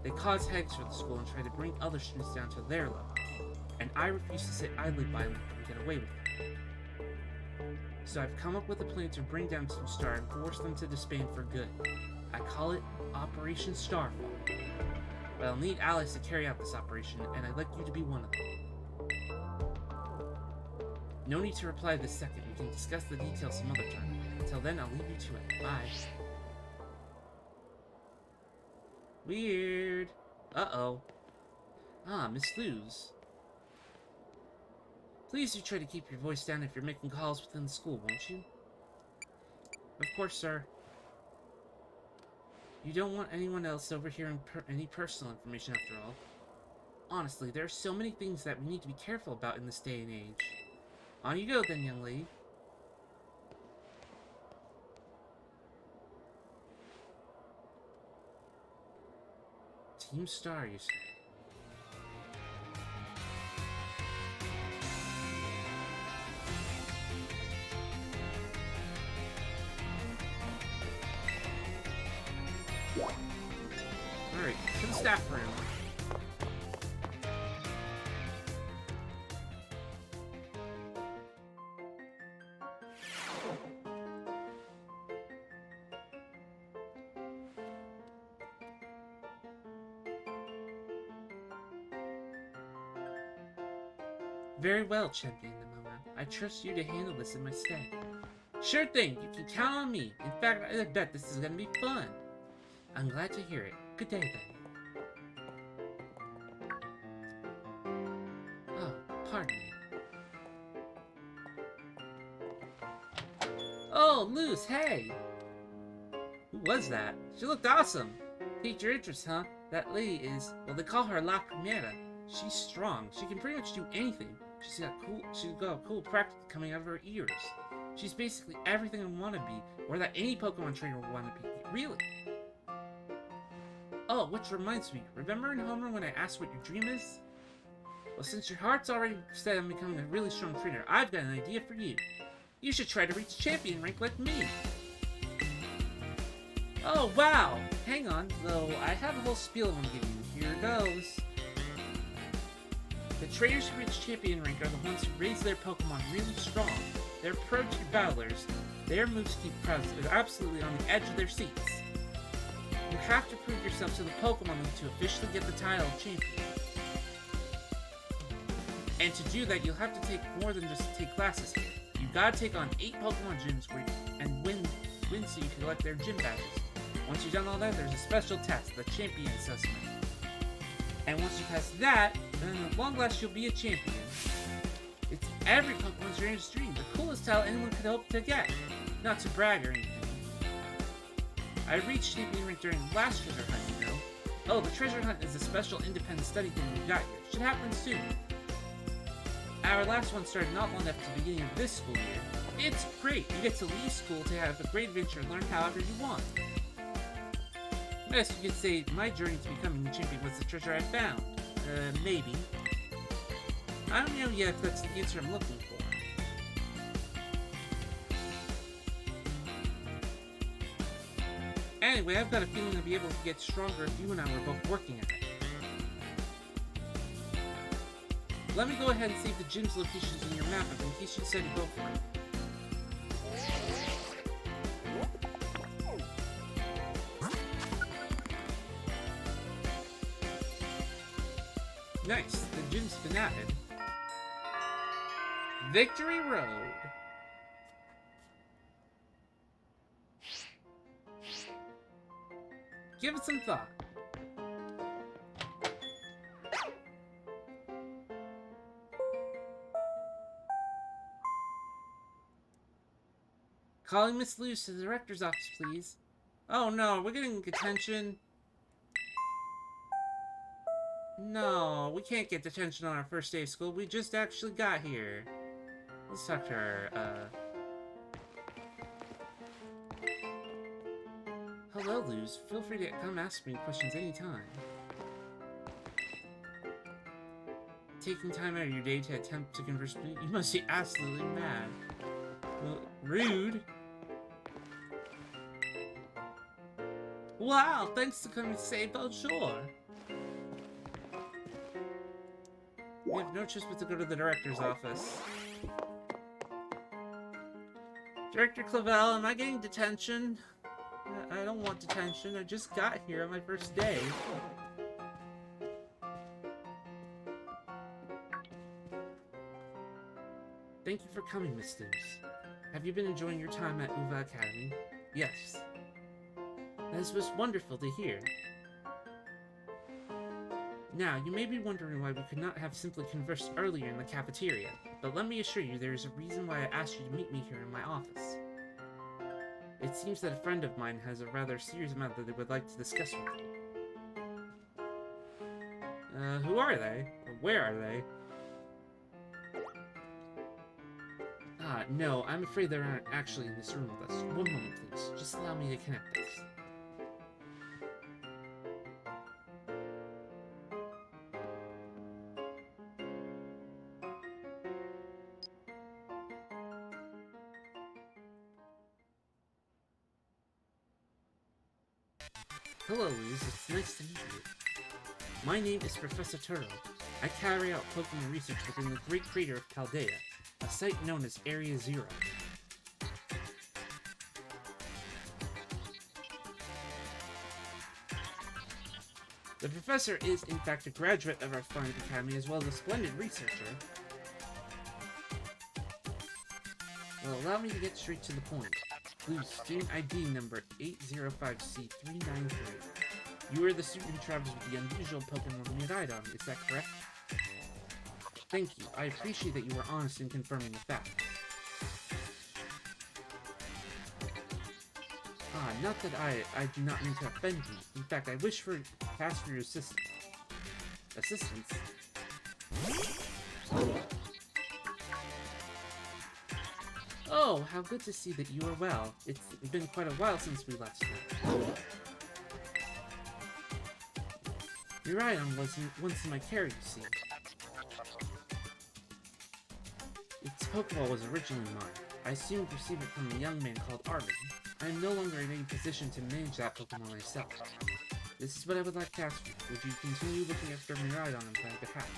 Speaker 1: They cause headaches for the school and try to bring other students down to their level. And I refuse to sit idly by and get away with it. So I've come up with a plan to bring down Team Star and force them to disband for good. I call it Operation Starfall. But I'll need allies to carry out this operation, and I'd like you to be one of them. No need to reply this second. We can discuss the details some other time. Until then, I'll leave you to it. Bye. Weird. Uh-oh. Ah, Miss Luz. Please do try to keep your voice down if you're making calls within the school, won't you? Of course, sir. You don't want anyone else overhearing any personal information after all. Honestly, there are so many things that we need to be careful about in this day and age. On you go then, young lady. Team Star, you say? Alright, to the staff room. Very well, Champion Nemona. I trust you to handle this in my stead. Sure thing, you can count on me. In fact, I bet this is gonna be fun. I'm glad to hear it. Good day, then. Oh, pardon me. Oh, Luz, hey! Who was that? She looked awesome. Piqued your interest, huh? That lady is, well, they call her La Primera. She's strong. She can pretty much do anything. She's got a cool practice coming out of her ears. She's basically everything I want to be, or that any Pokemon trainer would want to be. Really? Oh, which reminds me, remember in Homer when I asked what your dream is? Well, since your heart's already set on becoming a really strong trainer, I've got an idea for you. You should try to reach champion rank like me. Oh, wow! Hang on, though, I have a whole spiel I want to give you. Here goes. The trainers who reach champion rank are the ones who raise their Pokemon really strong. They're pro-tier battlers. Their moves keep pros absolutely on the edge of their seats. You have to prove yourself to the Pokemon League to officially get the title of champion. And to do that, you'll have to take more than just take classes here. You gotta take on 8 Pokemon gyms and win so you can collect their gym badges. Once you've done all that, there's a special test, the Champion Assessment. And once you pass that, then at long last you'll be a champion. It's every Pokemon trainer's dream, the coolest title anyone could hope to get. Not to brag or anything. I reached champion rank during the last treasure hunt, you know. Oh, the treasure hunt is a special independent study thing we got here. Should happen soon. Our last one started not long after the beginning of this school year. It's great! You get to leave school to have a great adventure and learn however you want. Yes, you could say my journey to becoming a champion was the treasure I found. Maybe. I don't know yet if that's the answer I'm looking for. Anyway, I've got a feeling I'll be able to get stronger if you and I were both working at it. Let me go ahead and save the gym's locations in your map in case you decide to go for it. Nice, the gym's been added. Victory Road. Give it some thought. Calling Miss Luz to the director's office, please. Oh no, we're getting detention. No, we can't get detention on our first day of school. We just actually got here. Let's talk to her, Hello, Luz. Feel free to come ask me questions anytime. Taking time out of your day to attempt to converse with me? You must be absolutely mad. Well, rude. Wow, thanks to come and say bonjour. We have no choice but to go to the director's office. Director Clavel, am I getting detention? I don't want detention. I just got here on my first day. Thank you for coming, Miss Luz. Have you been enjoying your time at Uva Academy? Yes. This was wonderful to hear. Now, you may be wondering why we could not have simply conversed earlier in the cafeteria, but let me assure you there is a reason why I asked you to meet me here in my office. It seems that a friend of mine has a rather serious matter that they would like to discuss with you. Who are they? Or where are they? No, I'm afraid they aren't actually in this room with us. One moment, please. Just allow me to connect this. Hello, Luz. It's nice to meet you. My name is Professor Turo. I carry out Pokemon research within the Great Crater of Paldean, a site known as Area Zero. The professor is, in fact, a graduate of our fine academy, as well as a splendid researcher. Well, allow me to get straight to the point. Luz, student ID number 805C393. You are the student who travels with the unusual Pokemon Miraidon, is that correct? Thank you. I appreciate that you were honest in confirming the fact. Not that I do not mean to offend you. In fact, I wish to ask for your assistance. Assistance? Oh, how good to see that you are well. It's been quite a while since we last met. Miraidon was once in my care, you see. Its Pokeball was originally mine. I assumed to receive it from a young man called Armin. I am no longer in any position to manage that Pokemon myself. This is what I would like to ask you. Would you continue looking after Miraidon on my behalf?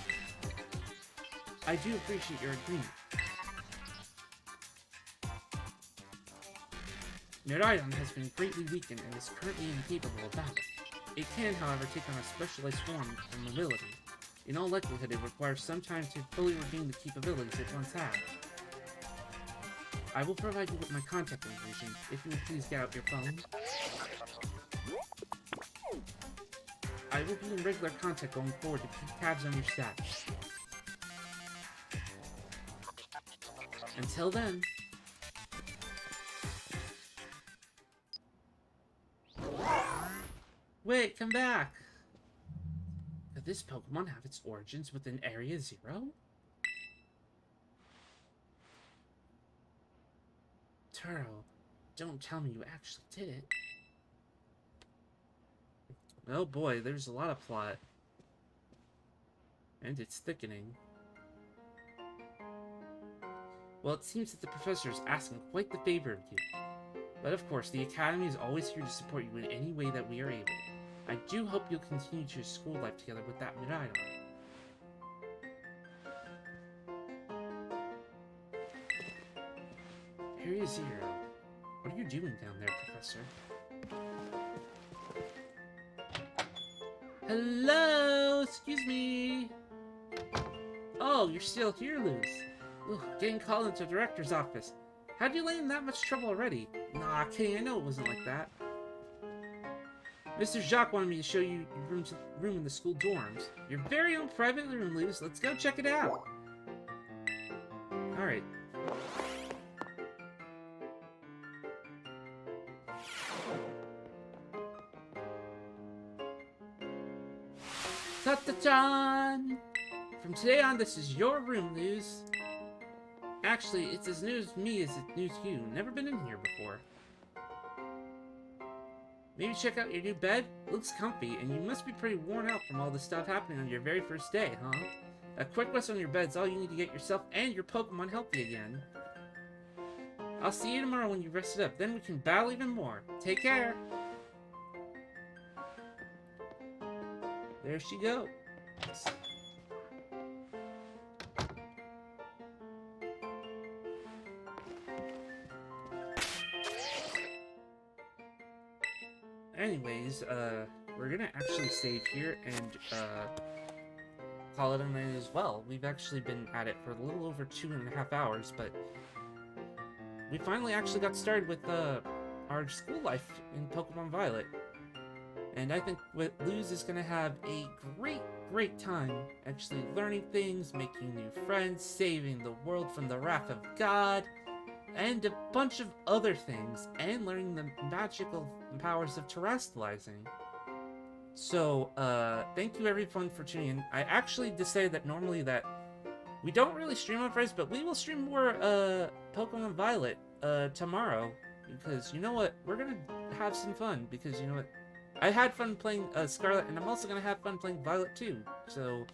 Speaker 1: I do appreciate your agreement. Miraidon has been greatly weakened and is currently incapable of battle. It can, however, take on a specialized form for mobility. In all likelihood, it requires some time to fully regain the capabilities it once had. I will provide you with my contact information, if you would please get out your phone. I will be in regular contact going forward to keep tabs on your status. Until then... Wait, come back! Could this Pokemon have its origins within Area Zero? Turo, don't tell me you actually did it. Oh boy, there's a lot of plot. And it's thickening. Well, it seems that the professor is asking quite the favor of you. But of course, the Academy is always here to support you in any way that we are able. I do hope you'll continue your school life together with that Miraidon. Area Zero. What are you doing down there, Professor? Hello! Excuse me! Oh, you're still here, Luz. Ugh, getting called into the director's office. How'd you land in that much trouble already? Nah, kidding, I know it wasn't like that. Mr. Jacques wanted me to show you your room in the school dorms. Your very own private room, Luz. Let's go check it out. Alright. Ta-ta-tan! From today on, this is your room, Luz. Actually, it's as new to me as it's new to you. Never been in here before. Maybe check out your new bed? Looks comfy, and you must be pretty worn out from all the stuff happening on your very first day, huh? A quick rest on your bed's all you need to get yourself and your Pokemon healthy again. I'll see you tomorrow when you've rested up, then we can battle even more. Take care! There she goes. Anyways, we're gonna actually save here and, call it a night as well. We've actually been at it for a little over 2.5 hours, but we finally actually got started with, our school life in Pokemon Violet. And I think Luz is gonna have a great time actually learning things, making new friends, saving the world from the wrath of God, and a bunch of other things, and learning the magical powers of terrestrializing. So, thank you everyone for tuning in. I actually decided that normally that we don't really stream on Fridays, but we will stream more, Pokemon Violet, tomorrow. Because, you know what? We're gonna have some fun, because, you know what? I had fun playing, Scarlet, and I'm also gonna have fun playing Violet, too. So,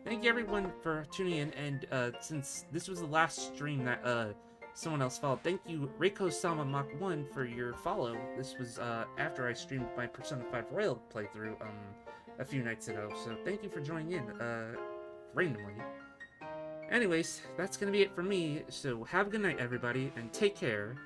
Speaker 1: thank you everyone for tuning in, and, since this was the last stream that, someone else followed, thank you, Reiko-sama Mach 1, for your follow. This was, after I streamed my Persona 5 Royal playthrough, a few nights ago, so thank you for joining in, randomly. Anyways, that's gonna be it for me, so have a good night, everybody, and take care.